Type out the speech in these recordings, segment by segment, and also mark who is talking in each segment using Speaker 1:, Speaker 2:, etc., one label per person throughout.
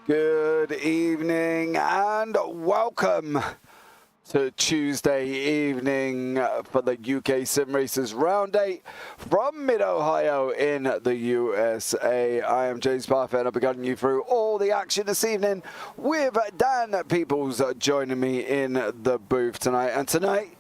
Speaker 1: Good evening and welcome to Tuesday evening for the UkSimracers Round 8 from Mid-Ohio in the USA. I am James Parfitt and I'll be guiding you through all the action this evening with Daan Pepels joining me in the booth tonight. And tonight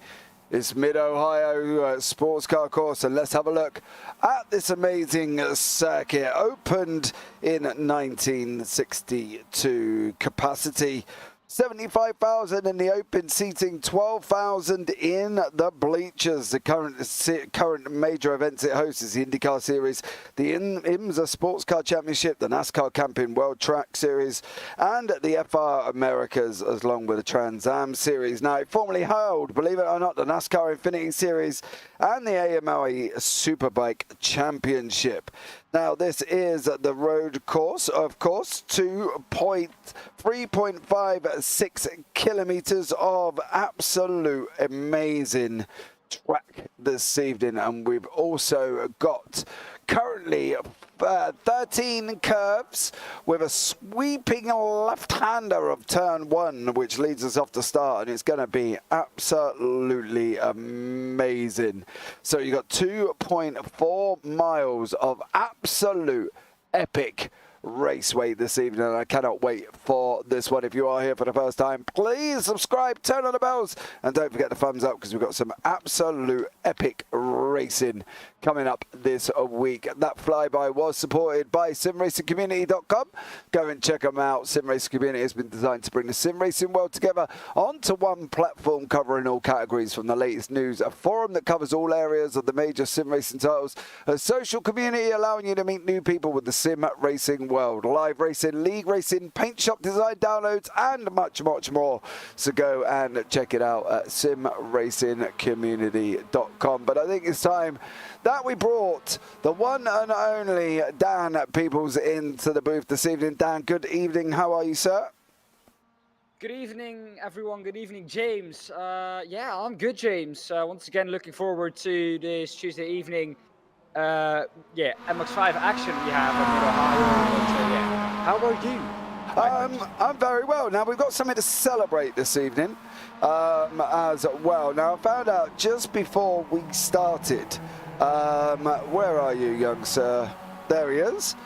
Speaker 1: is Mid-Ohio sports car course, and let's have a look at this amazing circuit. Opened in 1962, capacity 75,000 in the open, seating 12,000 in the bleachers. The current major events it hosts is the IndyCar Series, the IMSA Sports Car Championship, the NASCAR Camping World Track Series, and the FR Americas, along with the Trans Am Series. Now, it formerly held, believe it or not, the NASCAR Infinity Series and the AMA Superbike Championship. Now, this is the road course, of course, 3.56 kilometers of absolute amazing track this evening. And we've also got currently 13 curves with a sweeping left-hander of turn 1, which leads us off the start, and it's going to be absolutely amazing. So you got 2.4 miles of absolute epic Raceway this evening, and I cannot wait for this one. If you are here for the first time, please subscribe, turn on the bells, and don't forget the thumbs up, because we've got some absolute epic racing coming up this week. That flyby was supported by SimRacingCommunity.com. Go and check them out. SimRacing Community has been designed to bring the sim racing world together onto one platform, covering all categories from the latest news, a forum that covers all areas of the major sim racing titles, a social community allowing you to meet new people with the sim racing world, live racing, league racing, paint shop design downloads, and much, much more. So go and check it out at SimRacingCommunity.com. But I think it's time that we brought the one and only Daan Pepels into the booth this evening. Daan, good evening. How are you, sir?
Speaker 2: Good evening, everyone. Good evening, James. Yeah, I'm good, James. Once again, looking forward to this Tuesday evening. Yeah, MX5 action we have in Mid-Ohio. Yeah. How about you?
Speaker 1: I'm very well. Now, we've got something to celebrate this evening as well. Now, I found out just before we started, where are you, young sir? There he is.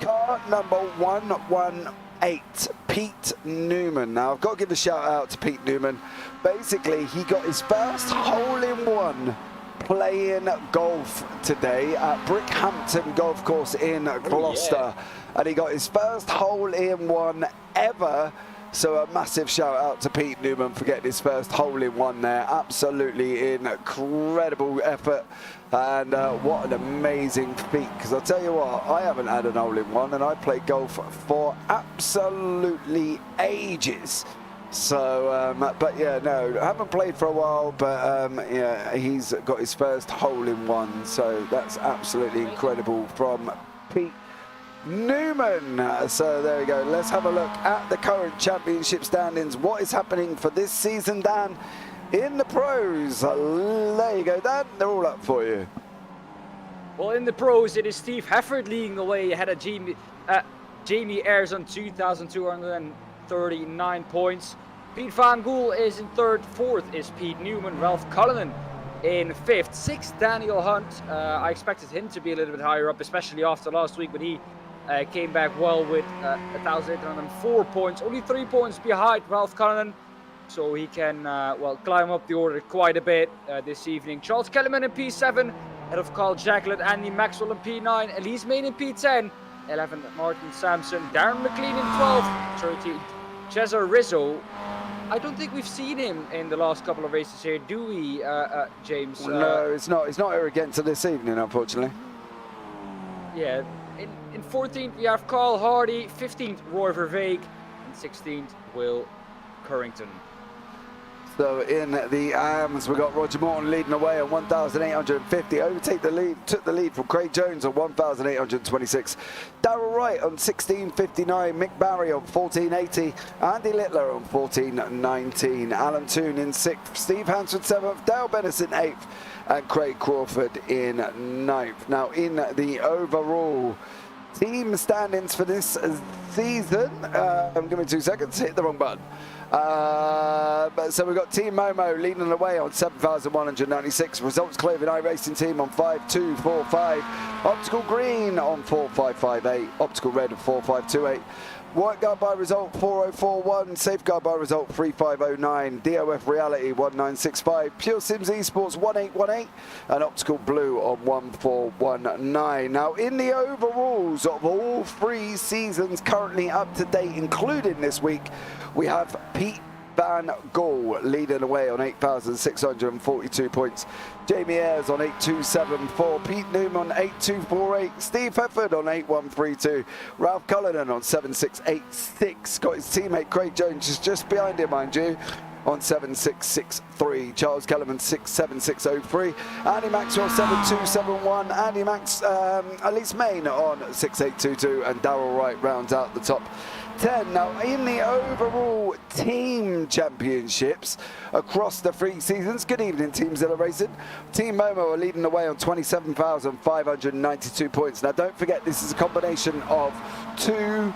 Speaker 1: Car number 118, Pete Newman. Now, I've got to give a shout out to Pete Newman. Basically, he got his first hole-in-one playing golf today at Brickhampton Golf Course in Gloucester. Yeah. And he got his first hole-in-one ever. So a massive shout out to Pete Newman for getting his first hole-in-one there. Absolutely incredible effort. And what an amazing feat. Because I'll tell you what, I haven't had an hole-in-one, and I played golf for absolutely ages. So, but yeah, no, I haven't played for a while, but yeah, he's got his first hole-in-one. So that's absolutely incredible from Pete Newman. So there we go. Let's have a look at the current championship standings. What is happening for this season, Dan, in the pros? There you go, Dan. They're all up for you.
Speaker 2: Well, in the pros, it is Steve Hefford leading the way ahead of Jamie Ayres on 2,239 points. Pete Van Gool is in third. Fourth is Pete Newman. Ralph Cullinan in fifth. Sixth, Daniel Hunt. I expected him to be a little bit higher up, especially after last week, but he came back well with 1,804 points. Only 3 points behind Ralph Cullinan, so he can well climb up the order quite a bit this evening. Charles Kellerman in P7, ahead of Carl Jacklett, Andy Maxwell in P9, Elise Main in P10, 11th Martin Sampson, Darren McLean in 12th, 13th Cesar Rizzo. I don't think we've seen him in the last couple of races here, do we, James?
Speaker 1: No, it's not. It's not here again to this evening, unfortunately.
Speaker 2: Yeah. In 14th, we have Carl Hardy, 15th, Roy Verveek, and 16th, Will Currington.
Speaker 1: So in the AMs, we've got Roger Morton leading away on 1,850. Took the lead from Craig Jones on 1,826. Darrell Wright on 1,659. Mick Barry on 1,480. Andy Littler on 1,419. Alan Toon in 6th. Steve Hansford 7th. Dale Bennis in 8th. And Craig Crawford in 9th. Now in the overall team standings for this season, give me 2 seconds, hit the wrong button. So we've got Team Momo leading the way on 7,196. Results Clothing iRacing Team on 5,245. Optical Green on 4,558. Optical Red on 4,528. White Guard by result 4,041. Safeguard by result 3,509. DOF Reality 1,965. Pure Sims Esports 1,818. And Optical Blue on 1,419. Now in the overalls of all 3 seasons currently up to date, including this week, we have Pete Van Gool leading away on 8,642 points. Jamie Ayres on 8,274. Pete Newman on 8,248. Steve Hefford on 8,132. Ralph Cullinan on 7,686. Got his teammate Craig Jones just behind him, mind you, on 7,663. Charles Kellerman 6,7603. Andy Maxwell 7,271. Andy Elise Main on 6,822. And Darrell Wright rounds out the top 10. Now in the overall team championships across the 3 seasons, good evening Team Zilla Racing. Team Momo are leading the way on 27,592 points. Now don't forget, this is a combination of 2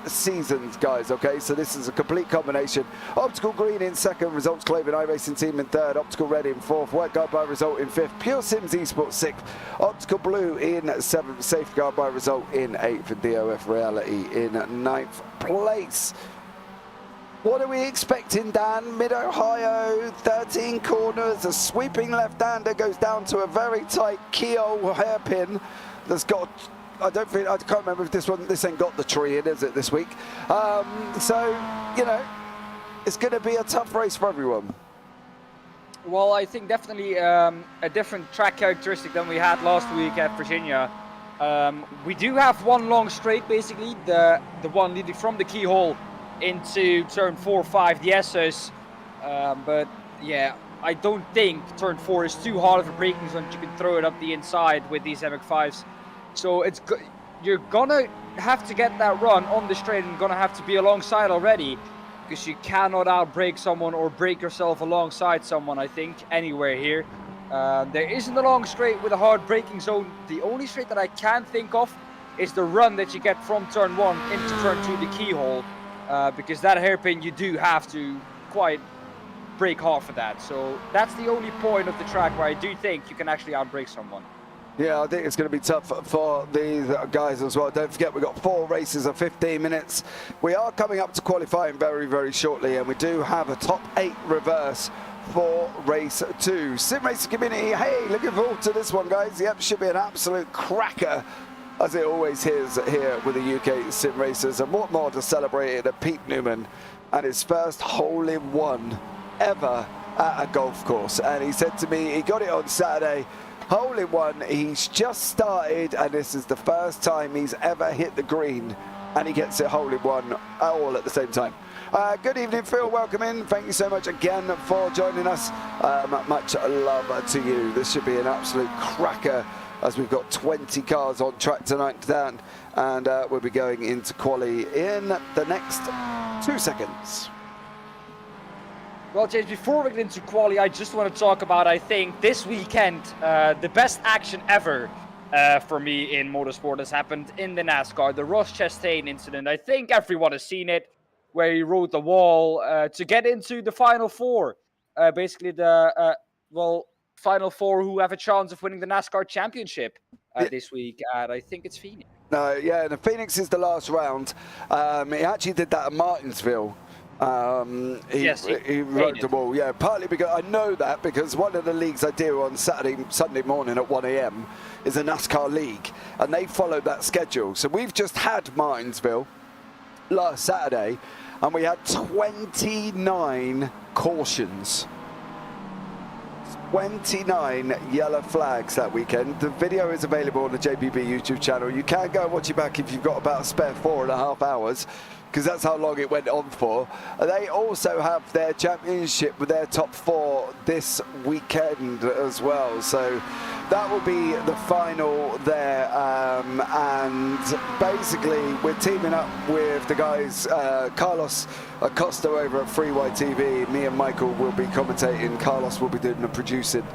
Speaker 1: seasons, guys, okay? So this is a complete combination. Optical Green in second, Results Cloven iRacing Team in third, Optical Red in fourth, White Guard by Result in fifth, Pure Sims Esports sixth, Optical Blue in seventh, Safeguard by Result in eighth, and DOF Reality in ninth place. What are we expecting, Dan? Mid-Ohio, 13 corners, a sweeping left-hander goes down to a very tight keel hairpin that's got, I can't remember if this ain't got the tree in, is it, this week? So, you know, it's going to be a tough race for everyone.
Speaker 2: Well, I think definitely a different track characteristic than we had last week at Virginia. We do have one long straight, basically, the one leading from the keyhole into turn 4, 5, the S's. But yeah, I don't think turn 4 is too hard of a braking zone. You can throw it up the inside with these MX5s. So you're gonna have to get that run on the straight and gonna have to be alongside already, because you cannot outbrake someone or break yourself alongside someone, I think, anywhere here. There isn't a long straight with a hard braking zone. The only straight that I can think of is the run that you get from turn 1 into turn 2, the keyhole. Because that hairpin, you do have to quite brake hard for that. So that's the only point of the track where I do think you can actually outbrake someone.
Speaker 1: Yeah, I think it's going to be tough for these guys as well. Don't forget, we've got 4 races of 15 minutes. We are coming up to qualifying very, very shortly, and we do have a top 8 reverse for race 2. SimRacers community, hey, looking forward to this one, guys. Yep, should be an absolute cracker, as it always is here with the UK SimRacers. And what more to celebrate it at Pete Newman and his first hole-in-one ever at a golf course. And he said to me, he got it on Saturday, hole-in-one, he's just started, and this is the first time he's ever hit the green, and he gets it hole-in-one all at the same time. Good evening, Phil, welcome in. Thank you so much again for joining us. Much love to you. This should be an absolute cracker, as we've got 20 cars on track tonight, Dan, and we'll be going into quali in the next 2 seconds.
Speaker 2: Well, James, before we get into quali, I just want to talk about, I think, this weekend, the best action ever for me in motorsport has happened in the NASCAR, the Ross Chastain incident. I think everyone has seen it, where he rode the wall to get into the Final Four. Basically, the, Final Four who have a chance of winning the NASCAR championship this week, and I think it's Phoenix.
Speaker 1: No, yeah, and Phoenix is the last round. He actually did that at Martinsville. He rode the wall, yeah, partly because I know that because one of the leagues I do on Sunday morning at 1 AM is a NASCAR league, and they follow that schedule. So we've just had Martinsville last Saturday, and we had 29 cautions. 29 yellow flags that weekend. The video is available on the JPB YouTube channel. You can go and watch it back if you've got about a spare 4.5 hours, because that's how long it went on for. They also have their championship with their top 4 this weekend as well. So that will be the final there. And basically, we're teaming up with the guys, Carlos Acosta over at Freeway TV. Me and Michael will be commentating. Carlos will be doing the producing.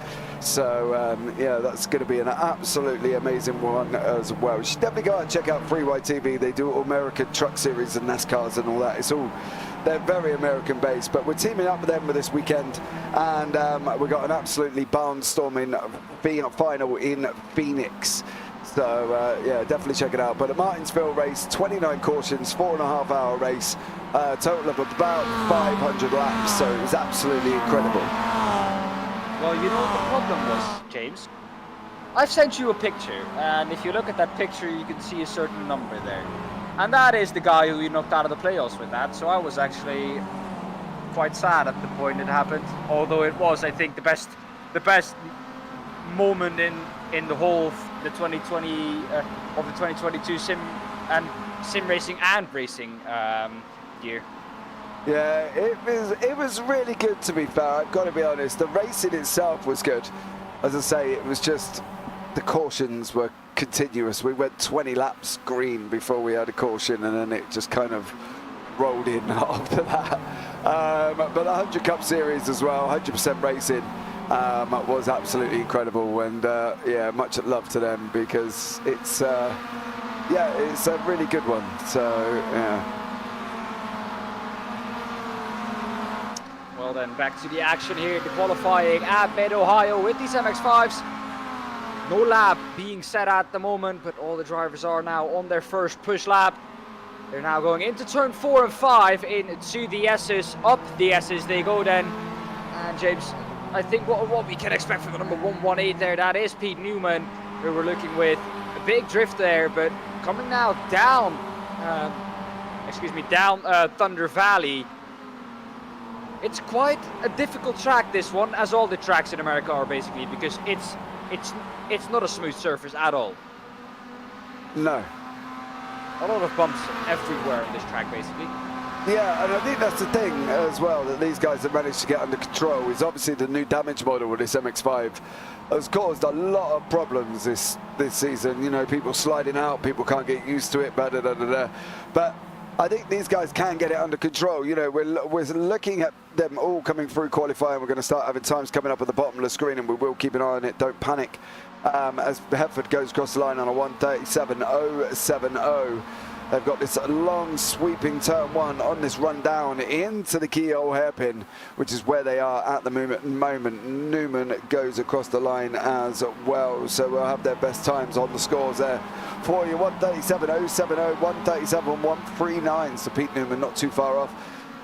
Speaker 1: So, yeah, that's going to be an absolutely amazing one as well. You should definitely go out and check out Freeway TV. They do American Truck Series and NASCARs and all that. It's all, they're very American based, but we're teaming up with them for this weekend, and we've got an absolutely barnstorming final in Phoenix. So, yeah, definitely check it out. But a Martinsville race, 29 cautions, 4.5 hour race, total of about 500 laps. So it was absolutely incredible.
Speaker 2: Well, you know what the problem was, James? I've sent you a picture, and if you look at that picture, you can see a certain number there. And that is the guy who you knocked out of the playoffs with that, so I was actually quite sad at the point it happened. Although it was, I think, the best moment in the whole of the 2022 sim racing and racing year.
Speaker 1: Yeah, it was really good, to be fair. I've got to be honest. The racing itself was good. As I say, it was just the cautions were continuous. We went 20 laps green before we had a caution, and then it just kind of rolled in after that. But the 100 Cup Series as well, 100% racing, was absolutely incredible. And yeah, much love to them, because it's Yeah, it's a really good one. So, yeah.
Speaker 2: Well then, back to the action here, the qualifying at Mid-Ohio with these MX5s. No lap being set at the moment, but all the drivers are now on their first push lap. They're now going into turn 4 and 5 into the S's. Up the S's they go then. And James, I think what we can expect from the number 118 there, that is Pete Newman, who we're looking with a big drift there, but coming now down, down Thunder Valley. It's quite a difficult track, this one, as all the tracks in America are basically, because it's not a smooth surface at all.
Speaker 1: No.
Speaker 2: A lot of bumps everywhere on this track, basically.
Speaker 1: Yeah, and I think that's the thing as well, that these guys have managed to get under control, is obviously the new damage model with this MX5 has caused a lot of problems this season. You know, people sliding out, people can't get used to it, but I think these guys can get it under control. You know, we're looking at them all coming through qualifying. We're going to start having times coming up at the bottom of the screen, and we will keep an eye on it. Don't panic. As Hertford goes across the line on a 1:37.070. They've got this long sweeping turn 1 on this run down into the keyhole hairpin, which is where they are at the moment. Newman goes across the line as well, so we'll have their best times on the scores there for you. 1:37.070, 1:37.139, so Pete Newman not too far off.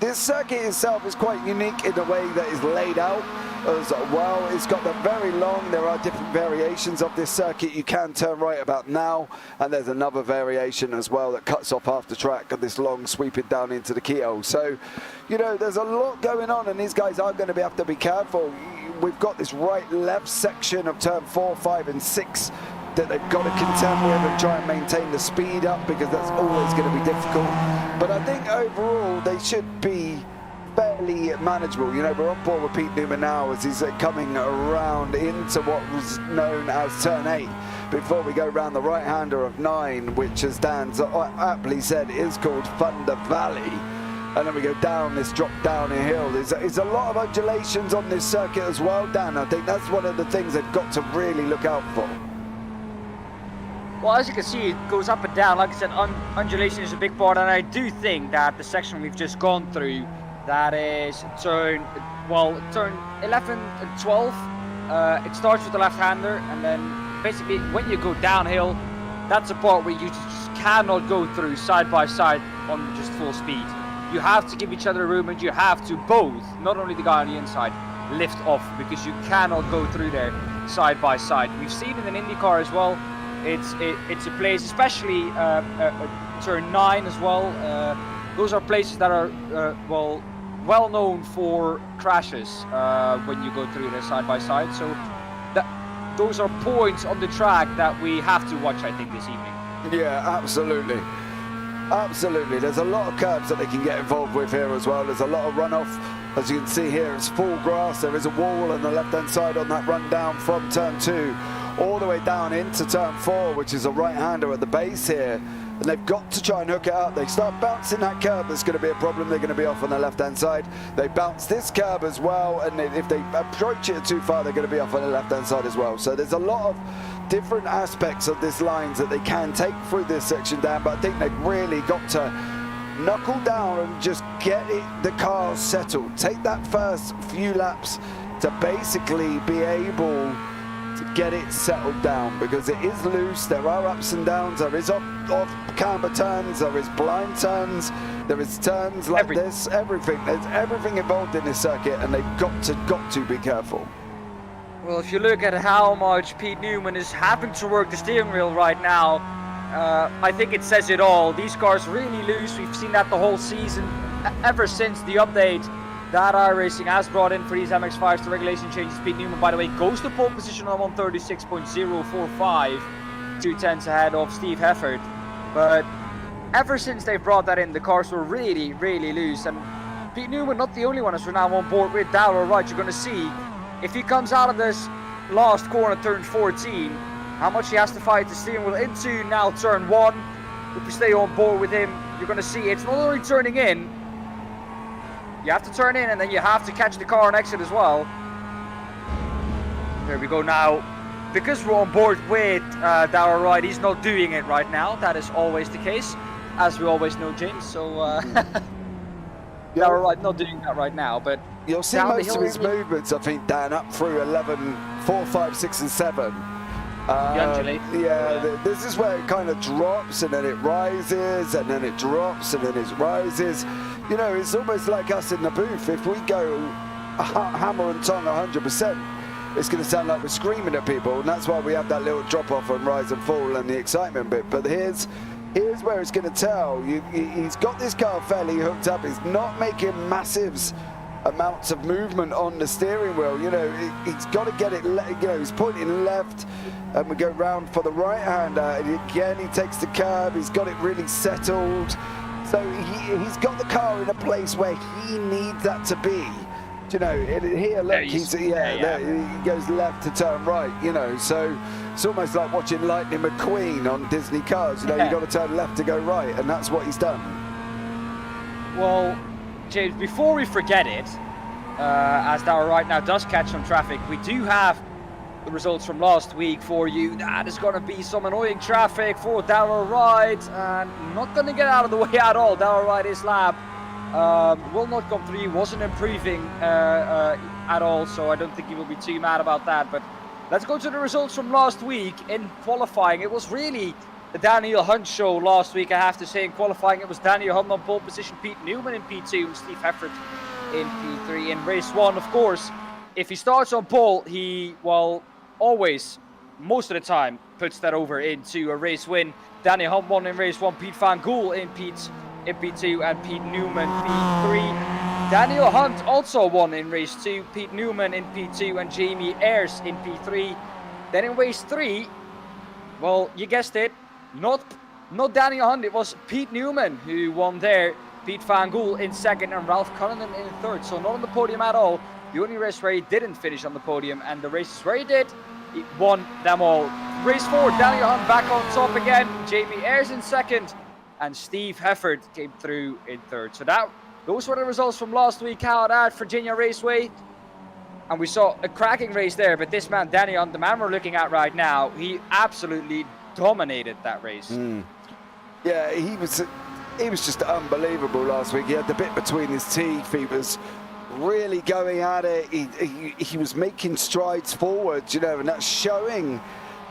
Speaker 1: This circuit itself is quite unique in the way that it's laid out as well. It's got the very long, there are different variations of this circuit. You can turn right about now, and there's another variation as well that cuts off half the track of this long sweeping down into the keyhole. So, you know, there's a lot going on, and these guys are going to have to be careful. We've got this right-left section of turn 4, 5, and 6 that they've got to contend with and try and maintain the speed up, because that's always going to be difficult. But I think overall they should be fairly manageable. You know, we're on board with Pete Newman now as he's coming around into what was known as turn 8 before we go around the right-hander of 9, which, as Dan's aptly said, is called Thunder Valley. And then we go down this drop down a hill. There's a lot of undulations on this circuit as well, Dan. I think that's one of the things they've got to really look out for.
Speaker 2: Well, as you can see, it goes up and down. Like I said, undulation is a big part, and I do think that the section we've just gone through, that is turn 11 and 12, it starts with the left-hander, and then basically when you go downhill, that's a part where you just cannot go through side by side on just full speed. You have to give each other room, and you have to both, not only the guy on the inside, lift off, because you cannot go through there side by side. We've seen it in IndyCar as well. It's a place, especially turn 9 as well. Those are places that are well known for crashes when you go through there side by side. So those are points on the track that we have to watch, I think, this evening.
Speaker 1: Yeah, absolutely. Absolutely. There's a lot of curbs that they can get involved with here as well. There's a lot of runoff. As you can see here, it's full grass. There is a wall on the left-hand side on that run down from turn 2 all the way down into turn 4, which is a right-hander at the base here. And they've got to try and hook it up. They start bouncing that curb, there's going to be a problem. They're going to be off on the left-hand side. They bounce this curb as well, and if they approach it too far, they're going to be off on the left-hand side as well. So there's a lot of different aspects of this lines that they can take through this section down, but I think they've really got to knuckle down and just get the cars settled. Take that first few laps to basically be able to get it settled down, because it is loose. There are ups and downs. There is off camber turns. There is blind turns. There is turns like this. Everything. There's everything involved in this circuit, and they've got to be careful.
Speaker 2: Well, if you look at how much Pete Newman is having to work the steering wheel right now, I think it says it all. These cars really loose. We've seen that the whole season, ever since the update that iRacing has brought in for these MX5s. The regulation changes. Pete Newman, by the way, goes to pole position on 1:36.045, 2/10 ahead of Steve Hefford. But ever since they brought that in, the cars were really, really loose. And Pete Newman, not the only one, as we're now on board with Dowler right. You're going to see if he comes out of this last corner, turn 14, how much he has to fight the steering wheel into now turn 1. If you stay on board with him, you're going to see it's not only turning in. You have to turn in, and then you have to catch the car on exit as well. There we go now. because we're on board with Dower Ride, he's not doing it right now. That is always the case, as we always know, James. So Dower Ride not doing that right now, but
Speaker 1: you'll see
Speaker 2: down the
Speaker 1: most
Speaker 2: hill
Speaker 1: of his
Speaker 2: really-
Speaker 1: movements, I think, Dan, up through 11, 4, 5, 6, and 7.
Speaker 2: Yeah.
Speaker 1: This is where it kind of drops and then it rises and then it drops and then it rises. You know, it's almost like us in the booth. If we go hammer and tongue 100%, it's going to sound like we're screaming at people, and that's why we have that little drop off and rise and fall and the excitement bit. But here's where it's going to tell. He's got this car fairly hooked up. He's not making massive amounts of movement on the steering wheel. You know, he's got to get it, you know, he's pointing left and we go round for the right hander, and again he takes the curb. He's got it really settled, so he's got the car in a place where he needs that to be. You know, here look, he goes left to turn right, you know, so it's almost like watching Lightning McQueen on Disney cars. You know, you've got to turn left to go right, and that's what he's done.
Speaker 2: Well, James, before we forget it, as Dower right now does catch some traffic, we do have the results from last week for you. That is going to be some annoying traffic for Dower Ride, and not going to get out of the way at all. Dower Ride is lap will not come through. He wasn't improving at all, so I don't think he will be too mad about that. But let's go to the results from last week in qualifying. It was really the Daniel Hunt show last week, I have to say. In qualifying, it was Daniel Hunt on pole position, Pete Newman in P2, and Steve Heffert in P3. In race 1, of course, if he starts on pole, he, well, always, most of the time, puts that over into a race win. Daniel Hunt won in race 1, Pete Van Gool in P2, and Pete Newman P3. Daniel Hunt also won in race 2, Pete Newman in P2, and Jamie Ayres in P3. Then in race 3, well, you guessed it, not Daniel Hunt, it was Pete Newman who won there. Pete Van Gool in 2nd and Ralph Cullinan in 3rd. So not on the podium at all. The only race where he didn't finish on the podium, and the races where he did, he won them all. Race 4, Daniel Hunt back on top again. Jamie Ayres in 2nd, and Steve Heffert came through in 3rd. So those were the results from last week out at Virginia Raceway. And we saw a cracking race there, but this man, Daniel Hunt, the man we're looking at right now, he absolutely dominated that race.
Speaker 1: Yeah, he was just unbelievable last week. He had the bit between his teeth. He was really going at it. He was making strides forward, you know, and that's showing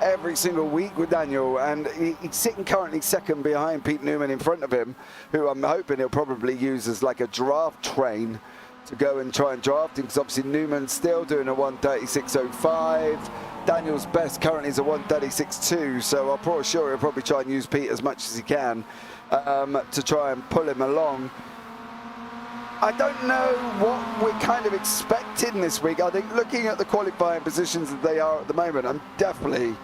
Speaker 1: every single week with Daniel. And he's sitting currently 2nd behind Pete Newman in front of him, who I'm hoping he'll probably use as like a draft train to go and try and draft him, because obviously Newman's still doing a 136.05. Daniel's best currently is a 136.2, so I'm pretty sure he'll probably try and use Pete as much as he can to try and pull him along. I don't know what we're kind of expecting this week. I think looking at the qualifying positions that they are at the moment, I'm definitely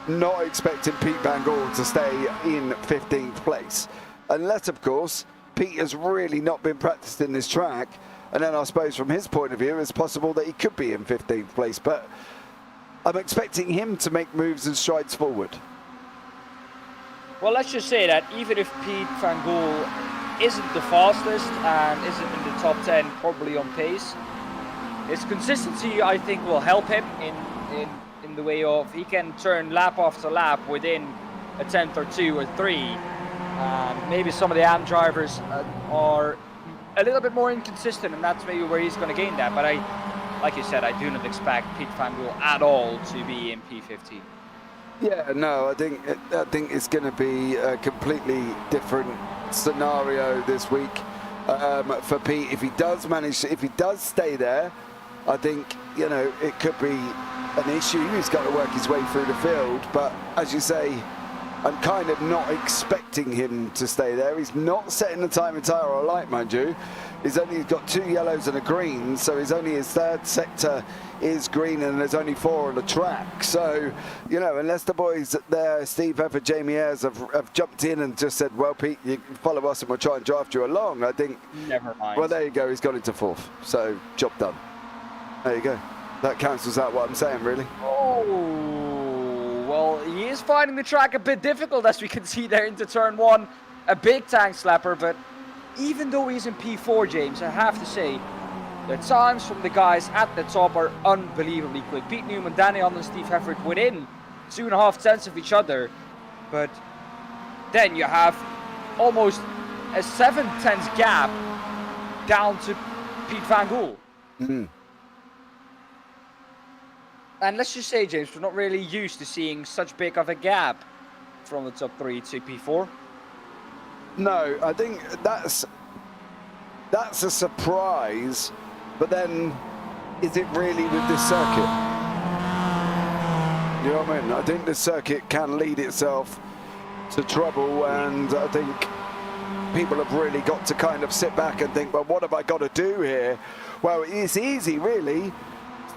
Speaker 1: not expecting Pete Van Gool to stay in 15th place. Unless, of course, Pete has really not been practicing this track. And then I suppose from his point of view, it's possible that he could be in 15th place. But I'm expecting him to make moves and strides forward.
Speaker 2: Well, let's just say that even if Pete Van Gool isn't the fastest and isn't in the top 10 probably on pace, his consistency, I think, will help him in the way of he can turn lap after lap within a 10th or 2 or 3. Maybe some of the AM drivers are a little bit more inconsistent, and that's maybe where he's going to gain that. But like you said, I do not expect Pete Van Gool at all to be in P15. Yeah,
Speaker 1: no, I think it's going to be a completely different scenario this week for Pete. If he does stay there, I think, you know, it could be an issue. He's got to work his way through the field, but as you say, I'm kind of not expecting him to stay there. He's not setting the time and tyre or light, mind you. He's got 2 yellows and a green, so his 3rd sector is green, and there's only 4 on the track. So, you know, unless the boys there, Steve Heffert, Jamie Ayres, have jumped in and just said, well, Pete, you can follow us and we'll try and draft you along, I think.
Speaker 2: Never mind.
Speaker 1: Well, there you go. He's got into 4th. So, job done. There you go. That cancels out what I'm saying, really.
Speaker 2: Oh, well, he is finding the track a bit difficult, as we can see there into turn 1. A big tank slapper, but even though he's in P4, James, I have to say, the times from the guys at the top are unbelievably quick. Pete Newman, Danny Hunt, and Steve Heffert within 2.5 tenths of each other. But then you have almost a 7 tenths gap down to Pete Van Gool.
Speaker 1: Mm.
Speaker 2: And let's just say, James, we're not really used to seeing such big of a gap from the top 3 to P4.
Speaker 1: No, I think that's a surprise, but then is it really with this circuit? You know what I mean? I think the circuit can lead itself to trouble, and I think people have really got to kind of sit back and think, well, what have I got to do here? Well, it's easy, really.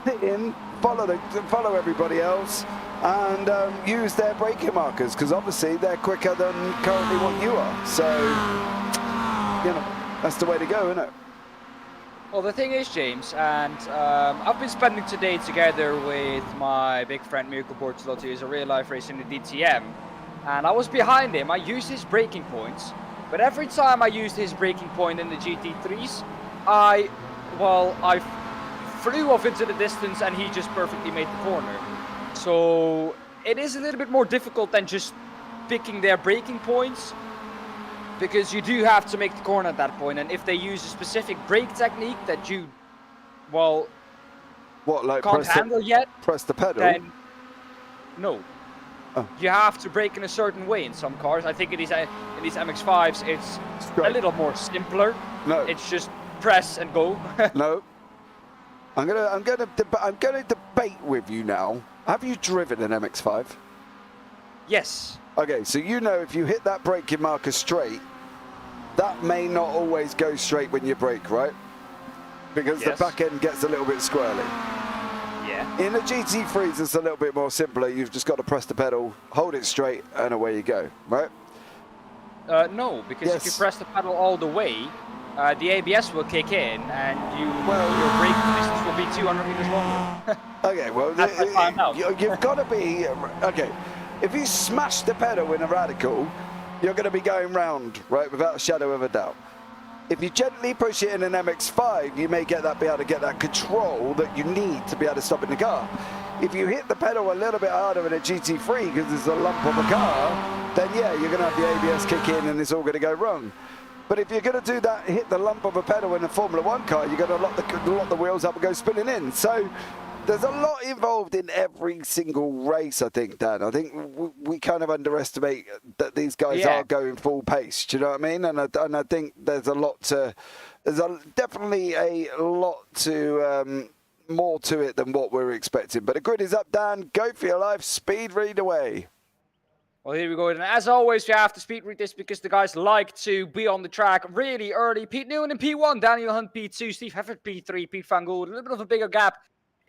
Speaker 1: Sit in, follow everybody else, and use their braking markers, because obviously they're quicker than currently what you are. So, you know, that's the way to go, isn't it?
Speaker 2: Well, the thing is, James, and I've been spending today together with my big friend Mirko Bortolotti, who's a real-life racer in the DTM, and I was behind him. I used his braking points, but every time I used his braking point in the GT3s, I flew off into the distance, and he just perfectly made the corner. So it is a little bit more difficult than just picking their braking points, because you do have to make the corner at that point, and if they use a specific brake technique that you, well, can't handle yet,
Speaker 1: press the pedal?
Speaker 2: then no. Oh. You have to brake in a certain way in some cars. I think in these MX5s, it's a little more simpler.
Speaker 1: No.
Speaker 2: It's just press and go.
Speaker 1: No. I'm gonna debate with you now. Have you driven an MX5?
Speaker 2: Yes.
Speaker 1: Okay, so you know if you hit that braking marker straight, that may not always go straight when you brake, right? Because the back end gets a little bit squirrely.
Speaker 2: Yeah.
Speaker 1: In the GT3s, it's a little bit more simpler. You've just got to press the pedal, hold it straight, and away you go, right?
Speaker 2: No, because if you press the pedal all the way, the ABS will kick in, and your braking distance will be 200 meters longer.
Speaker 1: Okay, well, you've got to be okay. If you smash the pedal in a radical, you're going to be going round, right, without a shadow of a doubt. If you gently push it in an MX5, you may be able to get that control that you need to be able to stop in the car. If you hit the pedal a little bit harder in a GT3 because there's a lump of a car, then yeah, you're going to have the ABS kick in and it's all going to go wrong. But if you're going to do that, hit the lump of a pedal in a Formula 1 car, you're going to lock the wheels up and go spinning in. So there's a lot involved in every single race, I think, Dan. I think we kind of underestimate that these guys are going full pace. Do you know what I mean? And I think there's definitely a lot to more to it than what we're expecting. But the grid is up, Dan. Go for your life. Speed read away.
Speaker 2: Well, here we go. And as always, we have to speed read this because the guys like to be on the track really early. Pete Newman in P1, Daniel Hunt P2, Steve Heffert P3, Pete Van Gool. A little bit of a bigger gap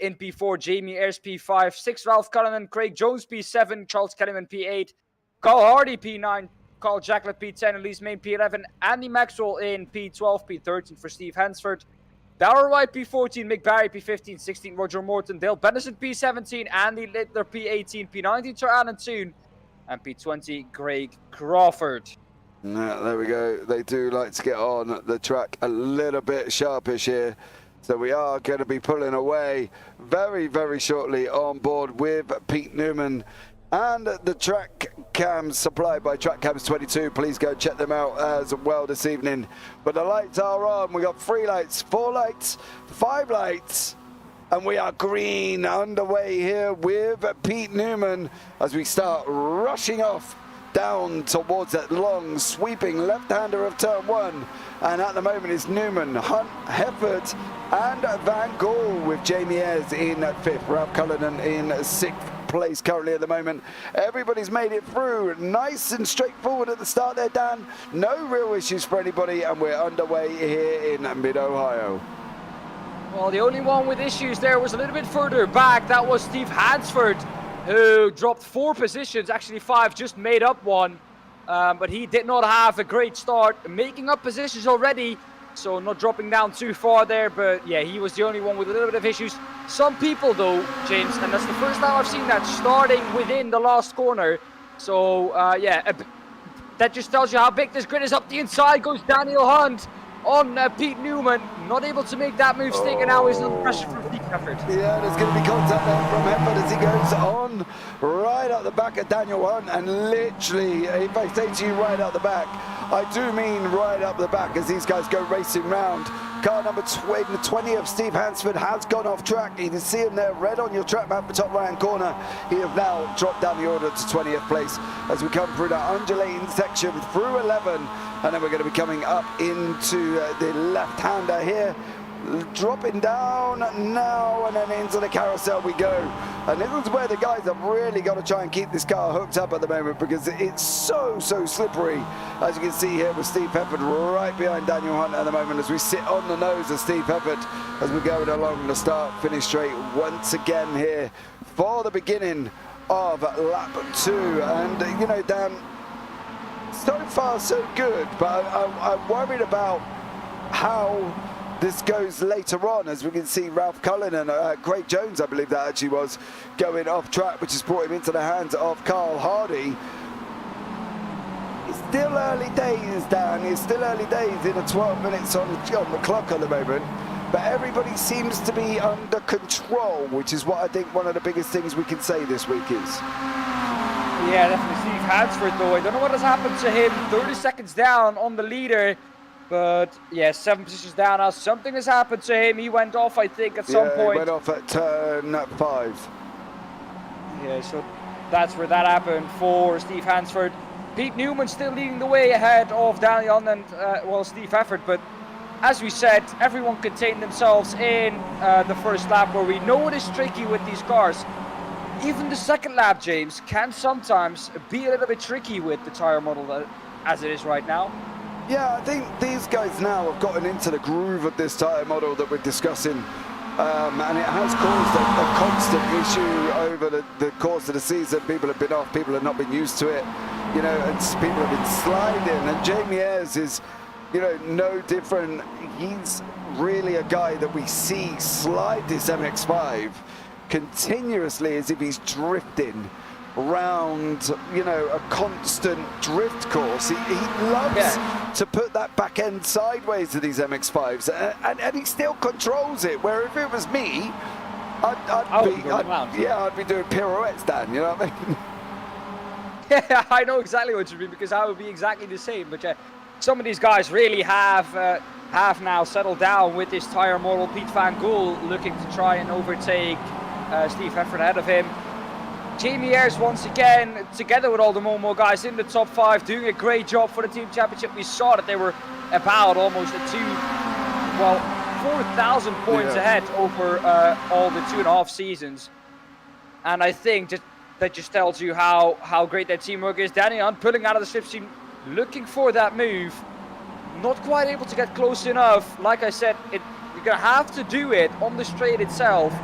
Speaker 2: in P4, Jamie Ayres P5, 6 Ralph Cullinan, Craig Jones P7, Charles Kellyman P8, Carl Hardy P9, Carl Jacklett P10, Elise Main P11, Andy Maxwell in P12, P13 for Steve Hansford, Darrell White P14, Mick Barry P15, 16 Roger Morton, Dale Bennison P17, Andy Littler P18, P19 Sir Alan Toon, and P20 Greg Crawford.
Speaker 1: Yeah, there we go. They do like to get on the track a little bit sharpish here. So we are going to be pulling away very, very shortly on board with Pete Newman and the track cams supplied by Track Cams 22. Please go check them out as well this evening. But the lights are on. We got 3 lights, 4 lights, 5 lights, and we are green underway here with Pete Newman as we start rushing off down towards that long sweeping left-hander of turn 1. And at the moment it's Newman, Hunt, Heffert and Van Gool with Jamie Ayres in 5th. Ralph Cullinan in 6th place currently at the moment. Everybody's made it through. Nice and straightforward at the start there, Dan. No real issues for anybody, and we're underway here in mid-Ohio.
Speaker 2: Well, the only one with issues there was a little bit further back. That was Steve Hansford, who dropped 4 positions, actually 5, just made up 1. But he did not have a great start, making up positions already, so not dropping down too far there. But yeah, he was the only one with a little bit of issues. Some people though, James, and that's the first time I've seen that, starting within the last corner. So yeah, that just tells you how big this grid is. Up the inside goes Daniel Hunt. on Pete Newman. Not able to make that move stick, and now he's under pressure from Steve Hefford.
Speaker 1: Yeah, there's going to be contact there from Hefford as he goes on right out the back of Daniel Hunt, and literally, if I say to you right out the back, I do mean right up the back as these guys go racing round. Car number 20 of Steve Hansford has gone off track. You can see him there, red on your track map, the top right-hand corner. He has now dropped down the order to 20th place as we come through that undulating section through 11. And then we're going to be coming up into the left-hander here. Dropping down now and then into the carousel we go. And this is where the guys have really got to try and keep this car hooked up at the moment because it's so slippery. As you can see here with Steve Hefford right behind Daniel Hunt at the moment as we sit on the nose of Steve Hefford as we go along the start-finish straight once again here for the beginning of lap 2. And you know, Dan, so far so good, but I'm worried about how this goes later on, as we can see Ralph Cullen and Craig Jones, I believe that actually was, going off track, which has brought him into the hands of Carl Hardy. It's still early days, Dan. It's still early days in the 12 minutes on the clock at the moment. But everybody seems to be under control, which is what I think one of the biggest things we can say this week is.
Speaker 2: Yeah, definitely Steve Hansford, though. I don't know what has happened to him. 30 seconds down on the leader. But yeah, 7 positions down now. Something has happened to him. He went off, I think, at some point.
Speaker 1: He went off at turn 5.
Speaker 2: Yeah, so that's where that happened for Steve Hansford. Pete Newman still leading the way ahead of Daniel and Steve Hefford. But as we said, everyone contained themselves in the first lap, where we know it is tricky with these cars. Even the second lap, James, can sometimes be a little bit tricky with the tire model as it is right now.
Speaker 1: Yeah, I think these guys now have gotten into the groove of this tyre model that we're discussing, and it has caused a constant issue over the course of the season. People have been off, people have not been used to it, you know, and people have been sliding, and Jamie Ayres is, you know, no different. He's really a guy that we see slide this MX5 continuously as if he's drifting around, you know, a constant drift course. He loves to put that back end sideways to these MX5s, and he still controls it. Where if it was me, I'd be doing pirouettes, Dan. You know what I mean?
Speaker 2: Yeah, I know exactly what you mean, because I would be exactly the same. But some of these guys really have now settled down with this tire model. Pete Van Gool looking to try and overtake Steve Hefford ahead of him. Jamie Ayres once again, together with all the Momo guys in the top 5, doing a great job for the team championship. We saw that they were about almost 4,000 points ahead over all the 2.5 seasons. And I think that just tells you how great that teamwork is. Danny Hunt pulling out of the slipstream, looking for that move. Not quite able to get close enough. Like I said, you're going to have to do it on the straight itself,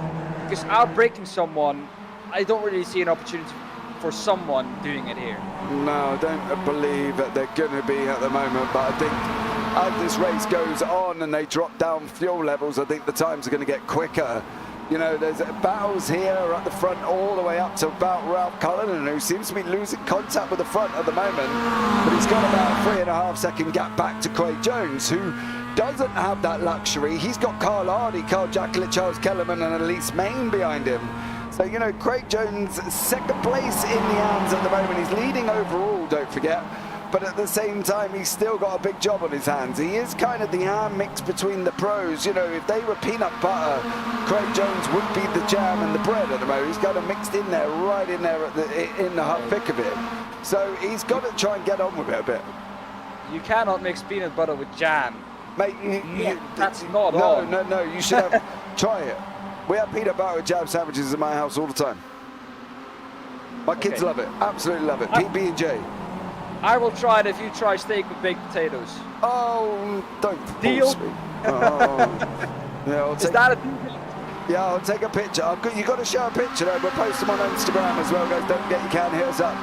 Speaker 2: because outbraking someone, I don't really see an opportunity for someone doing it here. No,
Speaker 1: I don't believe that they're going to be at the moment, but I think as this race goes on and they drop down fuel levels, I think the times are going to get quicker. You know, there's battles here at the front all the way up to about Ralph Cullen, who seems to be losing contact with the front at the moment, but he's got about a 3.5 second gap back to Craig Jones, who doesn't have that luxury. He's got Carl Hardy, Carl Jacklett, Charles Kellerman and Elise Main behind him. So, you know, Craig Jones, second place in the AMS at the moment. He's leading overall, don't forget. But at the same time, he's still got a big job on his hands. He is kind of the AM mix between the pros. You know, if they were peanut butter, Craig Jones would be the jam and the bread at the moment. He's kind of mixed in there, right in there in the thick of it. So he's got to try and get on with it a bit.
Speaker 2: You cannot mix peanut butter with jam.
Speaker 1: Mate,
Speaker 2: that's not on.
Speaker 1: No, you should have, try it. We have peanut butter with jam sandwiches in my house all the time. My kids love it, absolutely love it. PB&J.
Speaker 2: I will try it if you try steak with baked potatoes.
Speaker 1: Oh, don't
Speaker 2: deal.
Speaker 1: Force me. Oh. Yeah,
Speaker 2: Is that a deal?
Speaker 1: Yeah, I'll take a picture. You've got to show a picture though. We'll post them on Instagram as well, guys. Don't forget, you can hit us up.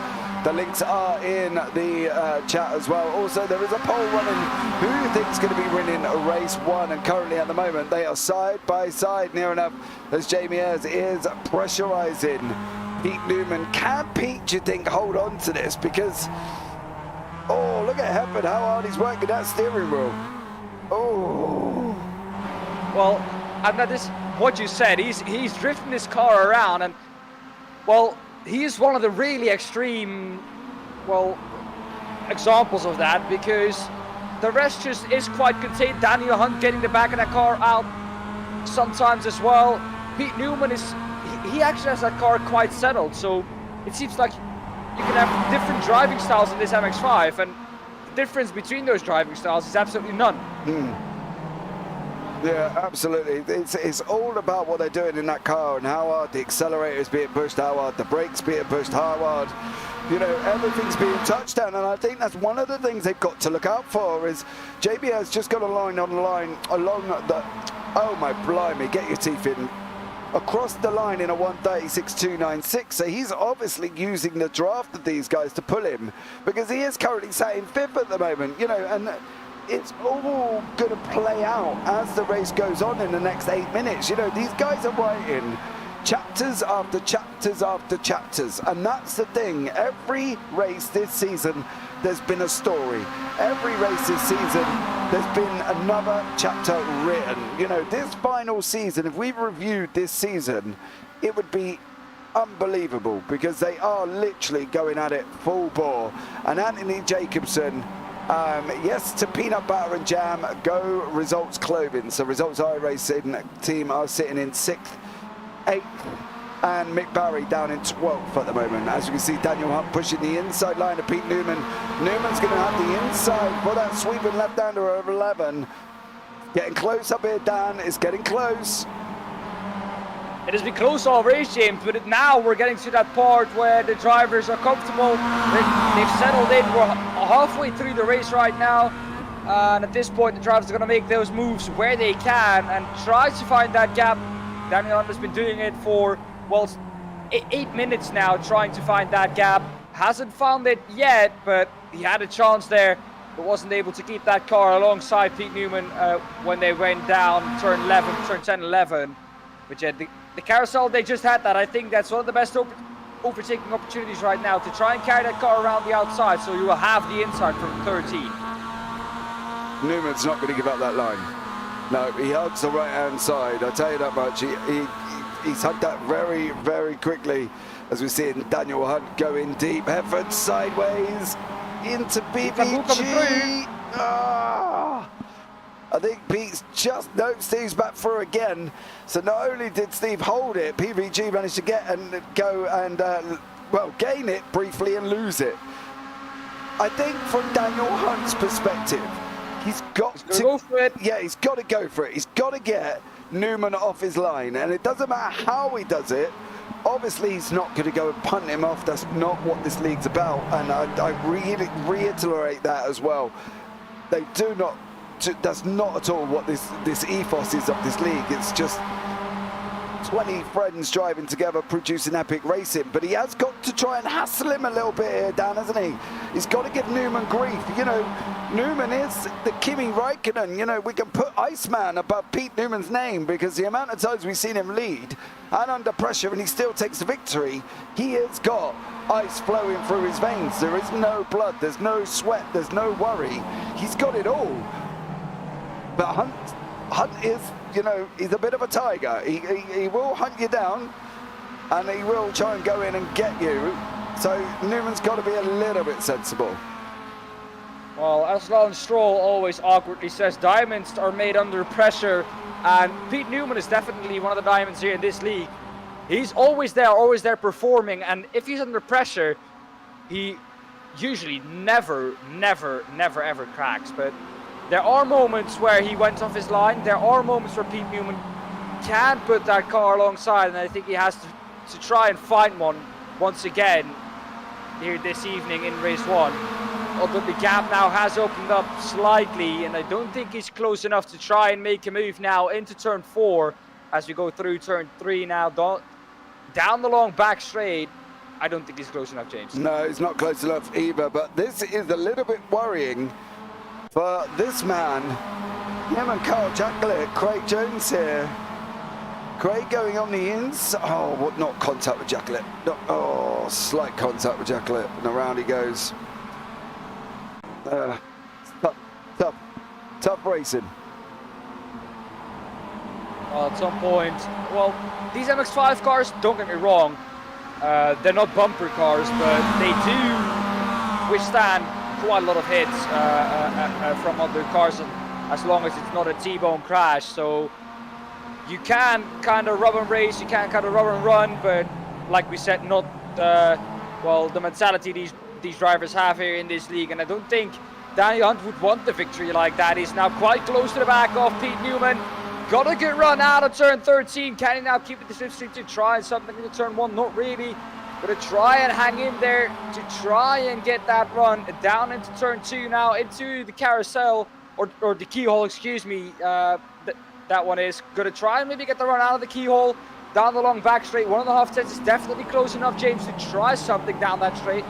Speaker 1: The links are in the chat as well. Also, there is a poll running. Who do you think is going to be winning race 1? And currently at the moment, they are side by side near enough as Jamie Ayres is pressurizing Pete Newman. Can Pete, do you think, hold on to this? Because, oh, look at Hefford, how hard he's working that steering wheel. Oh.
Speaker 2: Well, and that is what you said. He's drifting his car around, and well, he is one of the really extreme, well, examples of that, because the rest just is quite contained. Daniel Hunt getting the back of that car out sometimes as well. Pete Newman he actually has that car quite settled, so it seems like you can have different driving styles in this MX5, and the difference between those driving styles is absolutely none.
Speaker 1: Yeah, absolutely. It's all about what they're doing in that car and how hard the accelerator is being pushed, how hard the brakes being pushed, how hard, you know, everything's being touched down. And I think that's one of the things they've got to look out for is JB has just got a line on the line along the, oh my blimey, get your teeth in, across the line in a 1:36.296. So he's obviously using the draft of these guys to pull him, because he is currently sat in fifth at the moment, you know, and it's all going to play out as the race goes on in the next 8 minutes. You know, these guys are writing chapters after chapters after chapters, and that's the thing. Every race this season, there's been a story. Every race this season, there's been another chapter written. You know, this final season, if we reviewed this season, it would be unbelievable, because they are literally going at it full bore. And Anthony Jacobson, yes to peanut butter and jam, go Results Clothing. So Results iRacing team are sitting in 6th, 8th, and Mick Barry down in 12th at the moment. As you can see, Daniel Hunt pushing the inside line of Pete Newman. Newman's going to have the inside for that sweeping left-hander of 11. Getting close up here, Dan. It's getting close.
Speaker 2: It has been close all race, James, but now we're getting to that part where the drivers are comfortable. They've settled in. We're halfway through the race right now, and at this point the drivers are going to make those moves where they can and try to find that gap. Daniel Hunt has been doing it for, well, 8 minutes now, trying to find that gap. Hasn't found it yet, but he had a chance there, but wasn't able to keep that car alongside Pete Newman when they went down turn 10, 11. But yeah, the carousel, they just had that. I think that's one of the best overtaking opportunities right now, to try and carry that car around the outside, so you will have the inside from 13.
Speaker 1: Newman's not going to give up that line. No, he hugs the right-hand side. I tell you that much. He's hugged that very, very quickly, as we see in Daniel Hunt going deep. Hefford sideways into PVG. I think Pete's just, no, Steve's back through again. So not only did Steve hold it, PVG managed to get and go and, well, gain it briefly and lose it. I think from Daniel Hunt's perspective, he's got to
Speaker 2: go for it.
Speaker 1: Yeah, he's got to go for it. He's got to get Newman off his line. And it doesn't matter how he does it. Obviously, he's not going to go and punt him off. That's not what this league's about. And I really reiterate that as well. They do not. That's not at all what this ethos is of this league. It's just 20 friends driving together, producing epic racing. But he has got to try and hassle him a little bit here, Dan, hasn't he? He's got to give Newman grief. You know, Newman is the Kimi Räikkönen. You know, we can put Iceman above Pete Newman's name, because the amount of times we've seen him lead and under pressure and he still takes the victory, he has got ice flowing through his veins. There is no blood, there's no sweat, there's no worry. He's got it all. But Hunt is, you know, he's a bit of a tiger. He will hunt you down, and he will try and go in and get you. So Newman's got to be a little bit sensible.
Speaker 2: Well, as Lance Stroll always awkwardly says, diamonds are made under pressure, and Pete Newman is definitely one of the diamonds here in this league. He's always there performing, and if he's under pressure, he usually never ever cracks. But there are moments where he went off his line. There are moments where Pete Newman can put that car alongside, and I think he has to try and find one once again here this evening in race 1. Although the gap now has opened up slightly, and I don't think he's close enough to try and make a move now into turn 4 as we go through turn 3 now. Down the long back straight, I don't think he's close enough, James.
Speaker 1: No, he's not close enough either, but this is a little bit worrying for this man. Him and Carl Jacklett, Craig Jones here. Craig going on the inside. Oh, what? Not contact with Jacklett. No, oh, slight contact with Jacklett, and around he goes. Tough racing.
Speaker 2: Well, at some point, well, these MX5 cars, don't get me wrong, they're not bumper cars, but they do withstand quite a lot of hits from other cars, as long as it's not a T-bone crash. So you can kind of rub and race, you can kind of rub and run, but like we said, not well, the mentality these drivers have here in this league, and I don't think Daniel Hunt would want the victory like that. He's now quite close to the back of Pete Newman. Got a good run out of turn 13. Can he now keep it the slipstream to try something into turn 1? Not really. Gonna try and hang in there to try and get that run down into turn 2 now, into the carousel, or the keyhole, excuse me. That one is. Gonna try and maybe get the run out of the keyhole, down the long back straight. 1.5 tenths is definitely close enough, James, to try something down that straight.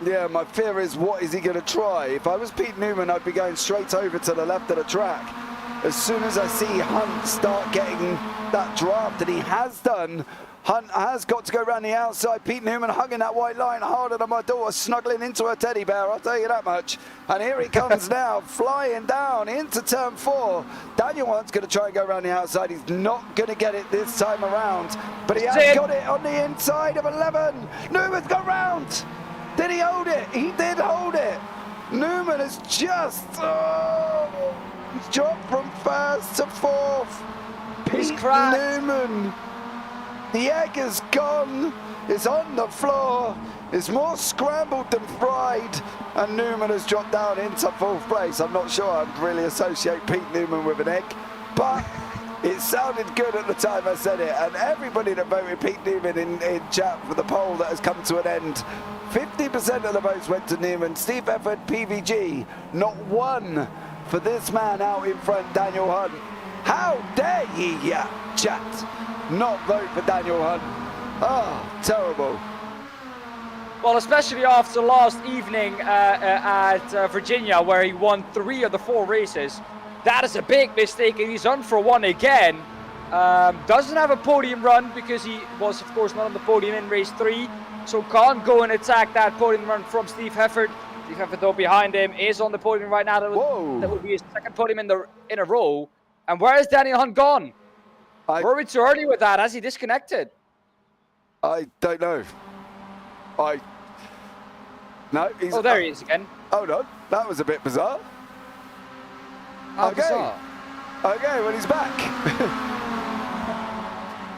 Speaker 1: Yeah, my fear is, what is he going to try? If I was Pete Newman, I'd be going straight over to the left of the track. As soon as I see Hunt start getting that draft, and he has done, Hunt has got to go around the outside. Pete Newman hugging that white line harder than my daughter, snuggling into her teddy bear, I'll tell you that much. And here he comes now, flying down into turn 4. Daniel Hunt's going to try and go around the outside. He's not going to get it this time around, but he has got it on the inside of 11. Newman's got round. Did he hold it? He did hold it. Newman has just he's dropped from 1st to 4th.
Speaker 2: He's
Speaker 1: Pete
Speaker 2: cracked.
Speaker 1: Newman. The egg is gone. It's on the floor. It's more scrambled than fried. And Newman has dropped down into 4th place. I'm not sure I'd really associate Pete Newman with an egg, but it sounded good at the time I said it. And everybody that voted Pete Newman in chat for the poll that has come to an end, 50% of the votes went to Newman. Steve Efford, PVG, not one for this man out in front, Daniel Hunt. How dare ye, chat, not vote for Daniel Hunt? Oh, terrible.
Speaker 2: Well, especially after last evening at Virginia, where he won 3 of the 4 races. That is a big mistake, and he's on for 1 again. Doesn't have a podium run because he was, of course, not on the podium in race 3. So can't go and attack that podium run from Steve Hefford. Steve Hefford, though, behind him, is on the podium right now. That would be his 2nd podium in a row. And where is Daniel Hunt gone? Were we too early with that? Has he disconnected?
Speaker 1: I don't know. No, he's...
Speaker 2: Oh, there he is again.
Speaker 1: Hold on, that was a bit bizarre.
Speaker 2: How bizarre.
Speaker 1: Okay, well, he's back.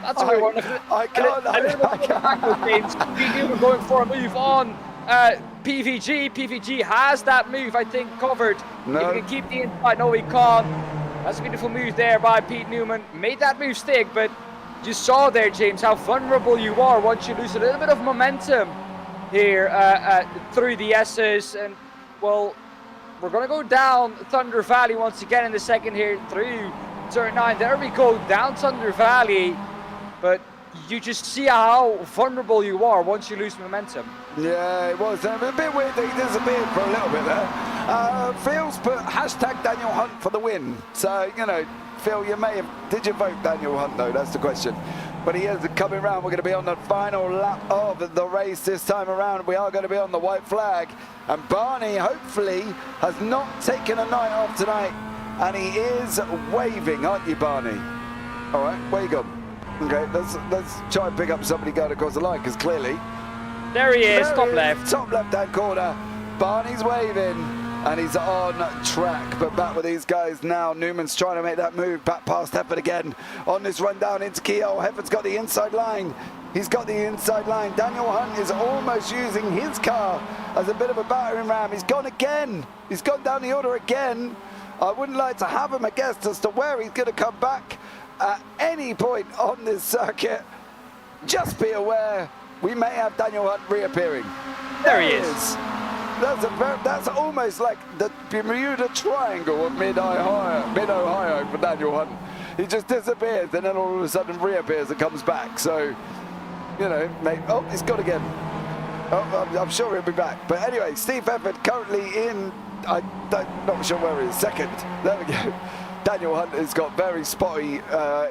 Speaker 2: That's a weird one.
Speaker 1: I can't.
Speaker 2: We were going for a move on PVG. PVG has that move, I think, covered.
Speaker 1: No.
Speaker 2: If he can keep the inside, no, he can't. That's a beautiful move there by Pete Newman. Made that move stick, but you saw there, James, how vulnerable you are once you lose a little bit of momentum here through the S's. And, well, we're going to go down Thunder Valley once again in the second here through turn 9. There we go, down Thunder Valley. But you just see how vulnerable you are once you lose momentum.
Speaker 1: Yeah, it was. A bit weird that he disappeared for a little bit there. Phil's put hashtag Daniel Hunt for the win. So, you know, Phil, you may have... Did you vote Daniel Hunt, though? That's the question. But he is coming round. We're going to be on the final lap of the race this time around. We are going to be on the white flag. And Barney, hopefully, has not taken a night off tonight. And he is waving, aren't you, Barney? All right, where you gone? Okay, let's try and pick up somebody going across the line, because clearly...
Speaker 2: There he is, top left.
Speaker 1: Top left-hand corner. Barney's waving, and he's on track. But back with these guys now. Newman's trying to make that move back past Hefford again. On this run down into Keo, Hefford's got the inside line. He's got the inside line. Daniel Hunt is almost using his car as a bit of a battering ram. He's gone again. He's gone down the order again. I wouldn't like to have him a guess as to where he's going to come back at any point on this circuit. Just be aware, we may have Daniel Hunt reappearing.
Speaker 2: There he is.
Speaker 1: That's almost like the Bermuda Triangle of mid-Ohio for Daniel Hunt. He just disappears and then all of a sudden reappears and comes back. So, you know, maybe, oh, he's gone again. Oh, I'm sure he'll be back. But anyway, Steve Efford currently in, I'm not sure where he is, 2nd. There we go. Daniel Hunt has got very spotty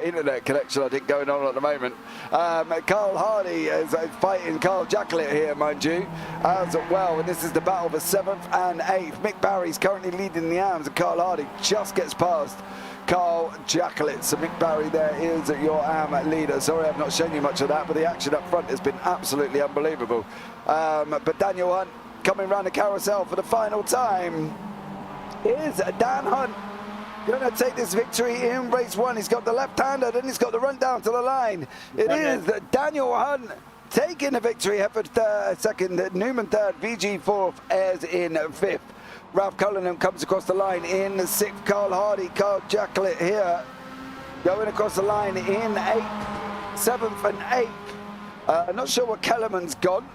Speaker 1: internet connection, I think, going on at the moment. Carl Hardy is fighting Carl Jacklett here, mind you, as well. And this is the battle for 7th and 8th. Mick Barry's currently leading the arms, and Carl Hardy just gets past Carl Jacklett. So Mick Barry there is your AM leader. Sorry, I've not shown you much of that, but the action up front has been absolutely unbelievable. But Daniel Hunt coming round the carousel for the final time is Daan Hunt. Going to take this victory in race 1. He's got the left-hander, then he's got the run down to the line. It is Daniel Hunt taking the victory. Hefford second, Newman third, VG fourth, Ayres in fifth. Ralph Cullenham comes across the line in 6th. Carl Hardy, Carl Jacklett here going across the line in 8th, 7th and 8th. Not sure where Kellerman's gone.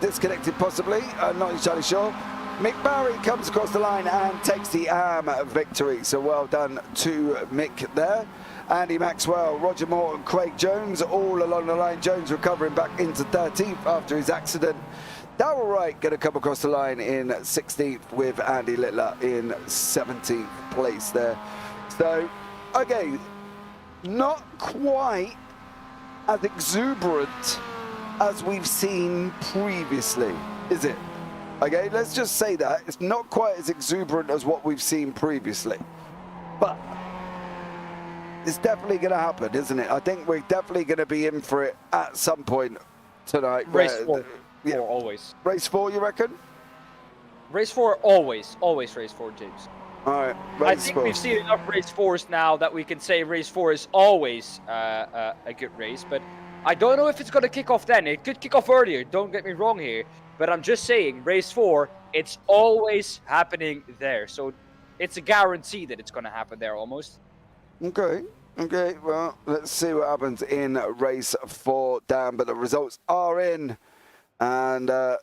Speaker 1: Disconnected possibly, not entirely sure. Mick Barry comes across the line and takes the victory. So well done to Mick there. Andy Maxwell, Roger Morton, Craig Jones, all along the line. Jones recovering back into 13th after his accident. Darrell Wright going to come across the line in 16th with Andy Littler in 17th place there. So, okay, not quite as exuberant as we've seen previously, is it? Okay, let's just say that. It's not quite as exuberant as what we've seen previously. But it's definitely going to happen, isn't it? I think we're definitely going to be in for it at some point tonight.
Speaker 2: Race 4. Yeah, always.
Speaker 1: Race 4, you reckon?
Speaker 2: Race 4, always. Always race 4, James.
Speaker 1: All right,
Speaker 2: I think we've seen enough race 4s now that we can say race 4 is always a good race. But I don't know if it's going to kick off then. It could kick off earlier, don't get me wrong here. But I'm just saying, race 4, it's always happening there. So it's a guarantee that it's going to happen there almost.
Speaker 1: Okay, well, let's see what happens in race 4, Dan. But the results are in. And there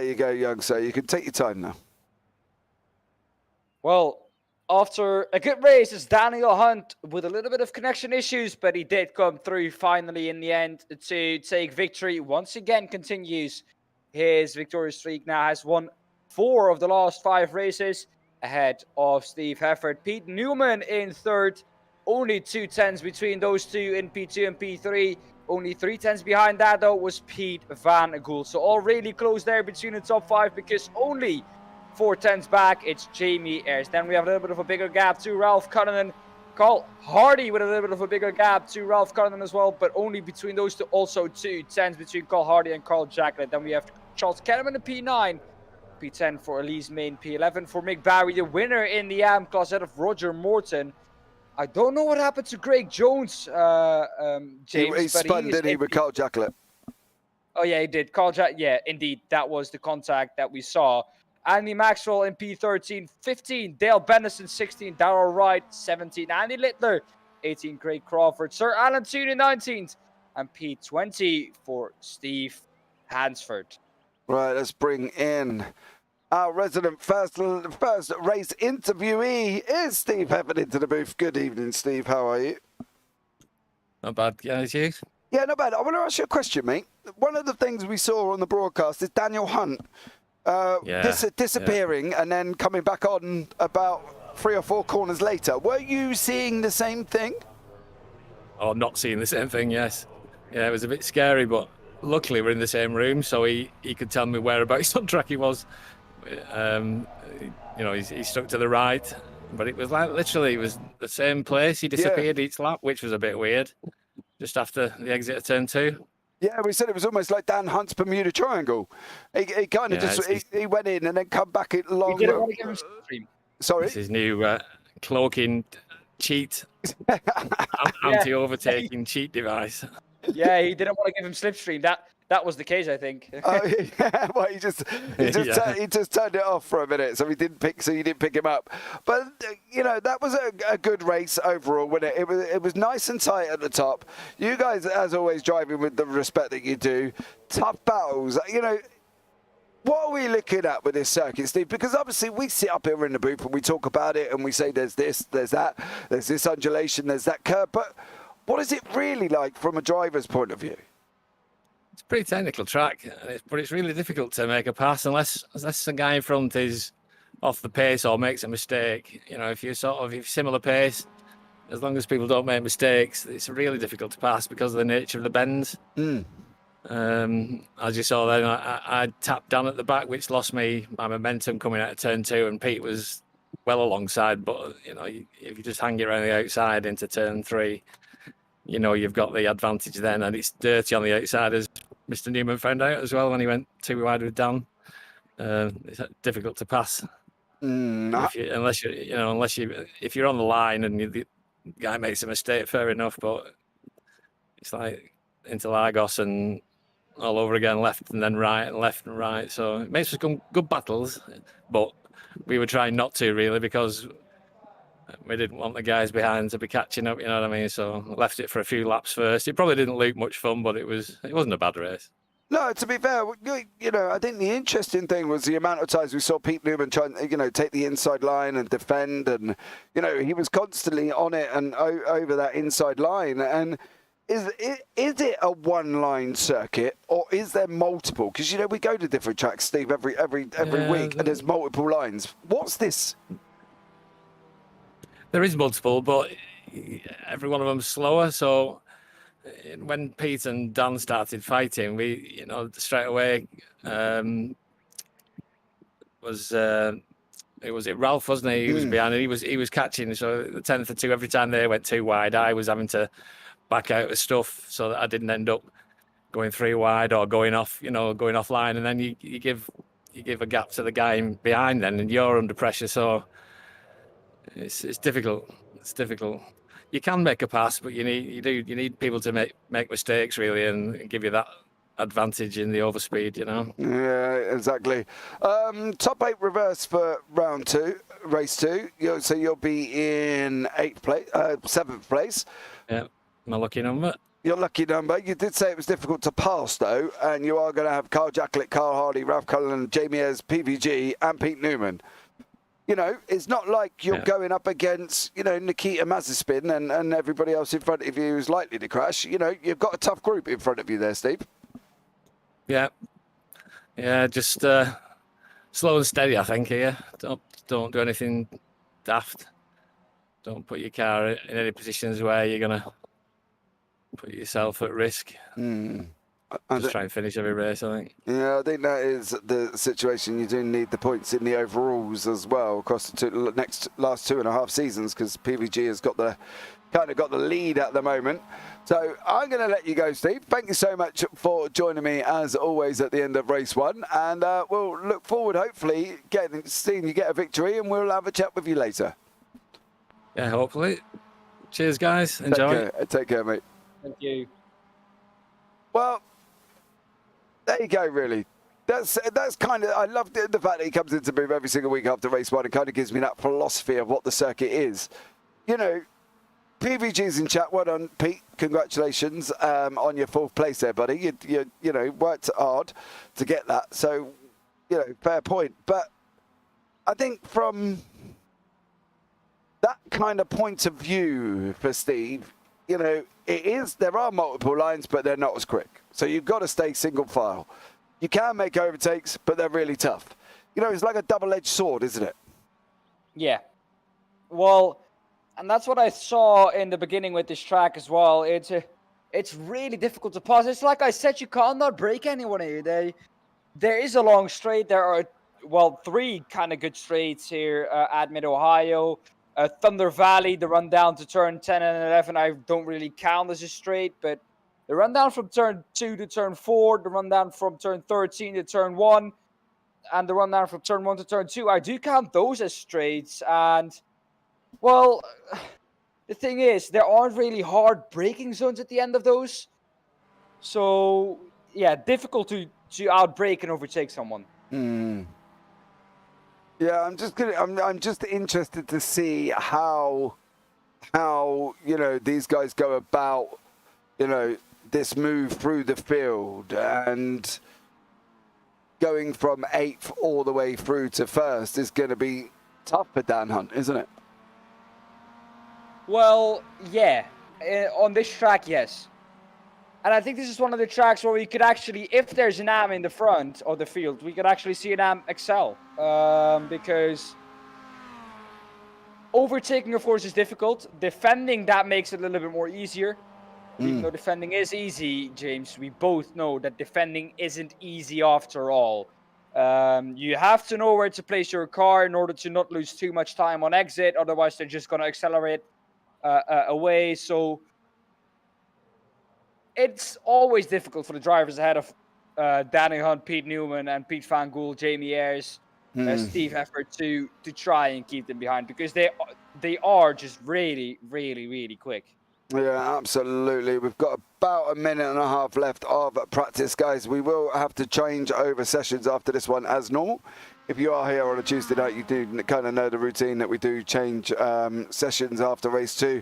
Speaker 1: you go, young sir. You can take your time now.
Speaker 2: Well, after a good race, it's Daniel Hunt with a little bit of connection issues, but he did come through finally in the end to take victory. Once again, continues his victorious streak. Now has won 4 of the last 5 races ahead of Steve Hefford. Pete Newman in 3rd. Only 2 tenths between those two in P2 and P3. Only 3 tenths behind that, though, was Pete Van Gool. So all really close there between the top 5 because only 4 tenths back, it's Jamie Ayres. Then we have a little bit of a bigger gap to Ralph Cullenham. Carl Hardy with a little bit of a bigger gap to Ralph Cullenham as well, but only between those two, also 2 tenths between Carl Hardy and Carl Jacklett. Then we have Charles Kellerman in P9, P10 for Elise Main, P11 for Mick Barry, the winner in the AM class out of Roger Morton. I don't know what happened to Craig Jones, James.
Speaker 1: He spun, didn't he, with Carl Jacklett?
Speaker 2: Oh, yeah, he did. Yeah, indeed. That was the contact that we saw. Andy Maxwell in P13, 15. Dale Bennison, 16. Darrell Wright, 17. Andy Littler, 18. Craig Crawford. Sir Alan Tooney, 19th. And P20 for Steve Hansford.
Speaker 1: Right, let's bring in our resident first race interviewee is Steve Hefford into the booth. Good evening, Steve. How are you?
Speaker 3: Not bad, guys. You?
Speaker 1: Yeah, not bad. I want to ask you a question, mate. One of the things we saw on the broadcast is Daniel Hunt disappearing and then coming back on about 3 or 4 corners later. Were you seeing the same thing?
Speaker 3: Oh, not seeing the same thing, yes. Yeah, it was a bit scary, but luckily we're in the same room, so he could tell me whereabouts on track he was. He stuck to the right, but it was like literally it was the same place. He disappeared each lap, which was a bit weird, just after the exit of turn 2.
Speaker 1: Yeah, we said it was almost like Dan Hunt's Bermuda Triangle. He kind of he went in and then come back in long.
Speaker 2: He didn't want to give him slipstream.
Speaker 1: Sorry?
Speaker 3: It's his new cloaking cheat, anti-overtaking cheat device.
Speaker 2: Yeah, he didn't want to give him slipstream. That was the case, I think.
Speaker 1: Yeah, well, he just turned it off for a minute, so you didn't pick him up. But that was a good race overall, wasn't it? It was nice and tight at the top. You guys, as always, driving with the respect that you do. Tough battles. What are we looking at with this circuit, Steve? Because obviously we sit up here in the booth and we talk about it and we say there's this, there's that, there's this undulation, there's that curve. But what is it really like from a driver's point of view?
Speaker 3: It's a pretty technical track, but it's really difficult to make a pass unless the guy in front is off the pace or makes a mistake. You know, if you're similar pace, as long as people don't make mistakes, it's really difficult to pass because of the nature of the bends. As you saw then, I tapped down at the back, which lost me my momentum coming out of turn 2, and Pete was well alongside. But you know, if you just hang it around the outside into turn 3, you know you've got the advantage then, and it's dirty on the outside, as Mr. Newman found out as well when he went too wide with Dan. It's difficult to pass if you're on the line and the guy makes a mistake, fair enough. But it's like into Lagos and all over again, left and then right and left and right. So it makes for good battles, but we were trying not to really because we didn't want the guys behind to be catching up. You know what I mean? So left it for a few laps first. It probably didn't look much fun, but it wasn't a bad race. No,
Speaker 1: to be fair, you know, I think the interesting thing was the amount of times we saw Pete Newman try and, you know, take the inside line and defend, and, you know, he was constantly on it and over that inside line. And is it a one-line circuit, or is there multiple? Because, you know, we go to different tracks, Steve, every week, and there's multiple lines. What's this?
Speaker 3: There is multiple, but every one of them's slower, so when Pete and Dan started fighting, we, you know, straight away it was Ralph, wasn't he? He was behind, and he was catching. So the 10th or 2 every time they went too wide, I was having to back out of stuff so that I didn't end up going 3 wide or going offline, and then you give a gap to the guy behind then, and you're under pressure. So it's difficult. It's difficult. You can make a pass, but you need people to make mistakes really and give you that advantage in the overspeed, you know. Yeah,
Speaker 1: exactly. Top 8 reverse for round 2, race 2. So you'll be in 7th place.
Speaker 3: Yeah, my lucky number.
Speaker 1: Your lucky number. You did say it was difficult to pass though, and you are going to have Carl Jacklett, Carl Hardy, Ralph Cullen, Jamie Ayres, PVG, and Pete Newman. You know, it's not like you're going up against, you know, Nikita Mazepin and everybody else in front of you who's likely to crash. You know, you've got a tough group in front of you there, Steve.
Speaker 3: Yeah, just slow and steady, I think, here. Don't do anything daft. Don't put your car in any positions where you're going to put yourself at risk. Just try and finish every race, I think.
Speaker 1: Yeah, I think that is the situation. You do need the points in the overalls as well across the last 2.5 seasons, because PVG has got the lead at the moment. So I'm going to let you go, Steve. Thank you so much for joining me as always at the end of race 1, and we'll look forward, hopefully, seeing you get a victory, and we'll have a chat with you later.
Speaker 3: Yeah, hopefully. Cheers, guys. Enjoy.
Speaker 1: Take care, mate.
Speaker 2: Thank you.
Speaker 1: Well, there you go, really. That's kind of, I love the fact that he comes into move every single week after race 1. It kind of gives me that philosophy of what the circuit is. You know, PVG's in chat. Well done, Pete. Congratulations on your 4th place there, buddy. You know, worked hard to get that. So, you know, fair point. But I think from that kind of point of view for Steve, you know, there are multiple lines, but they're not as quick. So you've got to stay single file. You can make overtakes, but they're really tough. You know, it's like a double-edged sword, isn't it?
Speaker 2: Yeah. Well, and that's what I saw in the beginning with this track as well. It's really difficult to pass. It's like I said, you cannot break anyone here. There is a long straight. There are, 3 kind of good straights here at Mid-Ohio. Thunder Valley, the run down to turn 10 and 11, I don't really count as a straight, but the run down from turn 2 to turn 4, the run down from turn 13 to turn 1, and the run down from turn 1 to turn 2, I do count those as straights. And, well, the thing is, there aren't really hard braking zones at the end of those. So, yeah, difficult to outbrake and overtake someone.
Speaker 1: Yeah, I'm just interested to see how you know these guys go about, you know, this move through the field and going from 8th all the way through to 1st is going to be tough for Dan Hunt, isn't it?
Speaker 2: Well, yeah, on this track, yes. And I think this is one of the tracks where we could actually, if there's an AM in the front of the field, we could actually see an AM excel. Because overtaking, of course, is difficult. Defending, that makes it a little bit more easier. Even though defending is easy, James, we both know that defending isn't easy after all. You have to know where to place your car in order to not lose too much time on exit. Otherwise, they're just going to accelerate away. So it's always difficult for the drivers ahead of Daniel Hunt, Pete Newman, and Pete Van Gool, Jamie Ayres, Steve Heffert to try and keep them behind, because they are just really, really, really quick.
Speaker 1: Yeah, absolutely. We've got about a minute and a half left of practice, guys. We will have to change over sessions after this one as normal. If you are here on a Tuesday night, you do kind of know the routine that we do change sessions after race 2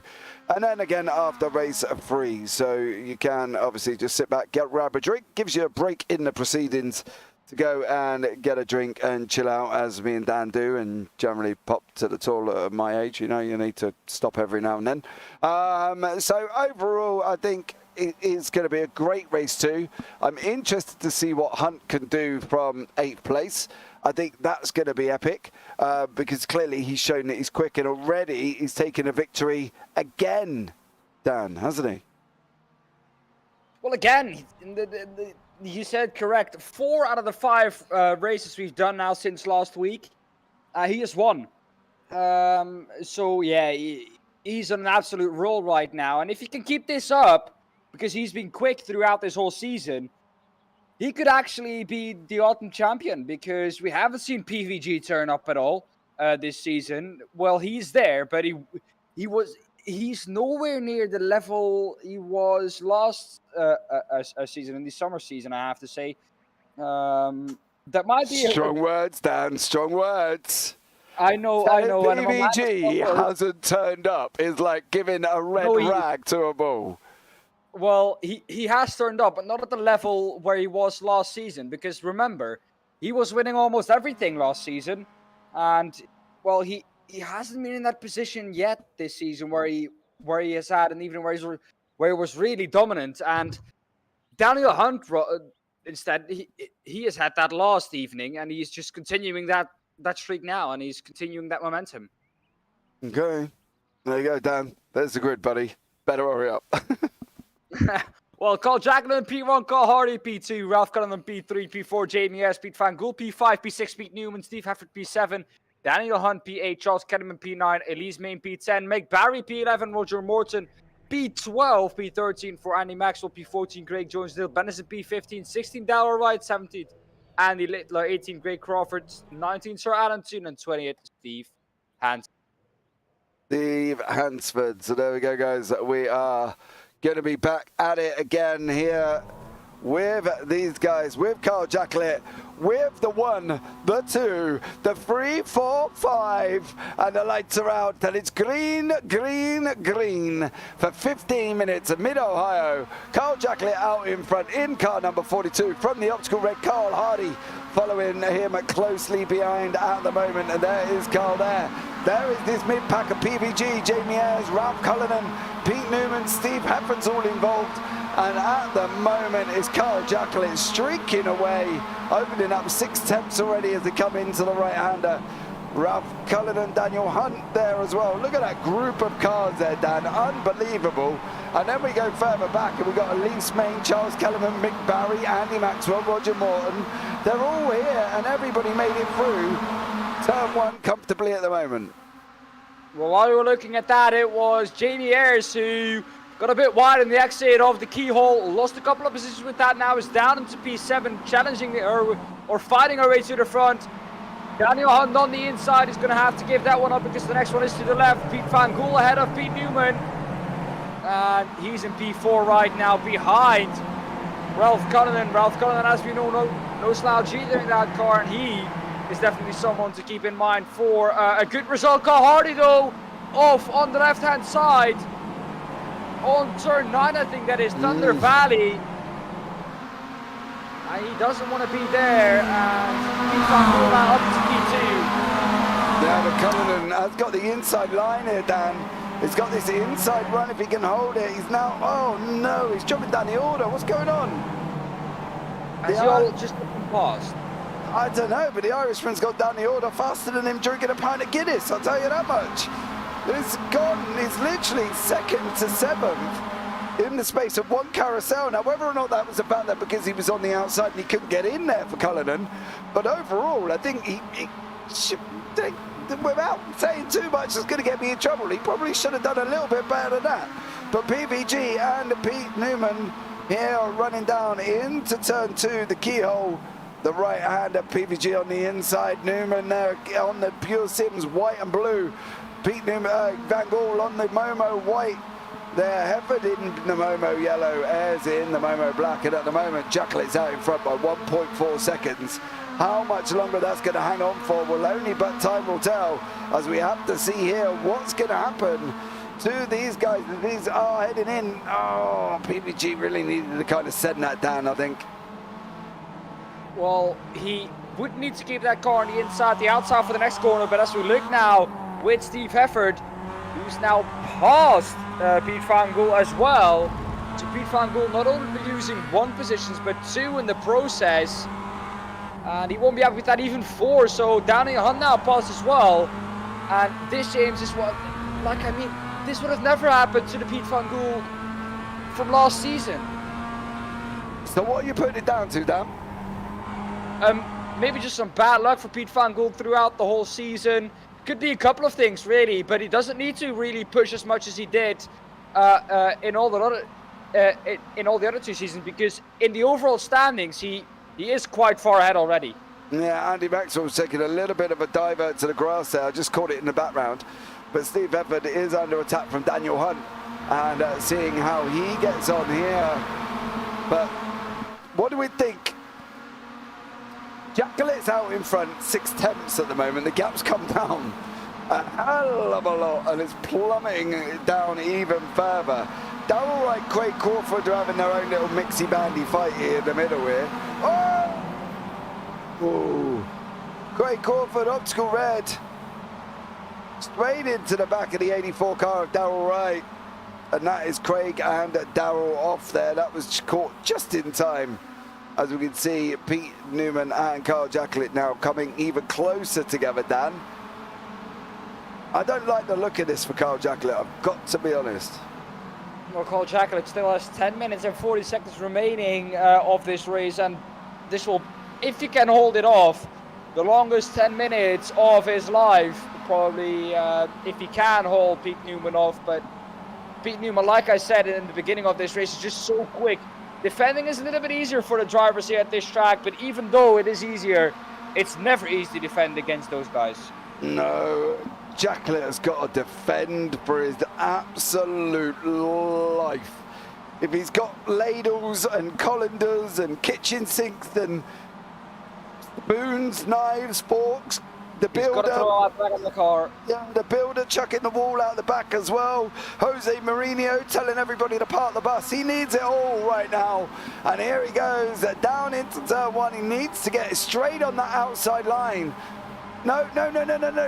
Speaker 1: and then again after race 3. So you can obviously just sit back, grab a drink, gives you a break in the proceedings to go and get a drink and chill out, as me and Dan do, and generally pop to the toilet at my age. You know, you need to stop every now and then. So overall, I think it is going to be a great race 2. I'm interested to see what Hunt can do from 8th place. I think that's going to be epic because clearly he's shown that he's quick, and already he's taken a victory again, Dan, hasn't he?
Speaker 2: Well, again, you said correct. 4 out of the 5 races we've done now since last week, he has won. So, yeah, he's on an absolute roll right now. And if he can keep this up, because he's been quick throughout this whole season, he could actually be the autumn champion, because we haven't seen PVG turn up at all this season. Well, he's there, but he's nowhere near the level he was last season, in the summer season, I have to say. That might be
Speaker 1: strong words, Dan. Strong words.
Speaker 2: I know.
Speaker 1: PVG hasn't turned up is like giving a red rag to a bull.
Speaker 2: Well, he has turned up, but not at the level where he was last season. Because remember, he was winning almost everything last season, and well, he hasn't been in that position yet this season where he has had an evening where he was really dominant. And Daniel Hunt, instead, he has had that last evening, and he's just continuing that streak now, and he's continuing that momentum.
Speaker 1: Okay, there you go, Dan. There's the grid, buddy. Better hurry up.
Speaker 2: Well, Carl Jacqueline, P1, Carl Hardy, P2, Ralph Cullinan, P3, P4, Jamie S, Pete Van Gool, P5, P6, Pete Newman, Steve Heffert, P7, Daniel Hunt, P8, Charles Kellerman, P9, Elise Main, P10, Meg Barry, P11, Roger Morton, P12, P13 for Andy Maxwell, P14, Greg Jones, Neil Bennison, P15, 16, Darrell Wright, 17, Andy Littler, 18, Greg Crawford, 19, Sir Alan Toon, and 28, Steve Hansford.
Speaker 1: Steve Hansford. So there we go, guys. We are going to be back at it again here with these guys, with Carl Jacqueline, with the 1, the 2, the 3, 4, 5, and the lights are out, and it's green, green, green for 15 minutes at Mid-Ohio. Carl Jacqueline out in front in car number 42 from the optical red. Carl Hardy following him closely behind at the moment, and there is Carl there. There is this mid-pack of PVG, Jamie Ayres, Ralph Cullinan, Pete Newman, Steve Heffern's all involved. And at the moment is Carl Jacqueline streaking away, opening up 6 tenths already as they come into the right-hander. Ralph Cullinan, Daniel Hunt there as well. Look at that group of cars there, Dan. Unbelievable. And then we go further back and we've got Elise Main, Charles Kellerman, Mick Barry, Andy Maxwell, Roger Morton. They're all here and everybody made it through turn 1 comfortably at the moment.
Speaker 2: Well, while we were looking at that, it was Jamie Ayres who got a bit wide in the exit of the keyhole, lost a couple of positions with that, now is down into P7, challenging or fighting her way to the front. Daniel Hunt on the inside is going to have to give that one up because the next one is to the left. Pete Van Gool ahead of Pete Newman. And he's in P4 right now behind Ralph Cullinan. Ralph Cullinan, as we know, no slouch either in that car, and he is definitely someone to keep in mind for a good result. Carl Hardy, though, off on the left-hand side. On turn 9, I think that is Thunder Valley. He doesn't want to be there, and Pete Van Gool now up to P2.
Speaker 1: Yeah, but Cullinan has got the inside line here, Dan. He's got this inside run if he can hold it. He's now, oh no, he's jumping down the order. What's going on?
Speaker 2: Has he all just looking past?
Speaker 1: I don't know, but the Irishman's got down the order faster than him drinking a pint of Guinness, I'll tell you that much. It's gone, it's literally second to seventh in the space of one carousel. Now, whether or not that was about that because he was on the outside and he couldn't get in there for Cullinan, but overall, I think he should, without saying too much, it's going to get me in trouble. He probably should have done a little bit better than that. But PVG and Pete Newman here are running down into turn 2, the keyhole. The right-hander, PVG on the inside, Newman there on the Pure Sims, white and blue. Pete Newman, Van Gaal on the Momo white. There, Hefford in the Momo yellow, Ayres in the Momo black, and at the moment, Jacquelet's out in front by 1.4 seconds. How much longer that's going to hang on for will only but time will tell, as we have to see here what's going to happen to these guys. These are heading in. Oh, PVG really needed to kind of send that down, I think.
Speaker 2: Well, he would need to keep that car on the inside, the outside for the next corner, but as we look now with Steve Hefford, who's now past Pete Van Gaal as well. So Pete Van Gaal not only losing 1 positions, but 2 in the process. And he won't be happy with that, even 4. So Daniel Hunt now passed as well. And this, James, is what, this would have never happened to the Pete Van Gaal from last season.
Speaker 1: So what are you putting it down to, Dan?
Speaker 2: Maybe just some bad luck for Pete Van Gaal throughout the whole season. Could be a couple of things, really, but he doesn't need to really push as much as he did in all the other 2 seasons, because in the overall standings, he is quite far ahead already.
Speaker 1: Yeah, Andy Maxwell's taking a little bit of a divert to the grass there. I just caught it in the background. But Steve Hefford is under attack from Daniel Hunt, and seeing how he gets on here. But what do we think? Jacquelet's out in front, 6/10 at the moment. The gap's come down a hell of a lot, and it's plummeting down even further. Darrell Wright, Craig Crawford are having their own little mixy-bandy fight here in the middle here. Oh! Ooh. Craig Crawford, obstacle red. Straight into the back of the 84 car of Darrell Wright. And that is Craig and Darrell off there. That was caught just in time. As we can see, Pete Newman and Carl Jacquelet now coming even closer together, Dan. I don't like the look of this for Carl Jacquelet, I've got to be honest.
Speaker 2: Well, Carl Jacquelet still has 10 minutes and 40 seconds remaining of this race, and this will, if he can hold it off, the longest 10 minutes of his life, probably, if he can hold Pete Newman off. But Pete Newman, like I said in the beginning of this race, is just so quick. Defending is a little bit easier for the drivers here at this track, but even though it is easier, it's never easy to defend against those guys.
Speaker 1: No, Jacquelet has got to defend for his absolute life. If he's got ladles and colanders and kitchen sinks and spoons, knives, forks, the builder,
Speaker 2: he's got to throw out back on the car.
Speaker 1: Yeah, the builder chucking the wall out the back as well. Jose Mourinho telling everybody to park the bus. He needs it all right now. And here he goes down into turn 1. He needs to get straight on that outside line. No.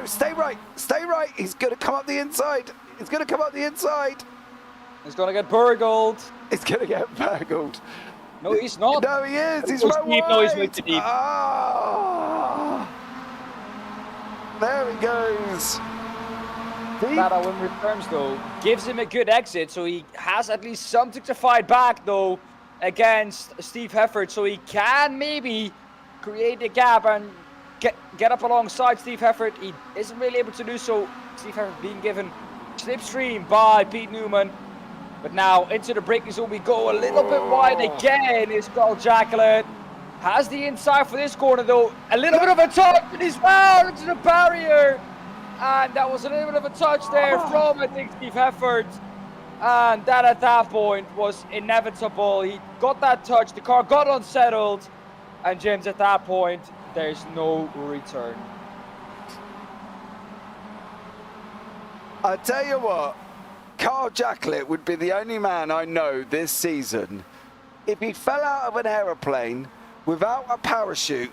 Speaker 1: Stay right. Stay right. He's going to come up the inside. He's going to come up the inside.
Speaker 2: He's going to get burgled.
Speaker 1: He's going to get burgled.
Speaker 2: No, he's not.
Speaker 1: No, he is. He's
Speaker 2: right
Speaker 1: right.
Speaker 2: No, he's way too deep.
Speaker 1: Ah. There he goes.
Speaker 2: That win returns though gives him a good exit, so he has at least something to fight back though against Steve Hefford, so he can maybe create a gap and get up alongside Steve Hefford. He isn't really able to do so. Steve Hefford being given slipstream by Pete Newman. But now into the braking zone we go, a little bit wide again is Carl Jacquelet. Has the inside for this corner though. A little bit of a touch and he's found into the barrier. And that was a little bit of a touch there from, I think, Steve Hefford. And that at that point was inevitable. He got that touch, the car got unsettled. And James, at that point, there's no return.
Speaker 1: I tell you what, Carl Jacquelet would be the only man I know this season. If he fell out of an aeroplane without a parachute,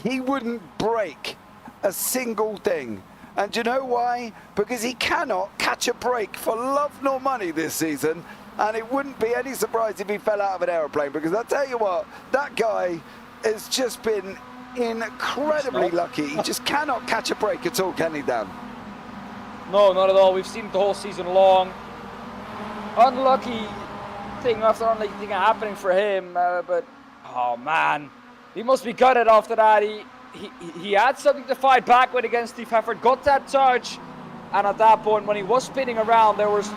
Speaker 1: he wouldn't break a single thing. And do you know why? Because he cannot catch a break for love nor money this season. And it wouldn't be any surprise if he fell out of an aeroplane, because I tell you what, that guy has just been incredibly lucky. He just cannot catch a break at all, can he, Dan?
Speaker 2: No, not at all. We've seen it the whole season long. Unlucky thing after unlucky thing happening for him, but oh man, he must be gutted after that. He had something to fight back with against Steve Heffert, got that touch, and at that point when he was spinning around, there was,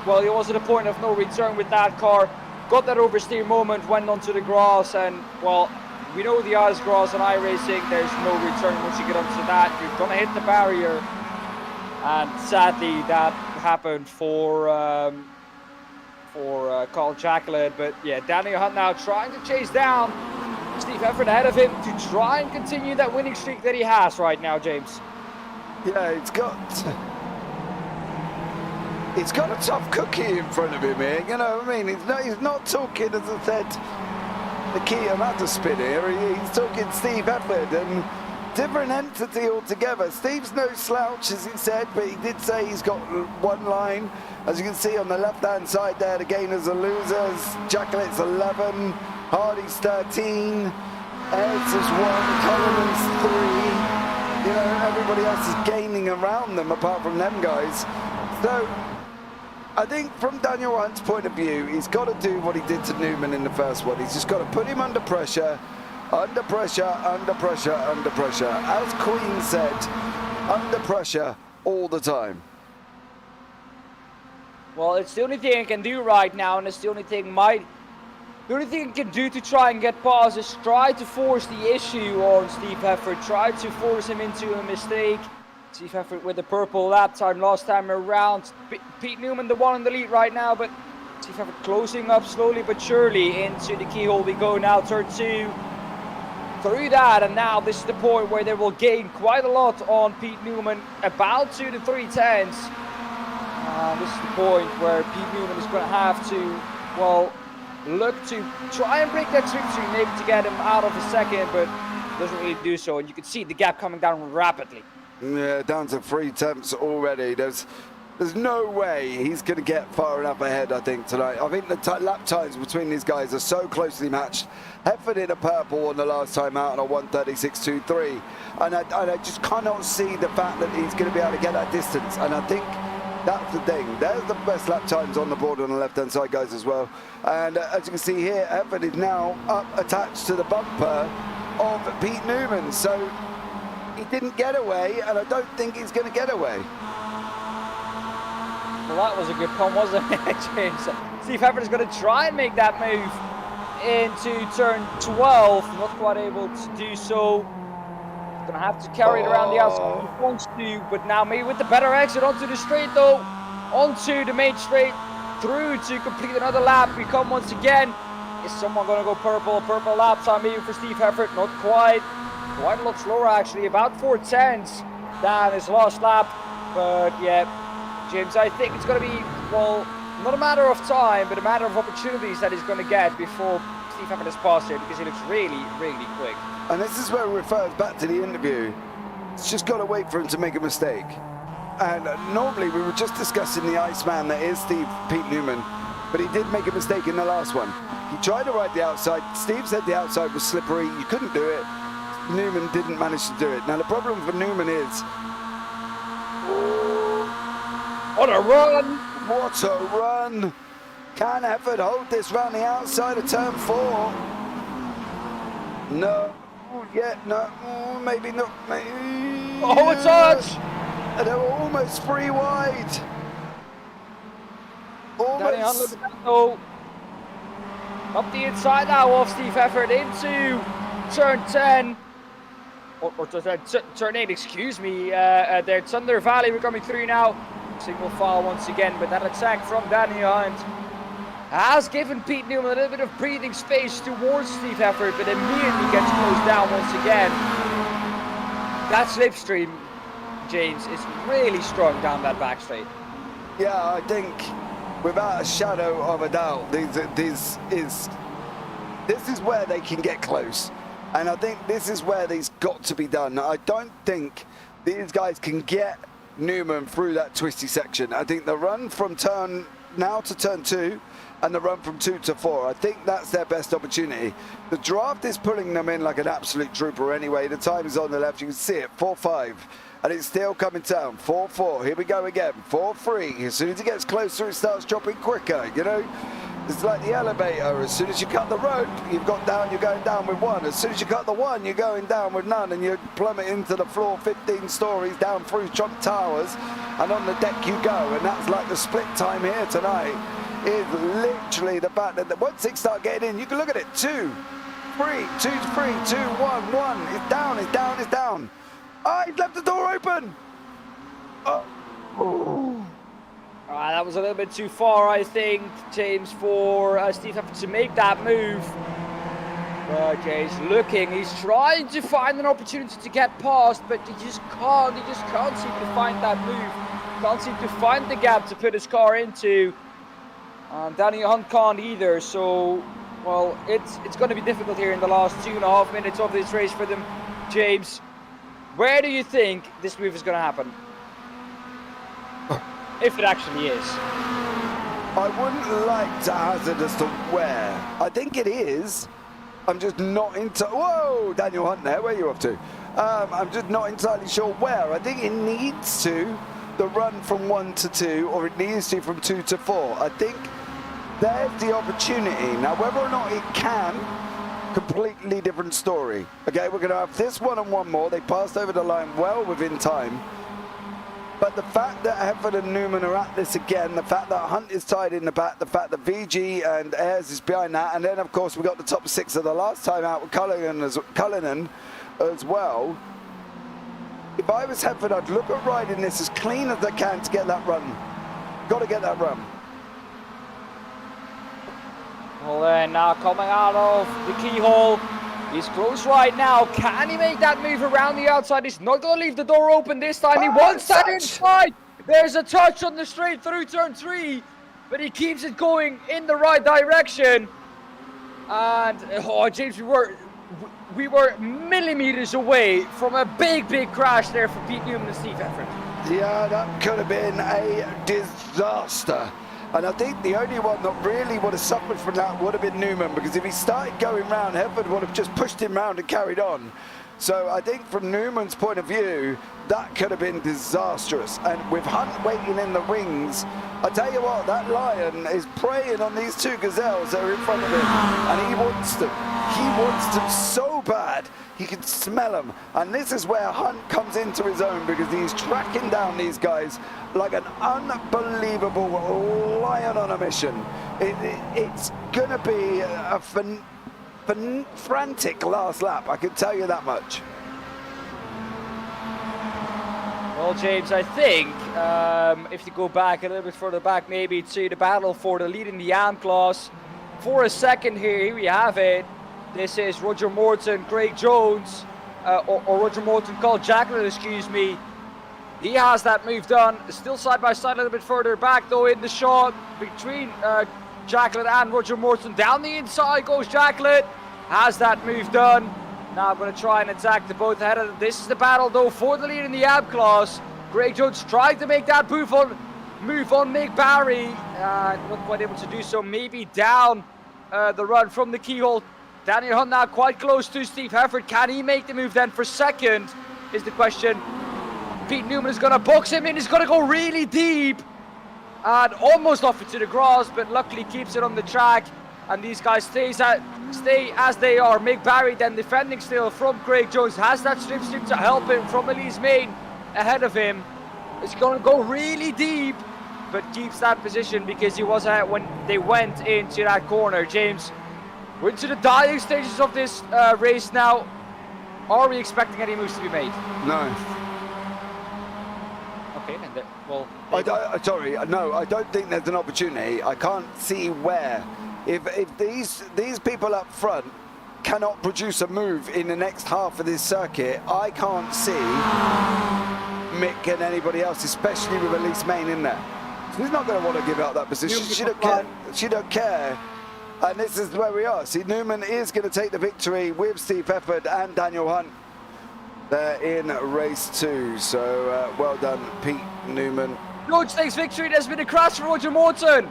Speaker 2: well, he was at a point of no return with that car, got that oversteer moment, went onto the grass, and well, we know the ice grass on iRacing, there's no return once you get onto that. You're gonna hit the barrier, and sadly that happened for Carl Jacqueline. But yeah, Daniel Hunt now trying to chase down Steve Heffert ahead of him to try and continue that winning streak that he has right now, James.
Speaker 1: Yeah, it's got a tough cookie in front of him here. You know what I mean? He's not talking, as I said, the key amount of spin here. He's talking Steve Heffert, and different entity altogether. Steve's no slouch, as he said, but he did say he's got one line. As you can see on the left-hand side there, the gainers are losers. Jacquelette's 11, Hardy's 13, Ed's is 1, Cullen's 3. You know, everybody else is gaining around them apart from them guys. So I think from Daniel Hunt's point of view, he's got to do what he did to Newman in the first one. He's just got to put him under pressure, under pressure, under pressure, under pressure. As Queen said, under pressure all the time.
Speaker 2: Well, it's the only thing I can do right now, and it's the only thing I can do to try and get past is try to force the issue on Steve Heffert, try to force him into a mistake. Steve Heffert with the purple lap time last time around. Pete Newman the one in the lead right now, but Steve Heffert closing up slowly but surely into the keyhole we go now, turn 2. Through that, and now this is the point where they will gain quite a lot on Pete Newman, about to the 310s. This is the point where Pete Newman is going to have to, well, look to try and break that slipstream, maybe to get him out of a second, but doesn't really do so, and you can see the gap coming down rapidly.
Speaker 1: Yeah, down to 3 attempts already. There's no way he's going to get far enough ahead, I think, tonight. I think the lap times between these guys are so closely matched. Heffert in a purple on the last time out on a 1:36.23, and I just cannot see the fact that he's going to be able to get that distance, and I think that's the thing. There's the best lap times on the board on the left-hand side, guys, as well. And as you can see here, Heffert is now up attached to the bumper of Pete Newman. So he didn't get away, and I don't think he's going to get away.
Speaker 2: Well, that was a good pun, wasn't it, James? Steve Heffert is going to try and make that move into turn 12. Not quite able to do so. Gonna have to carry it around the outside if he wants to, but now maybe with the better exit onto the straight though, onto the main straight, through to complete another lap. We come once again. Is someone gonna go purple? Purple lap time maybe for Steve Heffert, not quite. Quite a lot slower actually, about 4/10 than his last lap. But yeah, James, I think it's gonna be, well, not a matter of time, but a matter of opportunities that he's gonna get before Steve Heffert has passed here, because he looks really, really quick.
Speaker 1: And this is where it refers back to the interview. It's just got to wait for him to make a mistake. And normally we were just discussing the Iceman that is Pete Newman, but he did make a mistake in the last one. He tried to ride the outside. Steve said the outside was slippery. You couldn't do it. Newman didn't manage to do it. Now the problem for Newman is...
Speaker 2: What a run!
Speaker 1: What a run! Can Heffert hold this round the outside of turn 4? No. Yeah, no, maybe not. Maybe.
Speaker 2: Oh, a touch!
Speaker 1: And they were almost 3 wide. Almost.
Speaker 2: Up the inside now of Steve Heffert into turn 10. Or turn 8, excuse me. There, Thunder Valley, we're coming through now. Single file once again, but that attack from Daniel Hunt has given Pete Newman a little bit of breathing space towards Steve Heffert, but immediately gets closed down once again. That slipstream, James, is really strong down that back straight.
Speaker 1: Yeah, I think without a shadow of a doubt, this is where they can get close. And I think this is where these got to be done. I don't think these guys can get Newman through that twisty section. I think the run from turn now to turn 2 and the run from 2 to 4, I think that's their best opportunity. The draft is pulling them in like an absolute trooper anyway. The time is on the left, you can see it, 4-5. And it's still coming down, 4-4, here we go again, 4-3. As soon as it gets closer, it starts dropping quicker, you know? It's like the elevator. As soon as you cut the rope, you've got down, you're going down with 1. As soon as you cut the 1, you're going down with none, and you plummet into the floor 15 stories down through Trump Towers, and on the deck you go. And that's like the split time here tonight. Is literally the fact that once they start getting in, you can look at it, 2, 3, 2, 3, 2, 1, 1. It's down, it's down, it's down. Ah, he's left the door open. Oh.
Speaker 2: That was a little bit too far, I think, James, for Steve Effort to make that move. James looking, he's trying to find an opportunity to get past, but he just can't seem to find that move. Can't seem to find the gap to put his car into. Daniel Hunt can't either, so, well, it's going to be difficult here in the last 2.5 minutes of this race for them. James, where do you think this move is going to happen? If it actually is.
Speaker 1: I wouldn't like to hazard as to where. I think it is. I'm just not into. Whoa, Daniel Hunt there. Where are you off to? I'm just not entirely sure where. I think it needs to the run from 1 to 2, or it needs to from 2 to 4. I think there's the opportunity. Now, whether or not it can, completely different story. Okay, we're going to have this one and one more. They passed over the line well within time. But the fact that Hefford and Newman are at this again, the fact that Hunt is tied in the back, the fact that VG and Ayres is behind that, and then of course we got the top 6 of the last time out with Cullinan as well. If I was Hefford, I'd look at riding this as clean as I can to get that run. Got to get that run.
Speaker 2: Well then, now coming out of the keyhole. He's close right now. Can he make that move around the outside? He's not going to leave the door open this time. He wants that inside. There's a touch on the straight through turn 3, but he keeps it going in the right direction. And oh, James, we were millimeters away from a big crash there for Pete Newman and Steve Effort.
Speaker 1: Yeah, that could have been a disaster. And I think the only one that really would have suffered from that would have been Newman, because if he started going round, Hefford would have just pushed him round and carried on. So I think from Newman's point of view, that could have been disastrous. And with Hunt waiting in the wings, I tell you what, that lion is preying on these 2 gazelles that are in front of him. And he wants them. He wants them so bad. He can smell them. And this is where Hunt comes into his own, because he's tracking down these guys like an unbelievable lion on a mission. It's going to be a frantic last lap, I can tell you that much.
Speaker 2: Well, James, I think if you go back a little bit further back, maybe to the battle for the lead in the AM class, for a second here we have it. This is Roger Morton, Craig Jones, or Roger Morton, Carl Jacklin, excuse me. He has that move done. Still side by side a little bit further back though in the shot between Jacklin and Roger Morton. Down the inside goes Jacklin. Has that move done. Now I'm going to try and attack the both ahead of them. This is the battle though for the lead in the AB class. Craig Jones tried to make that move on Mick Barry. Not quite able to do so. Maybe down the run from the keyhole. Daniel Hunt now quite close to Steve Hefford. Can he make the move then for second is the question. Pete Newman is going to box him in. He's going to go really deep and almost off it to the grass, but luckily keeps it on the track. And these guys stay as they are. Mick Barry then defending still from Craig Jones. Has that slipstream to help him from Elise Main ahead of him. It's going to go really deep, but keeps that position because he was ahead when they went into that corner. James, we're into the dying stages of this race now. Are we expecting any moves to be made?
Speaker 1: No.
Speaker 2: Okay, then. Well,
Speaker 1: I don't think there's an opportunity. I can't see where. If these people up front cannot produce a move in the next half of this circuit, I can't see Mick and anybody else, especially with Elise Main in there. He's not going to want to give out that position. She don't care. And this is where we are. See, Newman is going to take the victory with Steve Hefford and Daniel Hunt. They're in race 2, so well done, Pete Newman.
Speaker 2: George takes victory. There's been a crash for Roger Morton.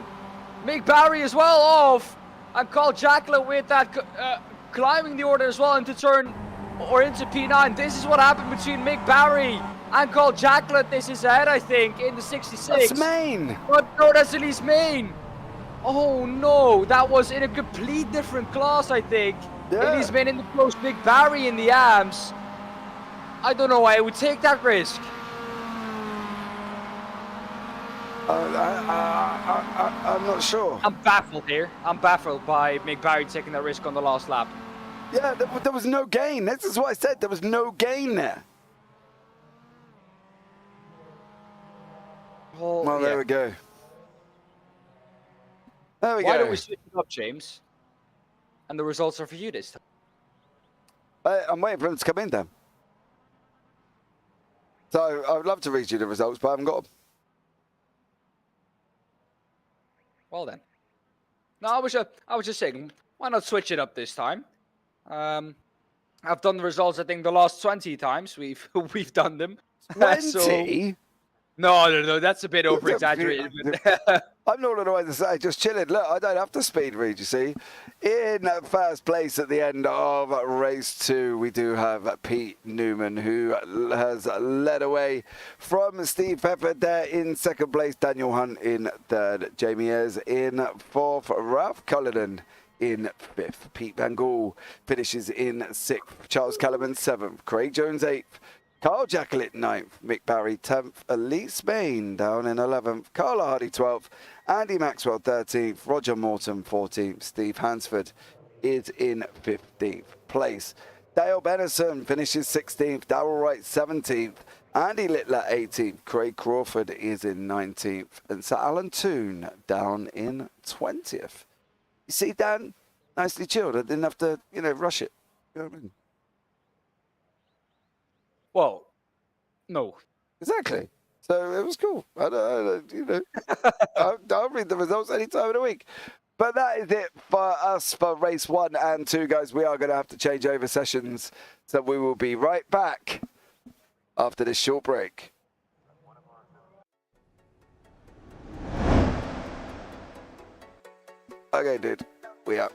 Speaker 2: Mick Barry as well off. And Carl Jacklett with that climbing the order as well into turn or into P9. This is what happened between Mick Barry and Carl Jacklett. This is ahead, I think, in the 66.
Speaker 1: That's main.
Speaker 2: But no, that's at least main. Oh no, that was in a complete different class, I think.
Speaker 1: Yeah.
Speaker 2: Elise Main in the close, Mick Barry in the AMS. I don't know why I would take that risk.
Speaker 1: I'm not sure.
Speaker 2: I'm baffled here. I'm baffled by Mick Barry taking that risk on the last lap.
Speaker 1: Yeah, there was no gain. This is what I said. There was no gain there. Well, there we go. There we go.
Speaker 2: Why don't we switch it up, James? And the results are for you this time.
Speaker 1: I'm waiting for them to come in, Dan. So I would love to read you the results, but I haven't got them.
Speaker 2: Well then. No, I was just saying, why not switch it up this time? I've done the results, I think, the last 20 times we've done them.
Speaker 1: 20?
Speaker 2: No, that's a bit over-exaggerated.
Speaker 1: I'm not on the way to say, just chilling. Look, I don't have to speed read, you see. In first place at the end of race 2, we do have Pete Newman, who has led away from Steve Pepper there in second place. Daniel Hunt in third. Jamie Ayres in fourth. Ralph Cullinan in fifth. Pete Van Gool finishes in sixth. Charles Kellerman seventh. Craig Jones eighth. Carl Jacklett 9th, Mick Barry 10th, Elise Main down in 11th, Carla Hardy 12th, Andy Maxwell 13th, Roger Morton 14th, Steve Hansford is in 15th place. Dale Benison finishes 16th, Darrell Wright 17th, Andy Littler 18th, Craig Crawford is in 19th, and Sir Alan Toon down in 20th. You see, Dan, nicely chilled. I didn't have to, rush it. You know what I mean?
Speaker 2: Well, no.
Speaker 1: Exactly. So it was cool. I'll read the results any time of the week. But that is it for us for race 1 and 2, guys. We are going to have to change over sessions. So we will be right back after this short break. Okay, dude. We are.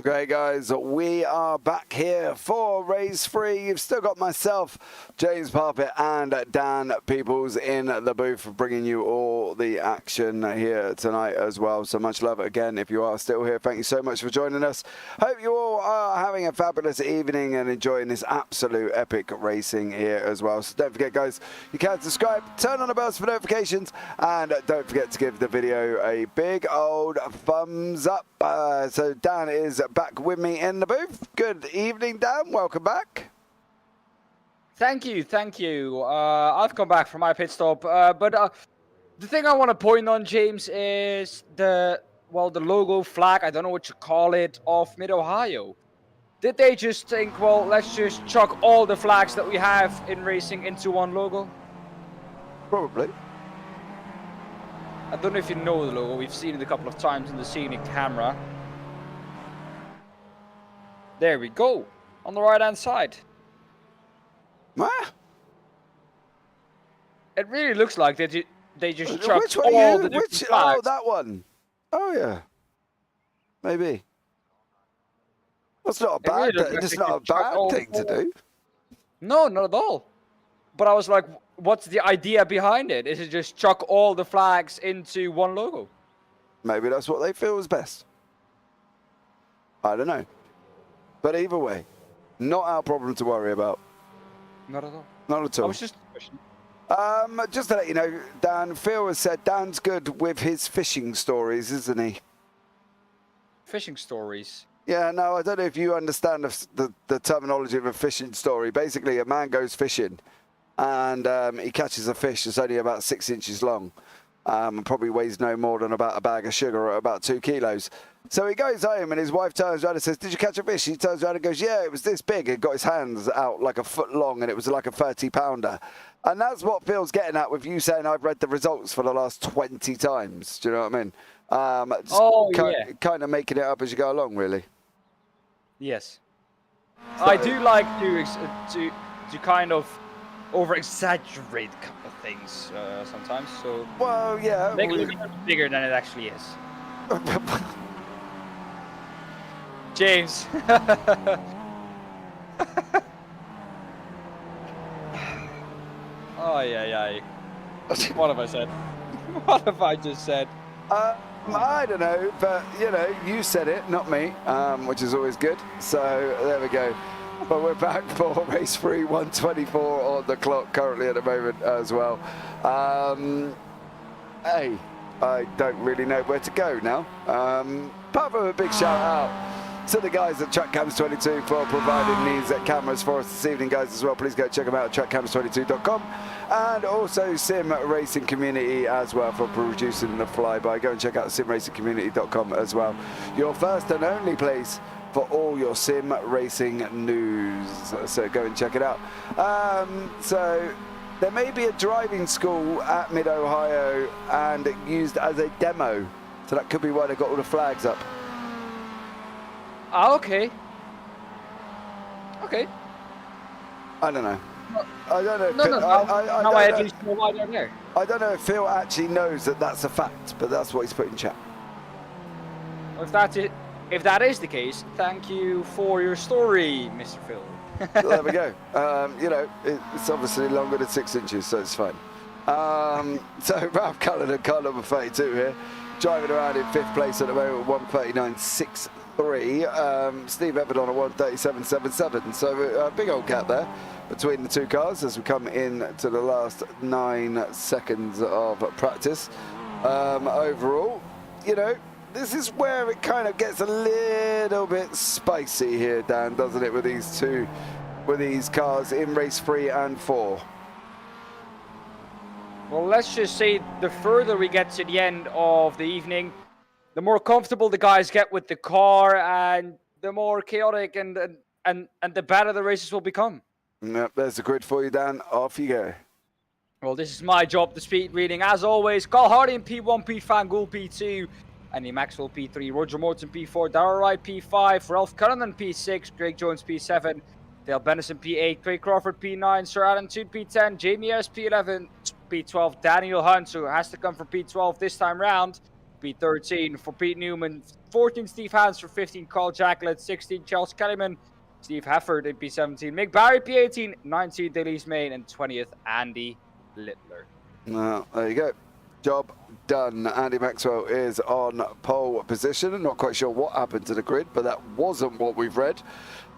Speaker 1: Okay, guys, we are back here for race 3. You've still got myself, James Parfitt, and Daan Pepels in the booth, bringing you all the action here tonight as well. So much love again if you are still here. Thank you so much for joining us. Hope you all are having a fabulous evening and enjoying this absolute epic racing here as well. So don't forget, guys, you can subscribe, turn on the bells for notifications, and don't forget to give the video a big old thumbs up. So Dan is back with me in the booth. Good evening, Dan. Welcome back.
Speaker 2: Thank you, thank you. I've come back from my pit stop, but the thing I want to point on, James, is the logo flag, I don't know what you call it, of Mid-Ohio. Did they just think, well, let's just chuck all the flags that we have in racing into one logo?
Speaker 1: Probably.
Speaker 2: I don't know if you know the logo. We've seen it a couple of times in the scenic camera. There we go, on the right-hand side.
Speaker 1: What?
Speaker 2: It really looks like they just chucked
Speaker 1: Which one
Speaker 2: all the different flags.
Speaker 1: Oh, that one. Oh, yeah. Maybe. That's not a bad, it's not a bad thing to do.
Speaker 2: No, not at all. But I was like, what's the idea behind it? Is it just chuck all the flags into one logo?
Speaker 1: Maybe that's what they feel is best. I don't know. But either way, not our problem to worry about.
Speaker 2: Not at all.
Speaker 1: Not at all.
Speaker 2: I was just a question.
Speaker 1: Just to let you know, Dan, Phil has said Dan's good with his fishing stories, isn't he?
Speaker 2: Fishing stories.
Speaker 1: Yeah, no, I don't know if you understand the terminology of a fishing story. Basically, a man goes fishing and he catches a fish that's only about 6 inches long. And probably weighs no more than about a bag of sugar or about 2 kilos. So he goes home and his wife turns around and says, "Did you catch a fish?" He turns around and goes, "Yeah, it was this big." And got his hands out like a foot long and it was like a 30-pounder. And that's what Phil's getting at with you saying I've read the results for the last 20 times. Do you know what I mean? Kind of making it up as you go along, really.
Speaker 2: Yes. So, I do like to kind of over-exaggerate a couple of things sometimes. So
Speaker 1: well, yeah.
Speaker 2: Make it look bigger than it actually is. James. Oh, yeah. What have I said? What have I just said?
Speaker 1: I don't know, but, you know, you said it, not me, which is always good. So, there we go. But we're back for race 3, 1:24 on the clock currently at the moment as well. Hey, I don't really know where to go now. Apart from a big shout out to the guys at TrackCams22 for providing these cameras for us this evening, guys, as well. Please go check them out at trackcams22.com. And also Sim Racing Community as well for producing the flyby. Go and check out simracingcommunity.com as well. Your first and only place for all your sim racing news. So go and check it out. So there may be a driving school at Mid-Ohio and used as a demo. So that could be why they got all the flags up.
Speaker 2: Okay. Okay.
Speaker 1: I don't know. I don't know.
Speaker 2: Now I at least know why they're there.
Speaker 1: I don't know if Phil actually knows that that's a fact, but that's what he's put in chat.
Speaker 2: If that's it, if that is the case, thank you for your story, Mr. Phil.
Speaker 1: So there we go. You know, it's obviously longer than 6 inches, so it's fine. So Ralph Cullen, car number 32 here, driving around in 5th place at the moment, 1:39.63. Steve Everett on a 1:37.77. So a big old gap there between the two cars as we come in to the last 9 seconds of practice. Overall, you know, this is where it kind of gets a little bit spicy here, Dan, doesn't it, with these cars in race 3 and 4?
Speaker 2: Well, let's just say the further we get to the end of the evening, the more comfortable the guys get with the car, and the more chaotic and the better the races will become.
Speaker 1: Yep, there's the grid for you, Dan. Off you go.
Speaker 2: Well, this is my job, the speed reading. As always, Carl Hardy in P1, Pete Van Gool P2, Andy Maxwell P3, Roger Morton P4, Darrell Wright P5, Ralph Cullen P6, Greg Jones P7, Dale Bennison P8, Craig Crawford P9, Sir Alan Toot P10, Jamie S P11, P12, Daniel Hunt, who has to come from P12 this time round, P13 for Pete Newman, 14 Steve Hans for 15, Carl Jacklett, 16 Charles Kellyman, Steve Hefford in P17, Mick Barry P18, 19 Delise Main, and 20th Andy Littler.
Speaker 1: Well, there you go. Job done. Andy Maxwell is on pole position. I'm not quite sure what happened to the grid, but that wasn't what we've read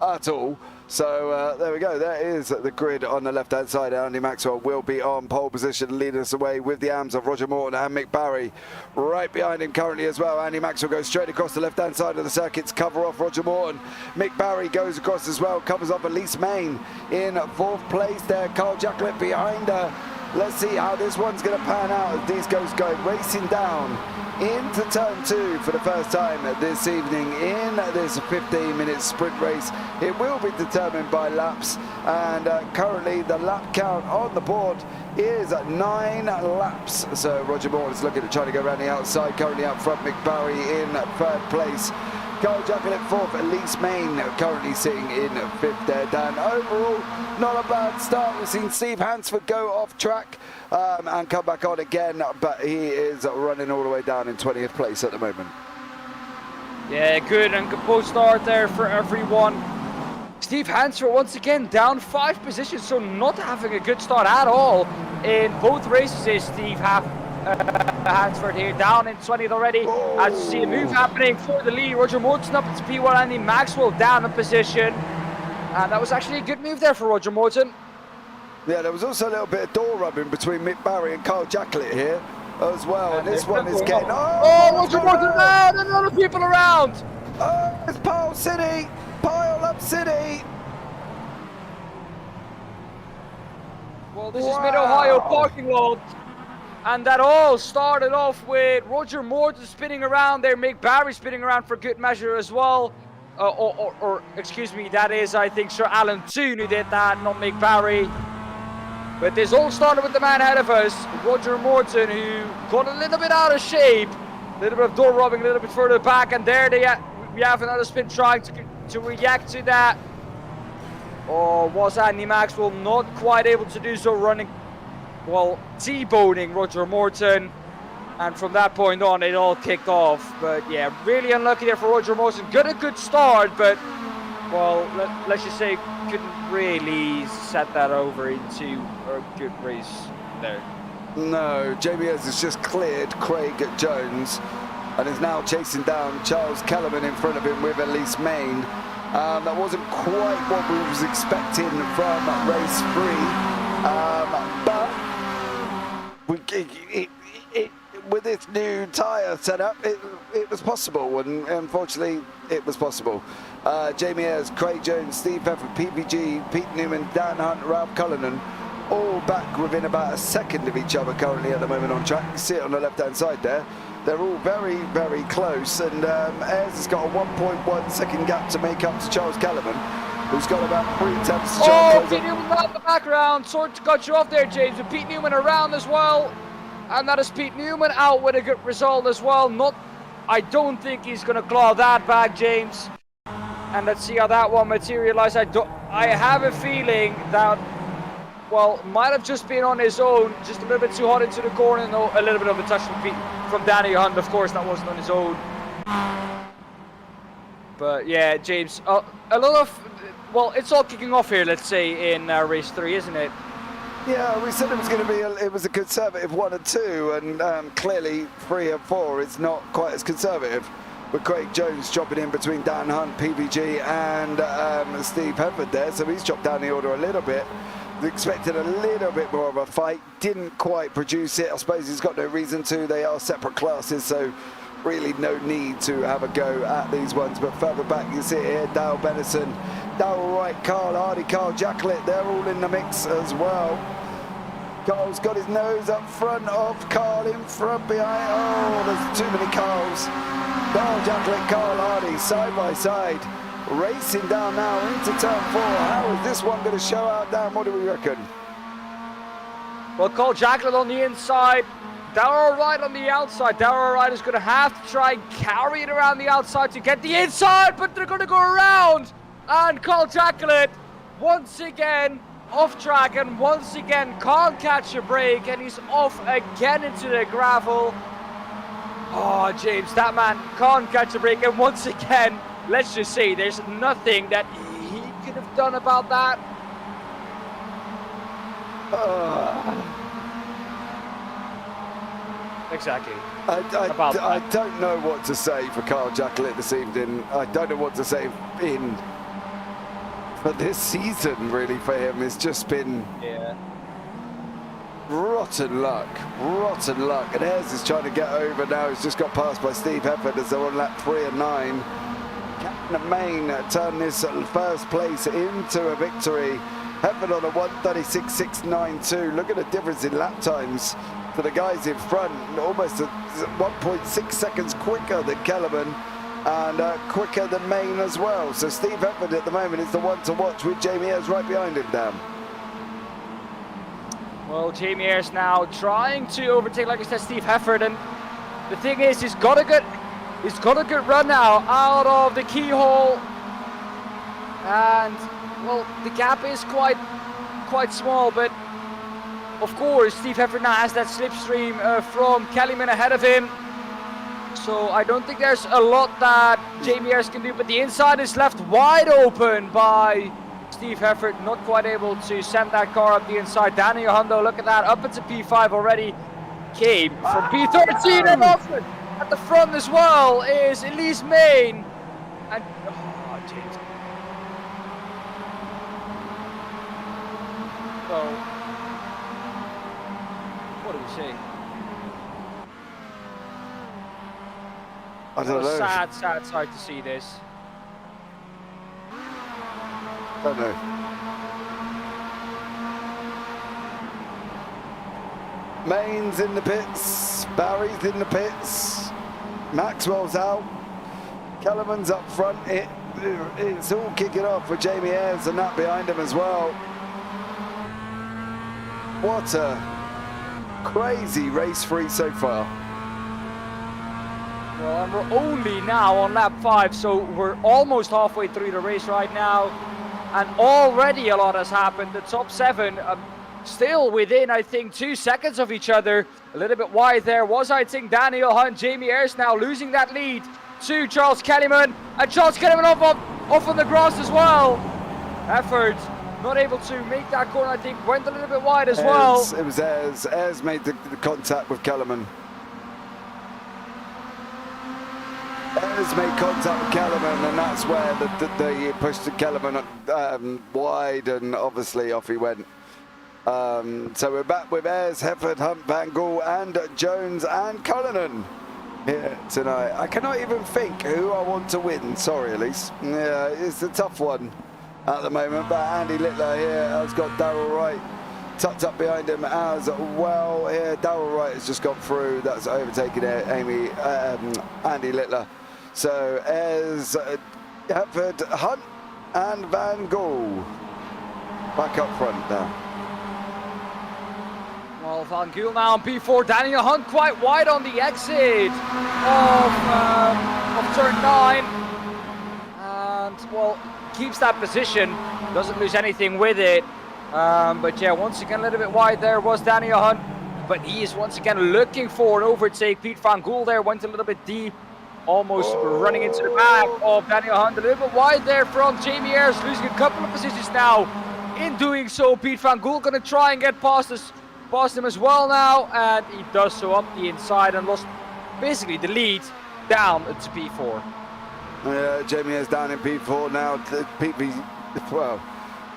Speaker 1: at all. So there we go. There is the grid on the left-hand side. Andy Maxwell will be on pole position, leading us away with the arms of Roger Morton and Mick Barry right behind him currently as well. Andy Maxwell goes straight across the left-hand side of the circuit to cover off Roger Morton. Mick Barry goes across as well, covers off Elise Main in 4th place there. Carl Jacklett behind her. Let's see how this one's going to pan out as these guys go racing down into turn 2 for the first time this evening in this 15-minute sprint race. It will be determined by laps, and currently the lap count on the board is 9 laps. So Roger Moore is looking at trying to go around the outside. Currently out front, Mick Barry in 3rd place. Carl Jacklett 4th, Elise Main currently sitting in 5th there, Dan. Overall, not a bad start. We've seen Steve Hansford go off track and come back on again, but he is running all the way down in 20th place at the moment.
Speaker 2: Yeah, good and good start there for everyone. Steve Hansford once again down 5 positions, so not having a good start at all in both races is Steve Hansford here, down in 20th already.
Speaker 1: Oh.
Speaker 2: As you see a move happening for the lead, Roger Morton up into P1, Andy Maxwell down a position. And that was actually a good move there for Roger Morton.
Speaker 1: Yeah, there was also a little bit of door rubbing between Mick Barry and Carl Jacklett here as well. And this one is getting...
Speaker 2: Oh, Roger Morton down, and other people around.
Speaker 1: Oh, it's Pile City! Pile Up City!
Speaker 2: Well, this is Mid-Ohio parking lot. And that all started off with Roger Morton spinning around there, Mick Barry spinning around for good measure as well. Or excuse me, that is, I think, Sir Alan Toon who did that, not Mick Barry. But this all started with the man ahead of us, Roger Morton, who got a little bit out of shape. A little bit of door rubbing a little bit further back, and there we have another spin trying to react to that. Or was Andy Maxwell not quite able to do so, running, well, T-boning Roger Morton, and from that point on it all kicked off. But yeah, really unlucky there for Roger Morton. Got a good start, but well, let's just say couldn't really set that over into a good race there.
Speaker 1: No, JBS has just cleared Craig Jones and is now chasing down Charles Kellerman in front of him with Elise Main. That wasn't quite what we was expecting from race 3, but with this new tyre setup, it was possible, and unfortunately, it was possible. Jamie Ayres, Craig Jones, Steve Peffer, PPG, Pete Newman, Dan Hunt, Ralph Cullinan, all back within about a second of each other currently at the moment on track. You see it on the left-hand side there. They're all very, very close, and Ayres has got a 1.1 second gap to make up to Charles Kellerman, who's got about 3 tenths to
Speaker 2: Oh, Pete Newman out in the background. Sort of got you off there, James. With Pete Newman around as well. And that is Pete Newman out with a good result as well. I don't think he's going to claw that back, James. And let's see how that one materializes. I have a feeling that, well, might have just been on his own, just a little bit too hot into the corner. No, a little bit of a touch from Danny Hunt, of course, that wasn't on his own. But yeah, James, a lot of, well, it's all kicking off here, let's say, in race 3, isn't it?
Speaker 1: Yeah, we said it was going to be it was a conservative 1 and 2, and clearly 3 and 4 is not quite as conservative. With Craig Jones chopping in between Dan Hunt, PVG, and Steve Hefford there, so he's chopped down the order a little bit. Expected a little bit more of a fight, didn't quite produce it. I suppose he's got no reason to. They are separate classes, so really no need to have a go at these ones. But further back you see here, Dale Benison, Darrell Wright, Carl Hardy, Carl Jacklett, they're all in the mix as well. Carl's got his nose up front of Carl in front behind. Oh, there's too many Carls. Carl Jacklett, Carl Hardy, side by side. Racing down now into turn 4. How is this one going to show out, Dan? What do we reckon?
Speaker 2: Well, Carl Jacklett on the inside, Darrell Wright on the outside. Darrell Wright is going to have to try and carry it around the outside to get the inside, but they're going to go around. And Carl Jacklett, once again, off track, and once again can't catch a break, and he's off again into the gravel. Oh, James, that man can't catch a break, and once again, let's just say there's nothing that he could have done about that. Exactly.
Speaker 1: I don't know what to say for Carl Jacklett this evening. I don't know what to say for this season, really, for him. It's just been rotten luck. And Ayres is trying to get over now. He's just got passed by Steve Hefford as they're on lap 3 and 9. Captain of Maine turned this first place into a victory. Hefford on a 1:36.692. Look at the difference in lap times for the guys in front. Almost 1.6 seconds quicker than Kellerman, and quicker than Maine as well. So Steve Hefford at the moment is the one to watch, with Jamie Ayres right behind him, Dan.
Speaker 2: Well, Jamie Ayres now trying to overtake, like I said, Steve Hefford, and the thing is, he's got a good run now out of the keyhole, and well, the gap is quite small, but of course Steve Hefford now has that slipstream from Kellyman ahead of him, so I don't think there's a lot that Jamie Ayres can do, but the inside is left wide open by Steve Hefford, not quite able to send that car up the inside. Danny Hondo, look at that, up into P5 already, came from P13, and off at the front as well is Elise Main, and oh, James. So, what do we say?
Speaker 1: I don't know.
Speaker 2: Sad sight to see this.
Speaker 1: Don't know. Main's in the pits, Barry's in the pits, Maxwell's out, Kellerman's up front. It's all kicking off with Jamie Ayres and that behind him as well. What a crazy race 3 so far.
Speaker 2: Well, and we're only now on lap 5, so we're almost halfway through the race right now, and already a lot has happened. The top 7 still within, I think, 2 seconds of each other. A little bit wide there was, I think, Daniel Hunt. Jamie Ayres now losing that lead to Charles Kellyman, and Charles Kellyman off on the grass as well. Hefford not able to make that corner, I think, went a little bit wide as well.
Speaker 1: It was Ayres. Ayres made the contact with Kellerman. Ayres made contact with Kellerman, and that's where they pushed Kellerman wide, and obviously off he went. So we're back with Ayres, Hefford, Hunt, Van Gool, and Jones and Cullinan here tonight. I cannot even think who I want to win. Sorry, Elise. Yeah, it's a tough one at the moment, but Andy Littler here has got Darrell Wright tucked up behind him as well. Here, Darrell Wright has just gone through. That's overtaken Andy Littler. So Ayres, Hefford, Hunt, and Van Gool back up front now.
Speaker 2: Well, Van Gool now on P4. Daniel Hunt quite wide on the exit of turn 9, and well, keeps that position, doesn't lose anything with it. But yeah, once again a little bit wide there was Daniel Hunt, but he is once again looking for an overtake. Pete Van Gool there went a little bit deep almost running into the back of Daniel Hunt. A little bit wide there from Jamie Ayres, losing a couple of positions now. In doing so, Pete Van Gool going to try and get past him as well now, and he does so up the inside and lost basically the lead down to P4.
Speaker 1: Jamie Ayres down in P4 now.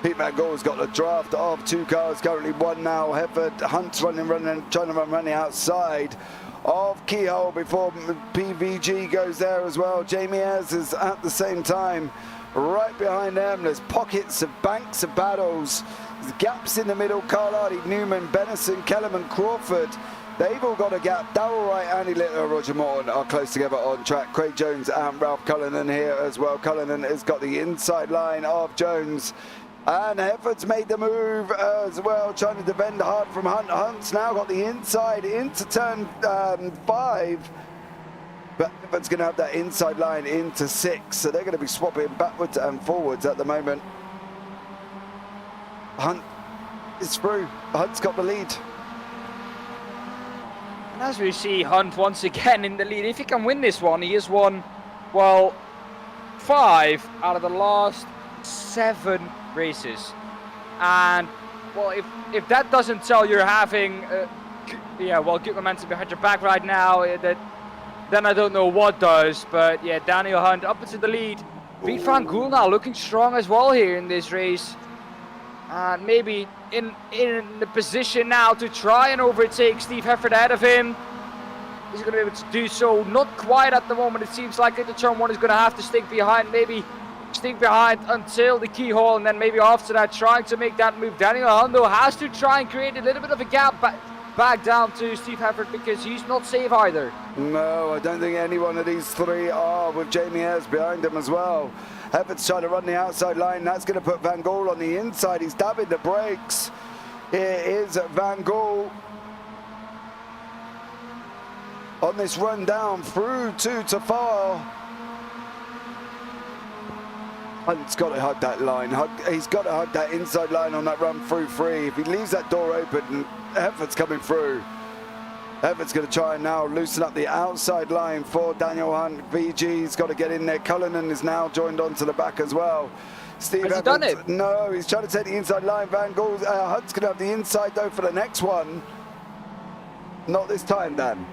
Speaker 1: Pete Van Gool's got a draft of 2 cars, currently 1 now. Hefford, Hunt's trying to run outside of Keyhole before PVG goes there as well. Jamie Ayres is at the same time right behind them. There's pockets of banks of battles. There's gaps in the middle. Carl Hardy, Newman, Benison, Kellerman, Crawford. They've all got a gap. Darrell Wright, Andy Littler, Roger Morton are close together on track. Craig Jones and Ralph Cullinan here as well. Cullinan has got the inside line of Jones. And Hefford's made the move as well, trying to defend hard from Hunt. Hunt's now got the inside into turn 5. But Hefford's going to have that inside line into 6. So they're going to be swapping backwards and forwards at the moment. Hunt is through. Hunt's got the lead.
Speaker 2: And as we see Hunt once again in the lead, if he can win this one, he has won, well, 5 out of the last 7 races. And, well, if that doesn't tell you're having, good momentum behind your back right now, then I don't know what does. But, yeah, Daniel Hunt up into the lead. Pete Van Gool now looking strong as well here in this race. And maybe in the position now to try and overtake Steve Hefford ahead of him. He's going to be able to do so. Not quite at the moment. It seems like into turn 1 is going to have to stick behind. Maybe stick behind until the keyhole, and then maybe after that trying to make that move. Daniel Hunt has to try and create a little bit of a gap back down to Steve Hefford, because he's not safe either.
Speaker 1: No, I don't think any one of these 3 are, with Jamie Ayres behind him as well. Hefford's trying to run the outside line. That's going to put Van Gool on the inside. He's dabbing the brakes. Here is Van Gool on this run down through to far. Hunt's got to hug that line. He's got to hug that inside line on that run through 3. If he leaves that door open, Hefford's coming through. Hefford's going to try and now loosen up the outside line for Daniel Hunt. VG's got to get in there. Cullinan is now joined onto the back as well. Steve
Speaker 2: Has he done it?
Speaker 1: No, he's trying to take the inside line. Van Gool, Hunt's going to have the inside though for the next one. Not this time, Dan.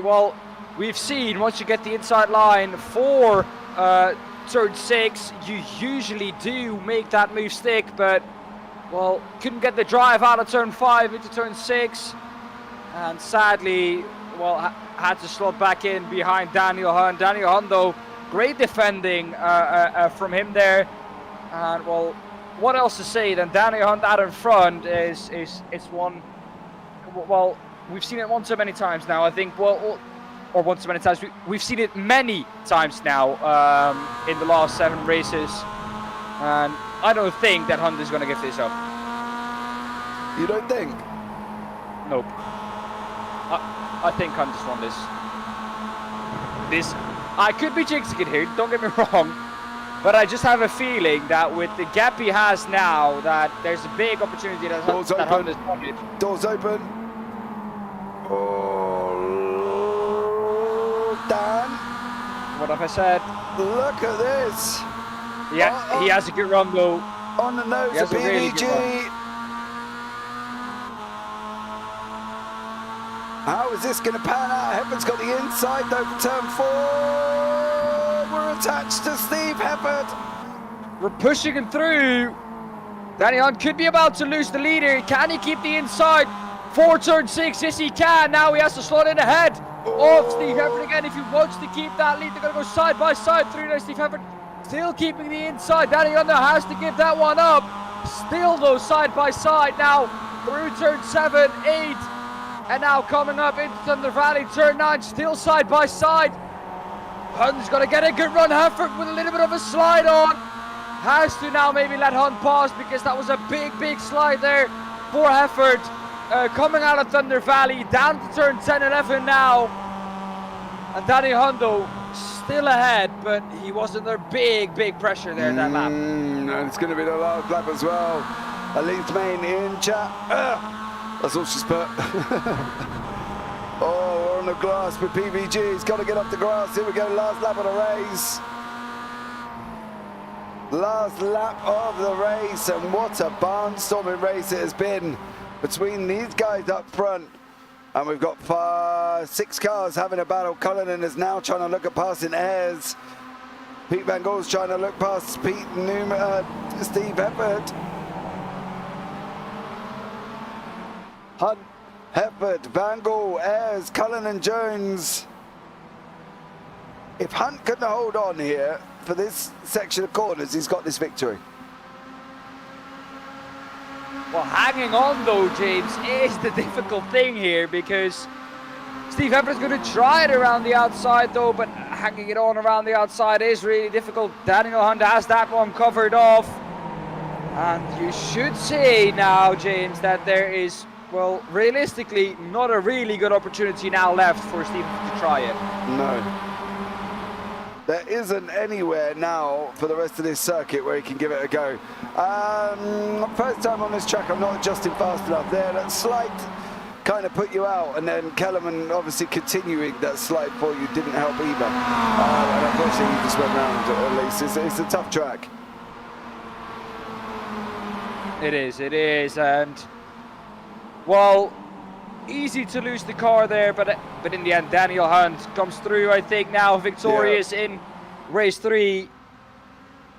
Speaker 2: Well, we've seen once you get the inside line for turn 6, you usually do make that move stick, but, well, couldn't get the drive out of turn 5 into turn 6. And sadly, well, had to slot back in behind Daniel Hunt. Daniel Hunt, though, great defending from him there. And, well, what else to say than Daniel Hunt out in front is one. Well, we've seen it one too many times now, I think. Well, or one too many times. We've seen it many times now in the last 7 races. And I don't think that Hunt is going to give this up.
Speaker 1: You don't think?
Speaker 2: Nope. I think Hunt just won this. I could be jinxing it here, don't get me wrong, but I just have a feeling that with the gap he has now, that there's a big opportunity that Hunt has won it.
Speaker 1: Doors open. Oh, Dan.
Speaker 2: What have I said?
Speaker 1: Look at this.
Speaker 2: Yeah, he has a good run though.
Speaker 1: On the nose of PVG. How is this going to pan out? Hefford's got the inside though for turn 4. We're attached to Steve Hefford.
Speaker 2: We're pushing him through. Danny Hunt could be about to lose the leader. Can he keep the inside for turn 6? Yes, he can. Now he has to slot in ahead of Steve Hefford again. If he wants to keep that lead, they're going to go side by side through there. Steve Hefford still keeping the inside. Danny Hunt has to give that one up. Still though, side by side now through turn 7, 8. And now coming up into Thunder Valley, turn 9, still side by side. Hunt's got to get a good run. Hefford with a little bit of a slide on. Has to now maybe let Hunt pass, because that was a big slide there for Hefford. Coming out of Thunder Valley, down to turn 10, 11 now. And Danny Hunt though, still ahead, but he was under big pressure there in that lap.
Speaker 1: And it's going to be the last lap as well. Elise Main in chat. That's all she's put. Oh, on the grass with PBG. He's got to get off the grass. Here we go, last lap of the race. Last lap of the race, and what a barnstorming race it has been between these guys up front. And we've got 6 cars having a battle. Cullinan is now trying to look at passing Ayres. Pete Van Gool's trying to look past Steve Hefford. Hunt, Hefford, Van Gool, Ayres, Cullinan, Jones. If Hunt couldn't hold on here for this section of corners, he's got this victory.
Speaker 2: Well, hanging on though, James, is the difficult thing here, because Steve Hefford's going to try it around the outside though, but hanging it on around the outside is really difficult. Daniel Hunt has that one covered off. And you should say now, James, that there is, well, realistically, not a really good opportunity now left for Steve to try it.
Speaker 1: No. There isn't anywhere now for the rest of this circuit where he can give it a go. First time on this track, I'm not adjusting fast enough there. That slide kind of put you out, and then Kellerman obviously continuing that slide for you didn't help either. And unfortunately, he just went round at least. It's a tough track.
Speaker 2: It is, and well, easy to lose the car there, but in the end, Daniel Hunt comes through, I think, now victorious in race 3.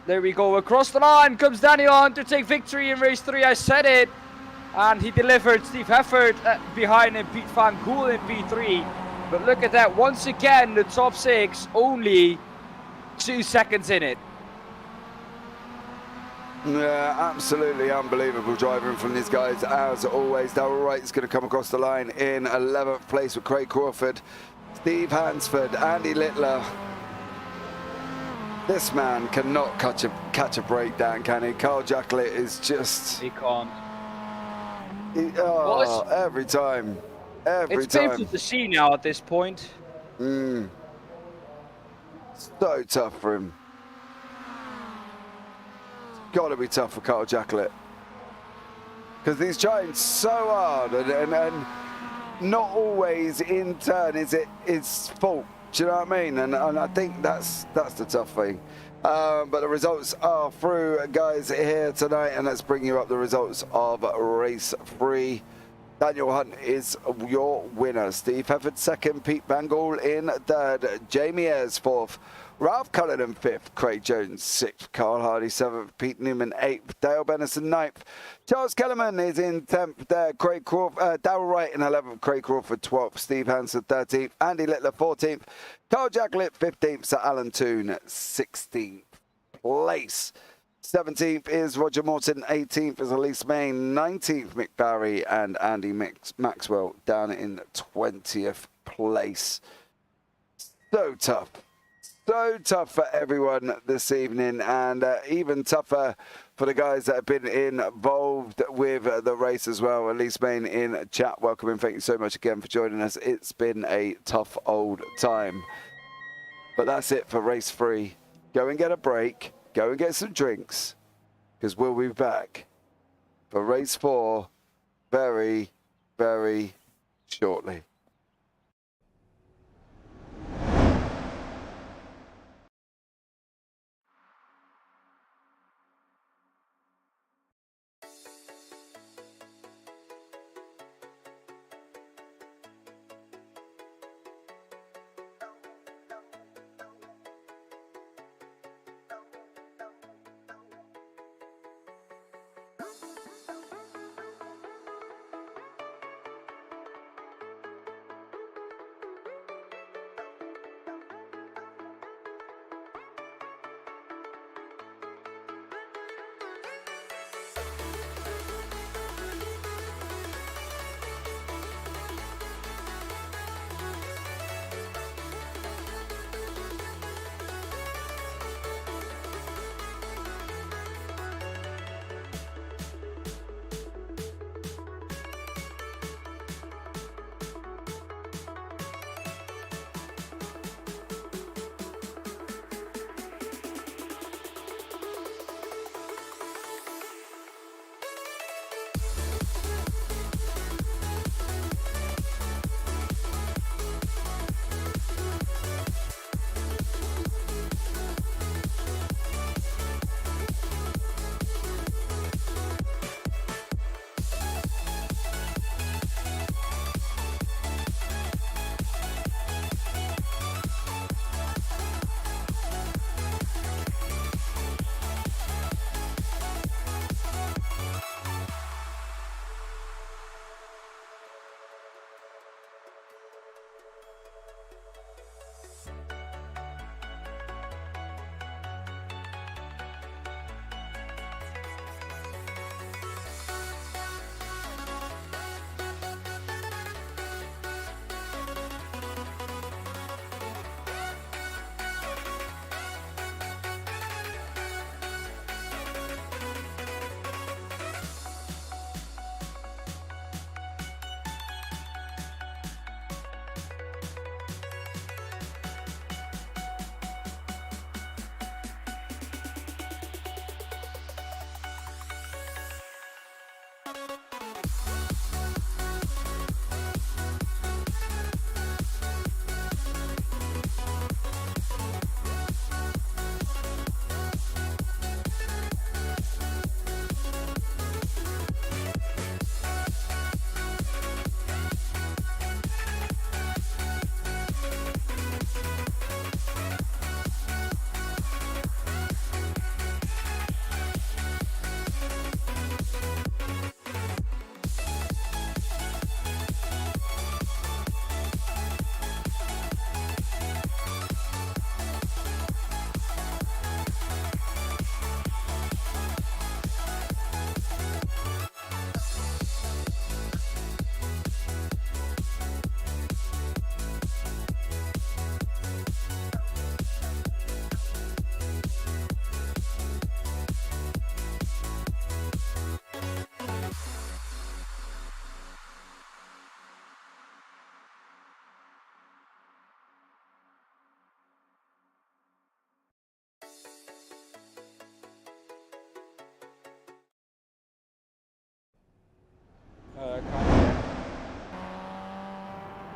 Speaker 2: There we go, across the line comes Daniel Hunt to take victory in race 3. I said it, and he delivered Steve Hefford behind him, Pete Van Gool in P3. But look at that, once again, the top 6, only 2 seconds in it.
Speaker 1: Yeah, absolutely unbelievable driving from these guys, as always. Darrell Wright is going to come across the line in 11th place with Craig Crawford, Steve Hansford, Andy Littler. This man cannot catch a breakdown, can he? Carl Jacklett is just...
Speaker 2: He can't.
Speaker 1: Every time. Every
Speaker 2: it's
Speaker 1: time.
Speaker 2: painful to see now at this point.
Speaker 1: So tough for him. Got to be tough for Carl Jacklett, because he's trying so hard, and not always in turn is it his fault. Do you know what I mean? And I think that's the tough thing. But the results are through, guys, here tonight, and let's bring you up the results of race 3. Daniel Hunt is your winner. Steve Hefford 2nd, Pete Van Gool in 3rd, Jamie Ayres 4th, Ralph Cullinan 5th, Craig Jones 6th, Carl Hardy 7th, Pete Newman 8th, Dale Bennison 9th, Charles Kellerman is in 10th there, Darrell Wright in 11th, Craig Crawford 12th, Steve Hansen 13th, Andy Littler 14th, Carl Jacklett 15th, Sir Alan Toon 16th place. 17th is Roger Morton, 18th is Elise Main, 19th Mick Barry, and Andy Maxwell down in 20th place. So tough for everyone this evening, and even tougher for the guys that have been involved with the race as well. Elise Main in chat, welcome and thank you so much again for joining us. It's been a tough old time, but that's it for race 3. Go and get a break. Go and get some drinks, because we'll be back for race 4 very, very shortly.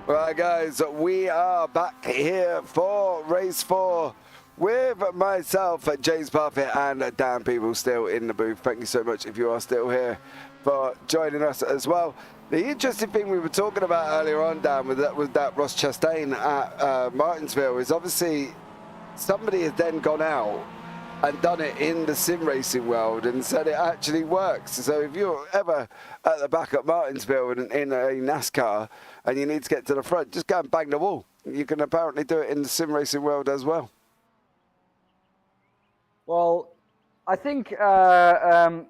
Speaker 1: Right, guys, we are back here for race 4 with myself, James Parfitt, and Daan Pepels still in the booth. Thank you so much if you are still here for joining us as well. The interesting thing we were talking about earlier on, Daan, with that Ross Chastain at Martinsville is obviously somebody has then gone out and done it in the sim racing world and said it actually works. So if you're ever at the back at Martinsville in a NASCAR and you need to get to the front, just go and bang the wall. You can apparently do it in the sim racing world as well.
Speaker 2: Well, I think the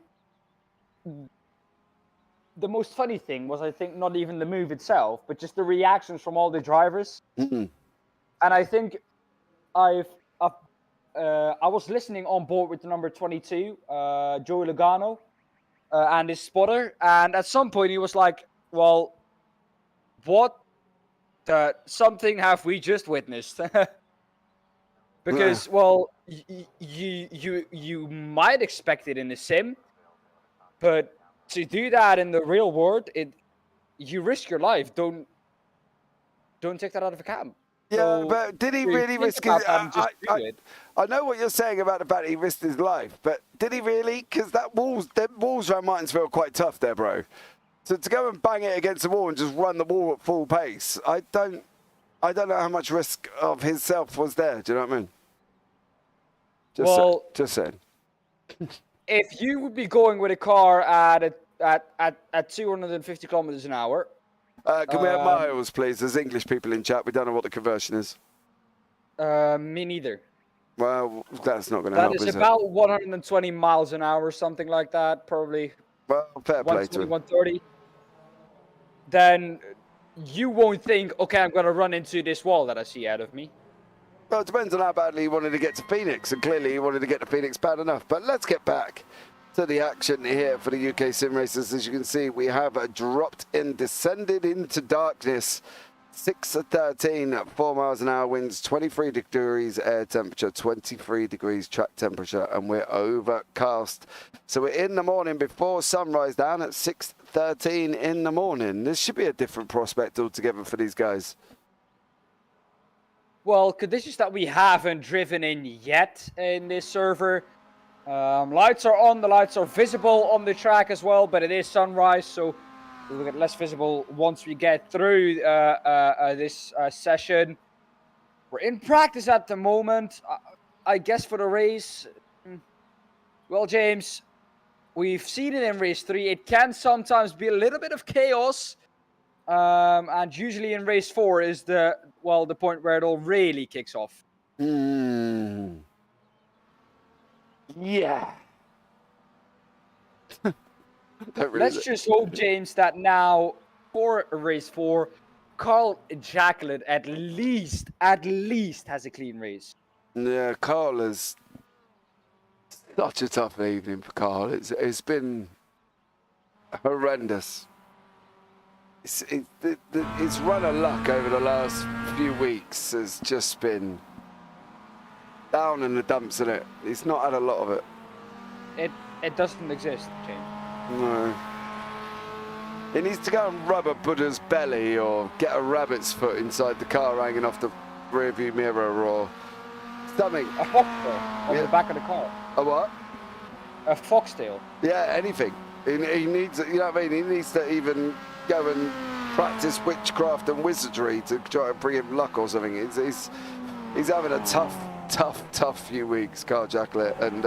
Speaker 2: most funny thing was, I think, not even the move itself, but just the reactions from all the drivers.
Speaker 1: Mm-hmm.
Speaker 2: And I think I was listening on board with the number 22, Joey Logano, and his spotter. And at some point he was like, well, what something have we just witnessed? Because, well, you might expect it in the sim, but to do that in the real world, you risk your life. Don't take that out of account.
Speaker 1: Yeah,
Speaker 2: so
Speaker 1: but did he really risk his life? I know what you're saying about the fact he risked his life, but did he really? Because them walls around Martinsville are quite tough there, bro. So to go and bang it against the wall and just run the wall at full pace, I don't know how much risk of himself was there. Do you know what I mean? Just saying.
Speaker 2: If you would be going with a car at 250 kilometers an hour.
Speaker 1: Can we have miles, please? There's English people in chat. We don't know what the conversion is.
Speaker 2: Me neither.
Speaker 1: Well, that's not going to help,
Speaker 2: That is about 120 miles an hour, something like that, probably.
Speaker 1: Well, fair play to him.
Speaker 2: 130. Then you won't think, okay, I'm going to run into this wall that I see out of me.
Speaker 1: Well, it depends on how badly he wanted to get to Phoenix, and clearly he wanted to get to Phoenix bad enough. But let's get back to the action here for the UK Sim Racers. As you can see, we have dropped in, descended into darkness. 6:13 at 4 miles an hour, winds 23 degrees air temperature, 23 degrees track temperature, and we're overcast. So we're in the morning before sunrise, down at 6:13 in the morning. This should be a different prospect altogether for these guys.
Speaker 2: Well, conditions that we haven't driven in yet in this server. Lights are on, the lights are visible on the track as well, but it is sunrise, so we'll get less visible once we get through this session. We're in practice at the moment, I guess, for the race. Well, James, we've seen it in race 3. It can sometimes be a little bit of chaos, and usually in race 4 is the point where it all really kicks off.
Speaker 1: Yeah.
Speaker 2: Let's just hope, James, that now for race 4, Carl Jacqueline at least has a clean race.
Speaker 1: Yeah, Carl is such a tough evening for Carl. It's been horrendous. His run of luck over the last few weeks has just been down in the dumps, isn't it? He's not had a lot of it.
Speaker 2: It doesn't exist, James.
Speaker 1: No. He needs to go and rub a Buddha's belly or get a rabbit's foot inside the car hanging off the rearview mirror or something.
Speaker 2: A foxtail on the back of the car.
Speaker 1: A what?
Speaker 2: A foxtail.
Speaker 1: Yeah, anything. He needs, you know what I mean? He needs to even go and practice witchcraft and wizardry to try and bring him luck or something. He's having a tough few weeks, Carl Jacqueline, and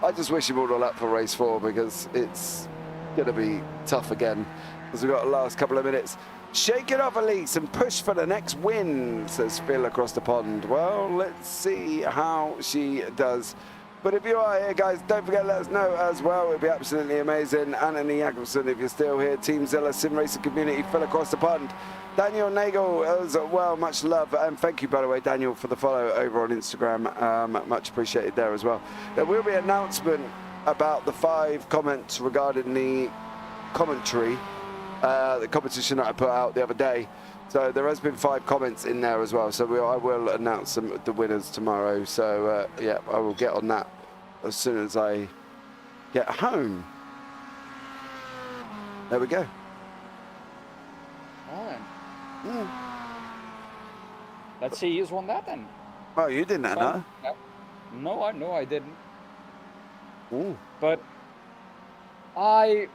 Speaker 1: I just wish him all the luck for race 4 because it's going to be tough again as we've got the last couple of minutes. Shake it off, Elise, and push for the next win, says Phil across the pond. Well, let's see how she does. But if you are here, guys, don't forget to let us know as well. It would be absolutely amazing. Anthony Jacobson, if you're still here. Team Zilla, Sim Racing Community, Phil across the pond. Daniel Nagel as well, much love. And thank you, by the way, Daniel, for the follow over on Instagram. Much appreciated there as well. There will be an announcement about the 5 comments regarding the commentary, the competition that I put out the other day. So there has been 5 comments in there as well. So I will announce the winners tomorrow. So yeah, I will get on that as soon as I get home. There we go.
Speaker 2: Let's see who's won that then.
Speaker 1: Oh, you didn't know?
Speaker 2: No, I didn't.
Speaker 1: Ooh.
Speaker 2: But I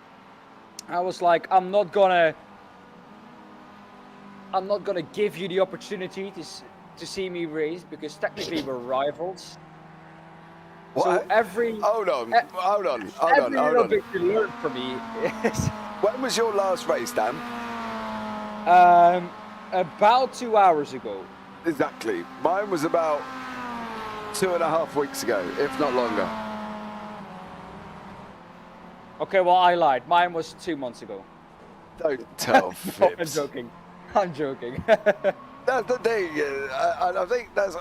Speaker 2: was like, I'm not gonna give you the opportunity to see me race because technically we're rivals.
Speaker 1: What?
Speaker 2: So every
Speaker 1: Hold on.
Speaker 2: every little bit you learn from me is
Speaker 1: When was your last race, Dan?
Speaker 2: about 2 hours ago.
Speaker 1: Exactly. Mine was about 2.5 weeks ago, if not longer.
Speaker 2: Okay, well I lied. Mine was 2 months ago.
Speaker 1: Don't tell
Speaker 2: No, I'm
Speaker 1: fibs.
Speaker 2: joking. I'm joking.
Speaker 1: That's the thing. I think that's.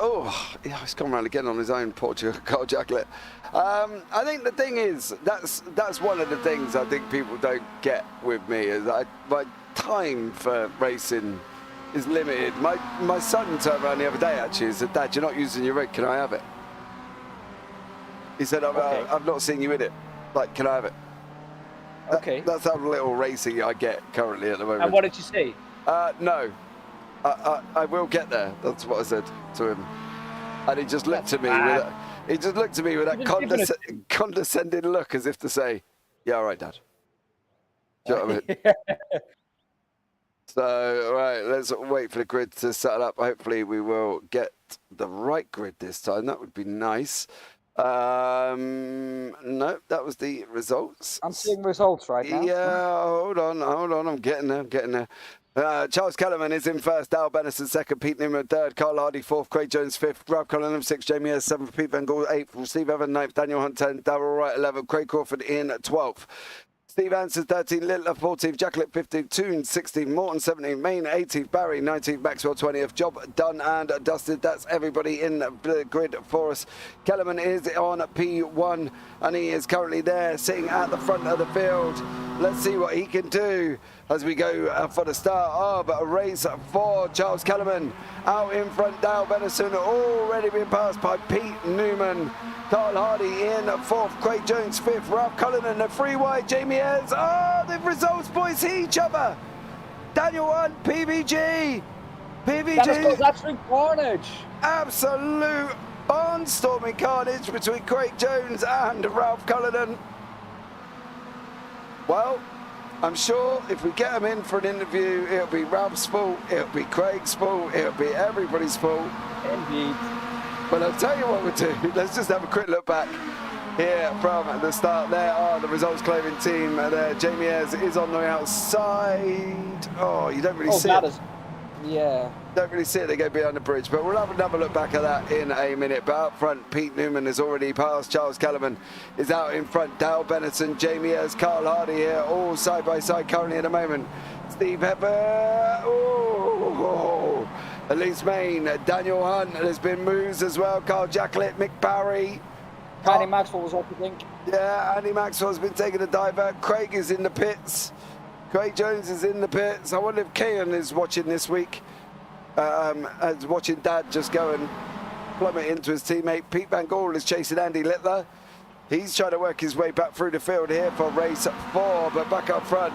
Speaker 1: Yeah, he's gone around again on his own, poor Carl Jacklet. I think the thing is that's one of the things I think people don't get with me is my time for racing is limited. My son turned around the other day actually and said, "Dad, you're not using your rig. Can I have it?" He said, "I've not seen you in it. Like, can I have it?"
Speaker 2: Okay.
Speaker 1: That's how little racing I get currently at the moment.
Speaker 2: And what did you say?
Speaker 1: No. I will get there. That's what I said to him, and he just looked at me with that condescending look, as if to say, "Yeah, all right, Dad." Do you know what I mean? So, right, let's wait for the grid to settle up. Hopefully, we will get the right grid this time. That would be nice. No, that was the results.
Speaker 2: I'm seeing results right now.
Speaker 1: Yeah, hold on. I'm getting there. Charles Kellerman is in first, Dale Bennison second, Pete Newman third, Carl Hardy fourth, Craig Jones fifth, Ralph Cullen sixth, Jamie Ayres seventh, Pete Van Gaal eighth, Steve Evans ninth, Daniel Hunt 10th, Darrell Wright 11th, Craig Crawford in 12th. Steve Answer 13th, Littler 14th, Jacqueline 15th, Toon 16th, Morton 17th, Main 18th, Barry 19th, Maxwell 20th. Job done and dusted. That's everybody in the grid for us. Kellerman is on P1 and he is currently there sitting at the front of the field. Let's see what he can do as we go for the start of race 4. Charles Kellerman out in front, Dale Bennison already been passed by Pete Newman. Carl Hardy in fourth, Craig Jones fifth, Ralph Cullen the free wide, Jamie Ayres. The results, boys, see each other. Daniel Hunt, PVG.
Speaker 2: That was absolute carnage.
Speaker 1: Absolute barnstorming carnage between Craig Jones and Ralph Cullen. Well, I'm sure if we get him in for an interview, it'll be Ralph's fault, it'll be Craig's fault, it'll be everybody's fault.
Speaker 2: Indeed.
Speaker 1: But I'll tell you what we'll do. Let's just have a quick look back here from the start. There are the results claiming team. There, Jamie Ayres is on the outside. Oh, you don't really see it.
Speaker 2: Yeah.
Speaker 1: Don't really see it. They go behind the bridge. But we'll have another look back at that in a minute. But up front, Pete Newman has already passed. Charles Kellerman is out in front. Dale Bennison, Jamie Ayres, Carl Hardy here, all side by side currently at the moment. Steve Pepper. Oh. Elise Main, Daniel Hunt, there's been moves as well. Carl Jacklet, Mick Barry.
Speaker 2: Andy Maxwell was up, I think.
Speaker 1: Yeah, Andy Maxwell's been taking a diver. Craig is in the pits. Craig Jones is in the pits. I wonder if Kean is watching this week. As watching Dad just go and plummet into his teammate. Pete Van Gaal is chasing Andy Littler. He's trying to work his way back through the field here for race 4, but back up front.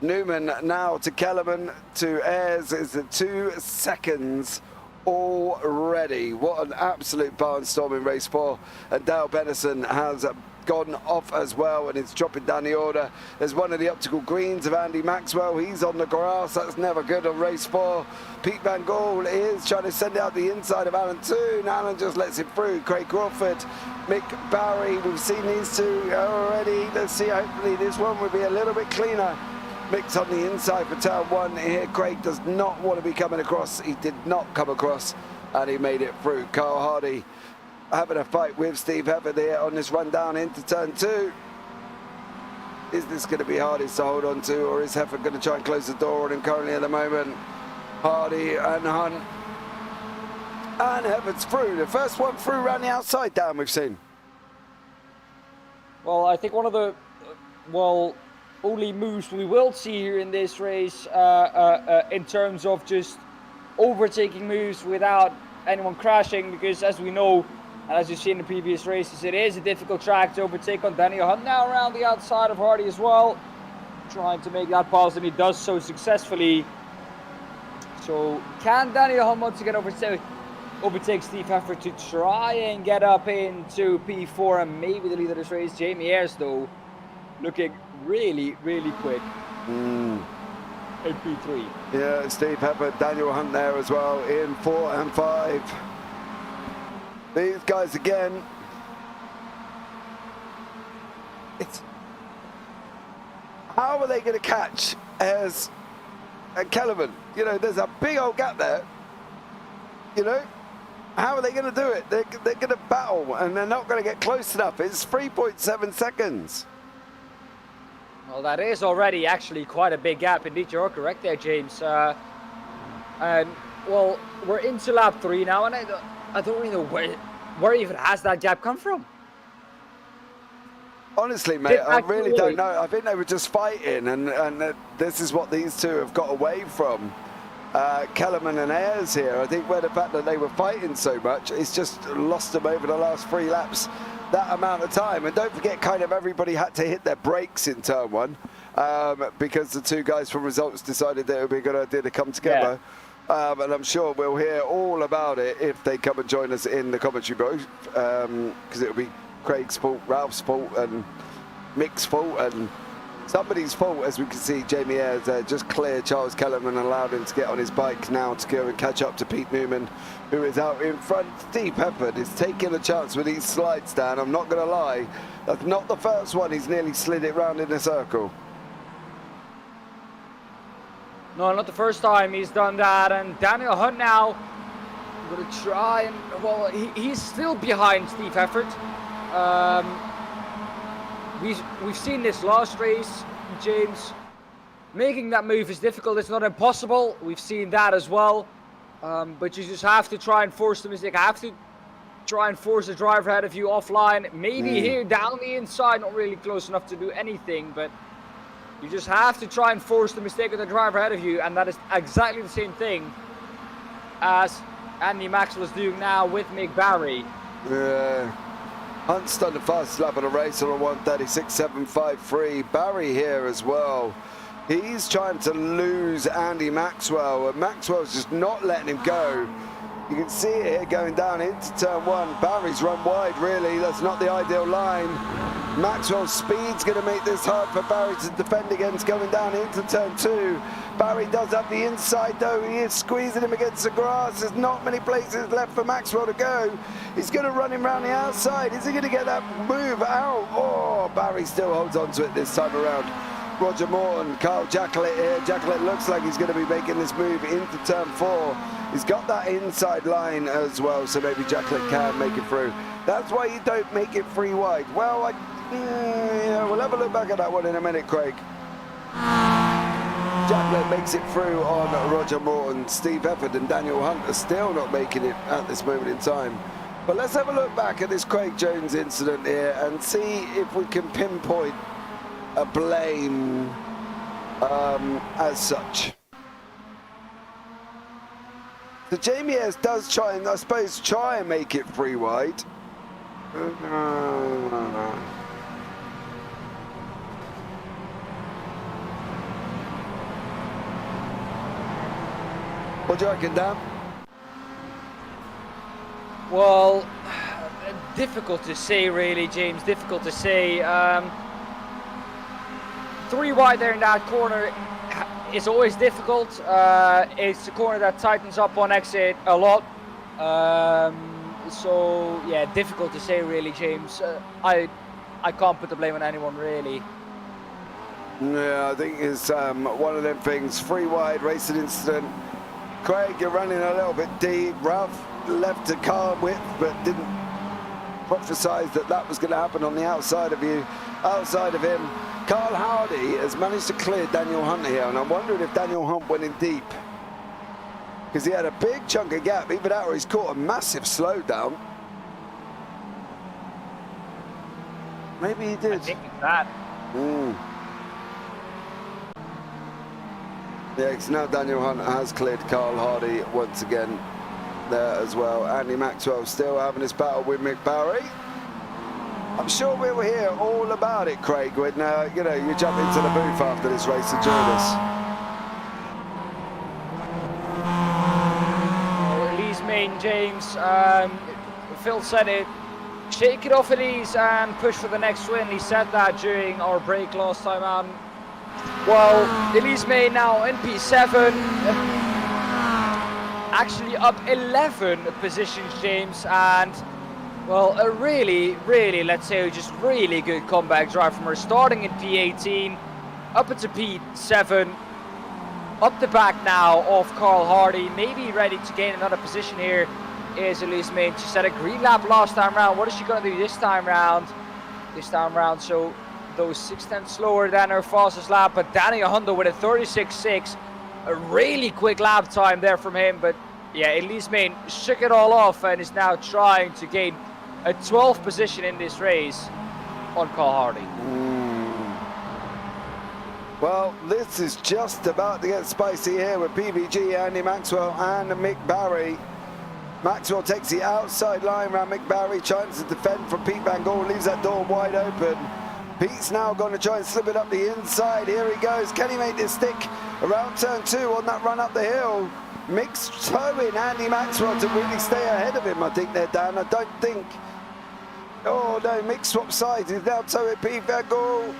Speaker 1: Newman now to Kellerman to Ayres is the 2 seconds already. What an absolute barnstorming race 4. And Dale Bennison has gone off as well and it's dropping down the order. There's one of the optical greens of Andy Maxwell. He's on the grass. That's never good on race 4. Pete Van Gaal is trying to send out the inside of Alan Toon. Alan just lets it through. Craig Crawford, Mick Barry. We've seen these two already. Let's see. Hopefully this one will be a little bit cleaner. Mick's on the inside for turn 1 here. Craig does not want to be coming across. He did not come across and he made it through. Carl Hardy having a fight with Steve Heather there on this run down into turn 2. Is this going to be Hardy's to hold on to, or is Heifer going to try and close the door on him currently at the moment? Hardy and Hunt. And Heifer's through. The first one through around the outside down we've seen.
Speaker 2: Well, I think one of the, only moves we will see here in this race in terms of just overtaking moves without anyone crashing, because as we know, and as you've seen in the previous races, it is a difficult track to overtake on. Daniel Hunt now around the outside of Hardy as well, trying to make that pass, and he does so successfully. So can Daniel Hunt once again overtake Steve Heffert to try and get up into P4 and maybe the lead of this race? Jamie Ayres, though, looking really, really quick in P3.
Speaker 1: Yeah, Steve Heffert, Daniel Hunt there as well in 4 and 5. These guys again. How are they going to catch Ayres and Kellerman? You know, there's a big old gap there. You know, how are they going to do it? They're going to battle, and they're not going to get close enough. It's 3.7 seconds.
Speaker 2: Well, that is already actually quite a big gap. Indeed, you're correct there, James. And well, we're into lap 3 now, and I don't really know where even has that gap come from.
Speaker 1: Honestly, mate, I really don't know. I think they were just fighting, and this is what these two have got away from. Kellerman and Ayres here. I think where the fact that they were fighting so much, it's just lost them over the last 3 laps that amount of time. And don't forget, kind of everybody had to hit their brakes in turn 1 because the 2 guys from results decided that it would be a good idea to come together. Yeah. And I'm sure we'll hear all about it if they come and join us in the commentary booth, because it'll be Craig's fault, Ralph's fault, and Mick's fault, and somebody's fault. As we can see, Jamie Ayres just cleared Charles Kellerman and allowed him to get on his bike now to go and catch up to Pete Newman, who is out in front. Steve Heffert is taking a chance with these slides, Dan. I'm not going to lie. That's not the first one. He's nearly slid it round in a circle.
Speaker 2: No, not the first time he's done that. And Daniel Hunt now going to try and, well, he's still behind Steve Heffert. We've seen this last race, James. Making that move is difficult. It's not impossible. We've seen that as well. But you just have to try and force the mistake. I have to try and force the driver ahead of you offline. Maybe here down the inside, not really close enough to do anything. But you just have to try and force the mistake of the driver ahead of you. And that is exactly the same thing as Andy Maxwell is doing now with Mick Barry.
Speaker 1: Yeah. Hunt's done the fastest lap of the race on a 1:36.753. Barry here as well. He's trying to lose Andy Maxwell, and Maxwell's just not letting him go. You can see it here going down into turn 1. Barry's run wide, really. That's not the ideal line. Maxwell's speed's going to make this hard for Barry to defend against going down into turn 2. Barry does have the inside, though. He is squeezing him against the grass. There's not many places left for Maxwell to go. He's going to run him around the outside. Is he going to get that move out? Oh, Barry still holds on to it this time around. Roger Morton, Carl Jacklett here. Jacklett looks like he's going to be making this move into turn 4. He's got that inside line as well, so maybe Jacklett can make it through. That's why you don't make it 3 wide. Well, yeah, we'll have a look back at that one in a minute, Craig. Jacklett makes it through on Roger Morton. Steve Heffert and Daniel Hunt are still not making it at this moment in time. But let's have a look back at this Craig Jones incident here and see if we can pinpoint a blame as such. So Jamie Ayres does try and, I suppose, try and make it 3 wide. What do you reckon, Dan?
Speaker 2: Well, difficult to say, really, James. Difficult to say. 3 wide there in that corner is always difficult. It's a corner that tightens up on exit a lot. So, yeah, difficult to say, really, James. I can't put the blame on anyone, really.
Speaker 1: Yeah, I think it's one of them things. 3 wide, racing incident. Craig, you're running a little bit deep. Ralph left the car width, but didn't prophesize that that was going to happen on the outside of you, outside of him. Carl Hardy has managed to clear Daniel Hunt here, and I'm wondering if Daniel Hunt went in deep, because he had a big chunk of gap. Either that or he's caught a massive slowdown. Maybe he did.
Speaker 2: I think it's that.
Speaker 1: Yeah, because now Daniel Hunt has cleared Carl Hardy once again there as well. Andy Maxwell still having his battle with Mick Barry. I'm sure we'll hear all about it, Craig, when you know, you jump into the booth after this race and join us.
Speaker 2: Main, James. Phil said it. Shake it off Elise and push for the next win. He said that during our break last time out. Well, Elise Main now in P7. Actually up 11 positions, James. And, well, a really, let's say, just really good comeback drive from her. Starting in P18, up into P7. Up the back now of Carl Hardy, maybe ready to gain another position here is Elise Main. She set a green lap last time round. What is she going to do this time round? So those 6/10 slower than her fastest lap, but Danny Honda with a 36.6. A really quick lap time there from him, but yeah, Elise Main shook it all off and is now trying to gain a 12th position in this race on Carl Hardy.
Speaker 1: Well, this is just about to get spicy here with PVG, Andy Maxwell and Mick Barry. Maxwell takes the outside line around Mick Barry, trying to defend from Pete Van Gool, leaves that door wide open. Pete's now going to try and slip it up the inside. Here he goes. Can he make this stick around turn 2 on that run up the hill? Mick's towing Andy Maxwell to really stay ahead of him, I think there, Dan. I don't think... Oh, no, Mick swapped sides. He's now towing Pete Van Gool.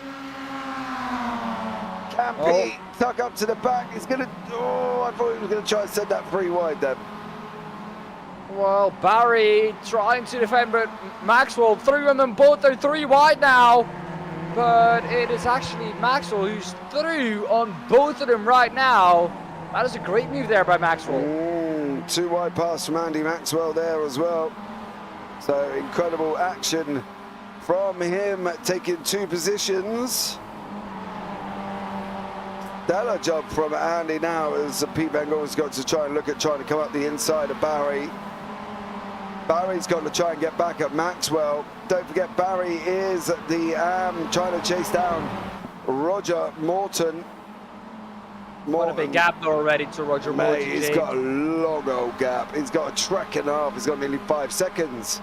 Speaker 1: And Pete tuck up to the back. He's going to... Oh, I thought he was going to try and send that free wide then.
Speaker 2: Well, Barry trying to defend, but Maxwell through on them both. They're 3 wide now. But it is actually Maxwell who's through on both of them right now. That is a great move there by Maxwell.
Speaker 1: 2 wide pass from Andy Maxwell there as well. So incredible action from him, taking 2 positions. Stellar job from Andy now as Pete Van Gool's got to try and look at trying to come up the inside of Barry. Barry's got to try and get back at Maxwell. Don't forget Barry is the trying to chase down Roger Morton.
Speaker 2: What a big gap already to Roger Morton.
Speaker 1: He's got a long old gap. He's got a track and a half. He's got nearly 5 seconds.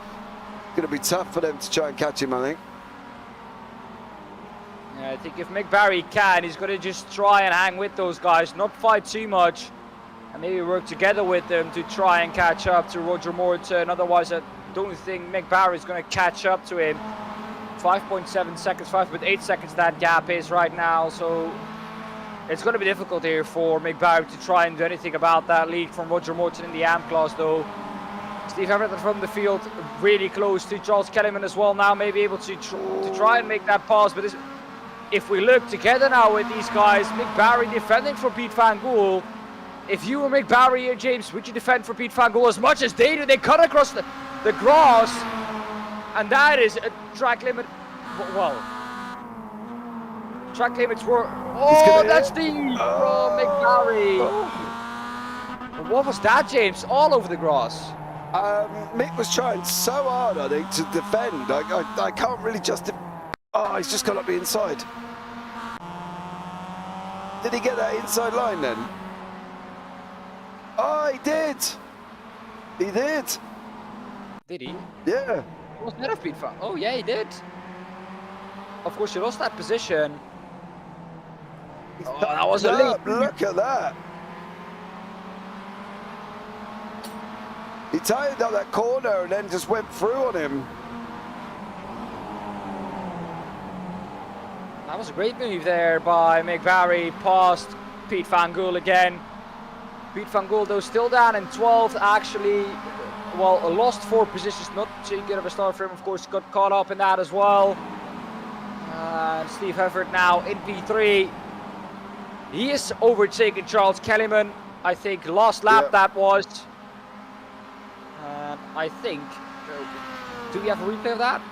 Speaker 1: It's going to be tough for them to try and catch him, I think.
Speaker 2: Yeah, I think if Mick Barry can, he's going to just try and hang with those guys, not fight too much, and maybe work together with them to try and catch up to Roger Morton. Otherwise, I don't think Mick Barry is going to catch up to him. 5.7 seconds, 5.8 seconds that gap is right now, so it's going to be difficult here for Mick Barry to try and do anything about that lead from Roger Morton in the AM class, though. Steve Everett from the field, really close to Charles Kellyman as well now, maybe able to try and make that pass, but this... If we look together now with these guys, Mick Barry defending for Pete Van Gool. If you were Mick Barry here, James, would you defend for Pete Van Gool as much as they do? They cut across the grass, and that is a track limit. Well, track limits were. Oh, that's deep from Mick Barry. What was that, James? All over the grass.
Speaker 1: Mick was trying so hard, I think, to defend. I can't really justify. Oh, he's just got up the inside. Did he get that inside line then? Oh, he did. He did.
Speaker 2: Did he?
Speaker 1: Yeah.
Speaker 2: He was net of Pete Van. Oh, yeah, he did. Of course, he lost that position. Oh, that was a lead.
Speaker 1: Look at that. He tied up that corner and then just went through on him.
Speaker 2: That was a great move there by Mick Barry, past Pete Van Gool again. Pete Van Gool, though, still down in 12th, actually, well, lost 4 positions, not too good of a start for him, of course, got caught up in that as well. And Steve Everett now in P3. He is overtaking Charles Kellyman, I think, last lap that was. And I think, do we have a replay of that?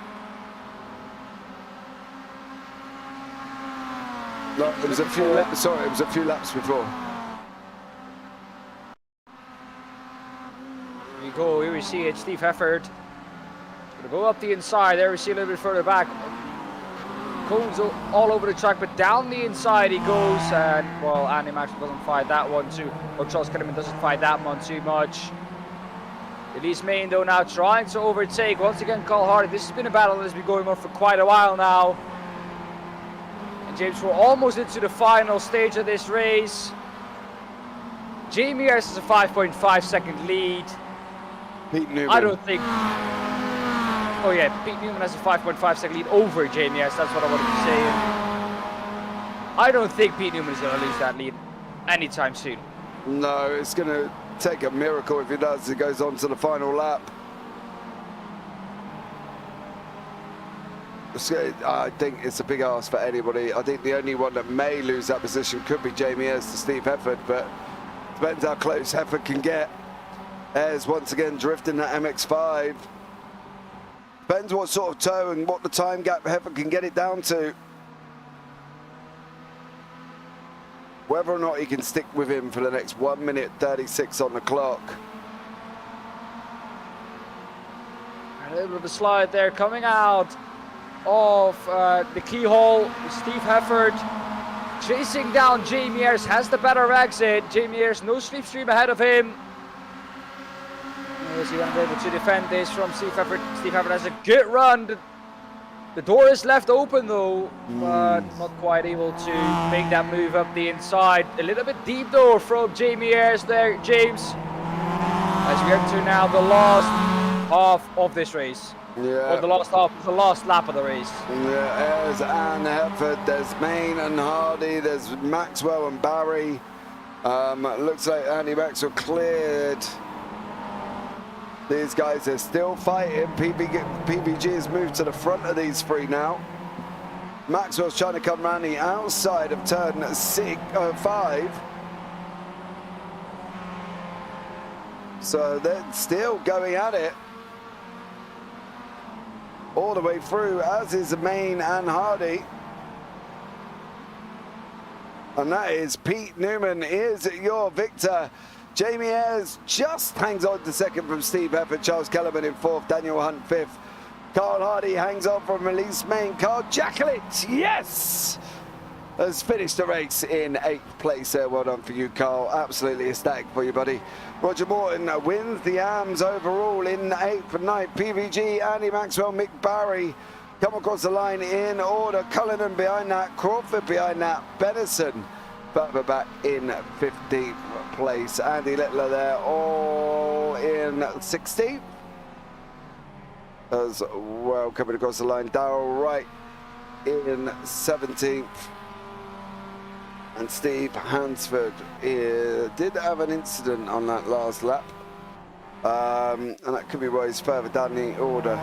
Speaker 1: No, it was a few laps. Sorry, it was a few laps before.
Speaker 2: Here we go. Here we see it. Steve Hefford. Gonna go up the inside. There we see a little bit further back. Cones all over the track, but down the inside he goes. And well, Andy Maxwell doesn't fight that one too, or Charles Kellyman doesn't fight that one too much. Elise Main though now trying to overtake once again Carl Hardy. This has been a battle that has been going on for quite a while now. James, we're almost into the final stage of this race. JamesParfitt has a 5.5 second lead.
Speaker 1: Pete Newman.
Speaker 2: I don't think. Oh yeah, Pete Newman has a 5.5 second lead over Jamie. Yes, that's what I wanted to say. And I don't think Pete Newman is going to lose that lead anytime soon.
Speaker 1: No, it's going to take a miracle if he does. He goes on to the final lap. So I think it's a big ask for anybody. I think the only one that may lose that position could be Jamie Ayres to Steve Hefford, but depends how close Hefford can get. Ayres once again drifting that MX5. Depends what sort of toe and what the time gap Hefford can get it down to. Whether or not he can stick with him for the next 1 minute 36 on the clock.
Speaker 2: A little bit of a slide there coming out of the keyhole. Steve Hefford chasing down Jamie Ayres, has the better exit. Jamie Ayres, no slipstream ahead of him. Is he going to be able to defend this from Steve Hefford? Steve Hefford has a good run. The door is left open though, but not quite able to make that move up the inside. A little bit deep though from Jamie Ayres there, James. As we enter now the last half of this race.
Speaker 1: Yeah.
Speaker 2: Or the last half, the last lap of the race.
Speaker 1: Yeah, Ayres and Hefford, there's Main and Hardy, there's Maxwell and Barry. Looks like Andy Maxwell cleared. These guys are still fighting. PBG has moved to the front of these three now. Maxwell's trying to come around the outside of turn 5. So they're still going at it. All the way through, as is Main and Hardy. And that is Pete Newman is your victor. Jamie Ayres just hangs on to second from Steve Hefford, Charles Kellerman in 4th, Daniel Hunt 5th. Carl Hardy hangs on from Elise Main. Carl Jacquelit, yes! Has finished the race in 8th place there. Well done for you, Carl. Absolutely ecstatic for you, buddy. Roger Morton wins the AMS overall in 8th and 9th. PVG, Andy Maxwell, Mick Barry come across the line in order. Cullinan behind that, Crawford behind that, Benison further back in 15th place. Andy Littler there, all in 16th. As well, coming across the line, Darrell Wright in 17th. And Steve Hansford did have an incident on that last lap. And that could be why he's further down the order.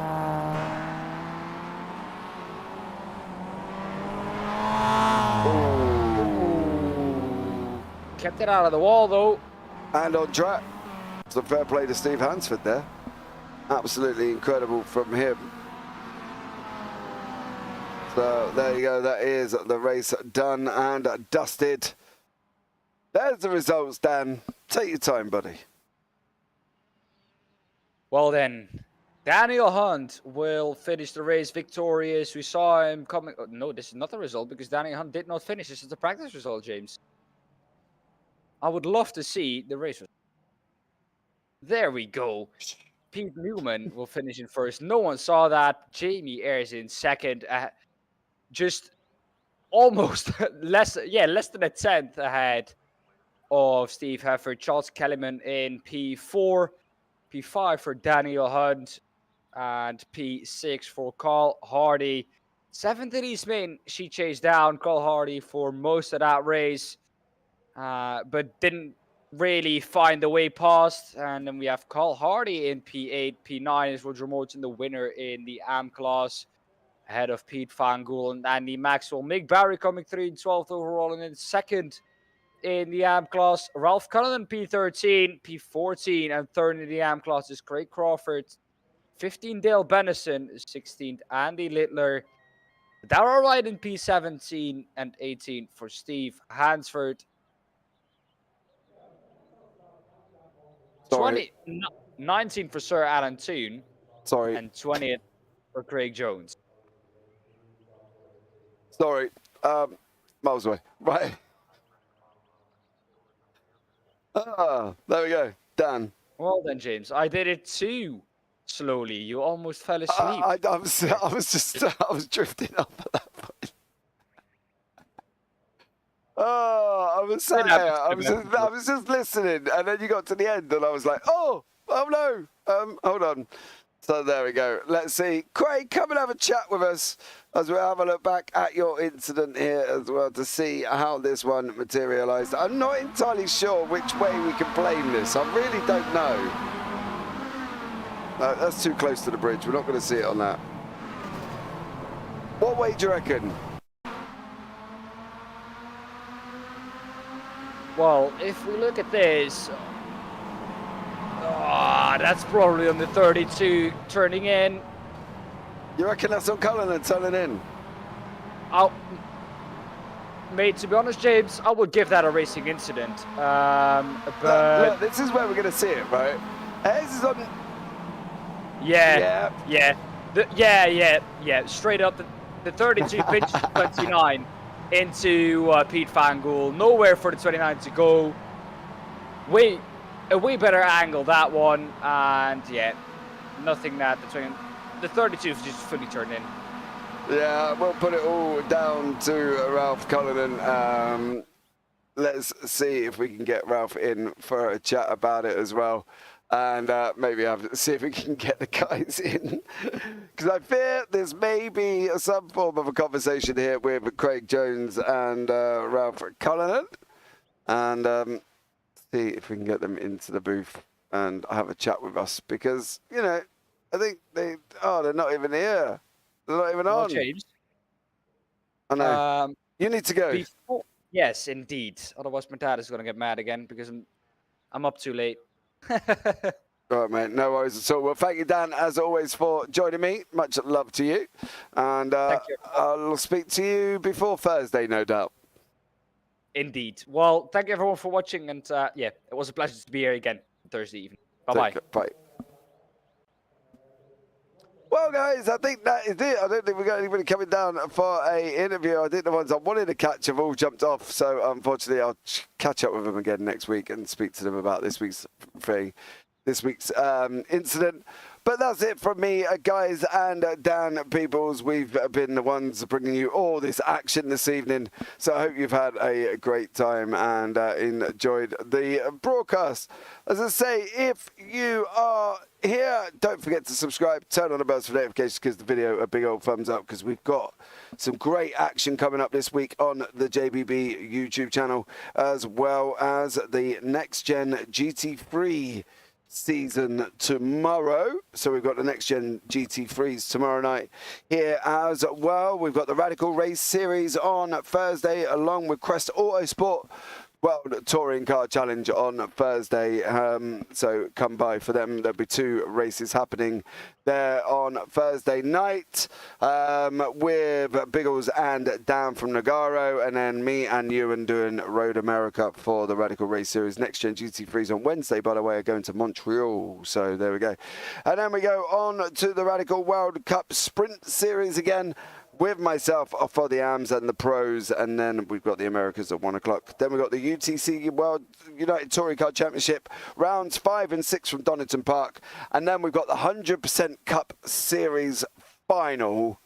Speaker 2: Kept it out of the wall though.
Speaker 1: And on track. So fair play to Steve Hansford there. Absolutely incredible from him. So there you go. That is the race done and dusted. There's the results, Dan. Take your time, buddy.
Speaker 2: Well then, Daniel Hunt will finish the race victorious. We saw him coming. Oh, no, this is not the result because Daniel Hunt did not finish. This is the practice result, James. I would love to see the race result. There we go. Pete Newman will finish in 1st. No one saw that. Jamie Ayres in 2nd. Just almost less than a 10th ahead of Steve Hefford. Charles Kellerman in P4. P5 for Daniel Hunt. And P6 for Carl Hardy. 7th in East Main. She chased down Carl Hardy for most of that race. But didn't really find the way past. And then we have Carl Hardy in P8. P9 is Roger Morton, the winner in the AM class. Ahead of Pete Van Gool and Andy Maxwell. Mick Barry coming through in 12th overall and in 2nd in the AM class. Ralph Cullinan P13, P14, and 3rd in the AM class is Craig Crawford. 15th Dale Benison, 16th Andy Littler. Darrell Wright in P17 and 18 for Steve Hansford. 19 for Sir Alan Toon.
Speaker 1: Sorry.
Speaker 2: And 20th for Craig Jones.
Speaker 1: Sorry. Miles away. Right. There we go. Dan.
Speaker 2: Well then, James, I did it too slowly. You almost fell asleep.
Speaker 1: I was drifting up at that point. Oh, I was sat there. I was just listening, and then you got to the end, and I was like, oh, Oh no. Hold on. So there we go. Let's see. Craig, come and have a chat with us as we have a look back at your incident here as well to see how this one materialised. I'm not entirely sure which way we can blame this. I really don't know. No, that's too close to the bridge. We're not going to see it on that. What way do you reckon?
Speaker 2: Well, if we look at this, that's probably on the 32 turning in.
Speaker 1: You reckon that's on Cullinan turning in?
Speaker 2: Mate, to be honest, James, I would give that a racing incident. But
Speaker 1: look, this is where we're going to see it, right? Ayres is on.
Speaker 2: Yeah. Straight up, the 32 pitches 29 into Pete Fangool. Nowhere for the 29 to go. A way better angle, that one, and yeah, nothing that the 32 is just fully turned in.
Speaker 1: Yeah, we'll put it all down to Ralph Cullinan. Let's see if we can get Ralph in for a chat about it as well. And maybe see if we can get the guys in. Because I fear there's maybe some form of a conversation here with Craig Jones and Ralph Cullinan. And see if we can get them into the booth and have a chat with us. Because, you know, I think they're not even here. They're not even on.
Speaker 2: James.
Speaker 1: I know. You need to go.
Speaker 2: Yes, indeed. Otherwise, my dad is going to get mad again because I'm up too late.
Speaker 1: All right, mate. No worries at all. Well, thank you, Dan, as always, for joining me. Much love to you. And
Speaker 2: Thank you.
Speaker 1: I'll speak to you before Thursday, no doubt.
Speaker 2: Indeed. Well, thank you, everyone, for watching. And yeah, it was a pleasure to be here again Thursday evening. Bye-bye.
Speaker 1: Bye. Well, guys, I think that is it. I don't think we've got anybody coming down for a interview. I think the ones I wanted to catch have all jumped off. So, unfortunately, I'll catch up with them again next week and speak to them about this week's thing, this week's incident. But that's it from me, guys, and Dan Peoples. We've been the ones bringing you all this action this evening. So I hope you've had a great time and enjoyed the broadcast. As I say, if you are here, don't forget to subscribe, turn on the bells for notifications, give the video a big old thumbs up, because we've got some great action coming up this week on the JBB YouTube channel, as well as the Next Gen GT3 season tomorrow. So we've got the Next Gen GT3s tomorrow night here as well. We've got the Radical Race Series on Thursday, along with Crest Autosport World Touring Car Challenge on Thursday. So come by for them. There'll be 2 races happening there on Thursday night with Biggles and Dan from Nagaro, and then me and Ewan doing Road America for the Radical Race Series. Next Gen GT3s on Wednesday, by the way, are going to Montreal. So there we go. And then we go on to the Radical World Cup Sprint Series again, with myself for the AMs and the pros, and then we've got the Americas at 1 o'clock. Then we've got the UTC World United Touring Car Championship, rounds 5 and 6 from Donington Park, and then we've got the 100% Cup Series final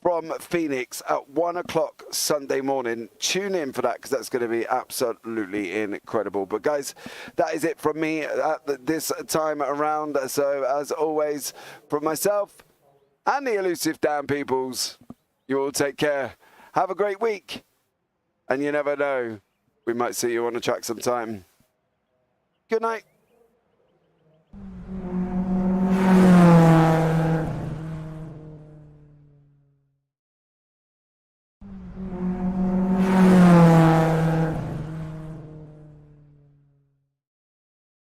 Speaker 1: from Phoenix at 1 o'clock Sunday morning. Tune in for that, because that's going to be absolutely incredible. But guys, that is it from me at this time around. So as always, from myself and the elusive Dan Peoples, you all take care. Have a great week. And you never know, we might see you on the track sometime. Good night.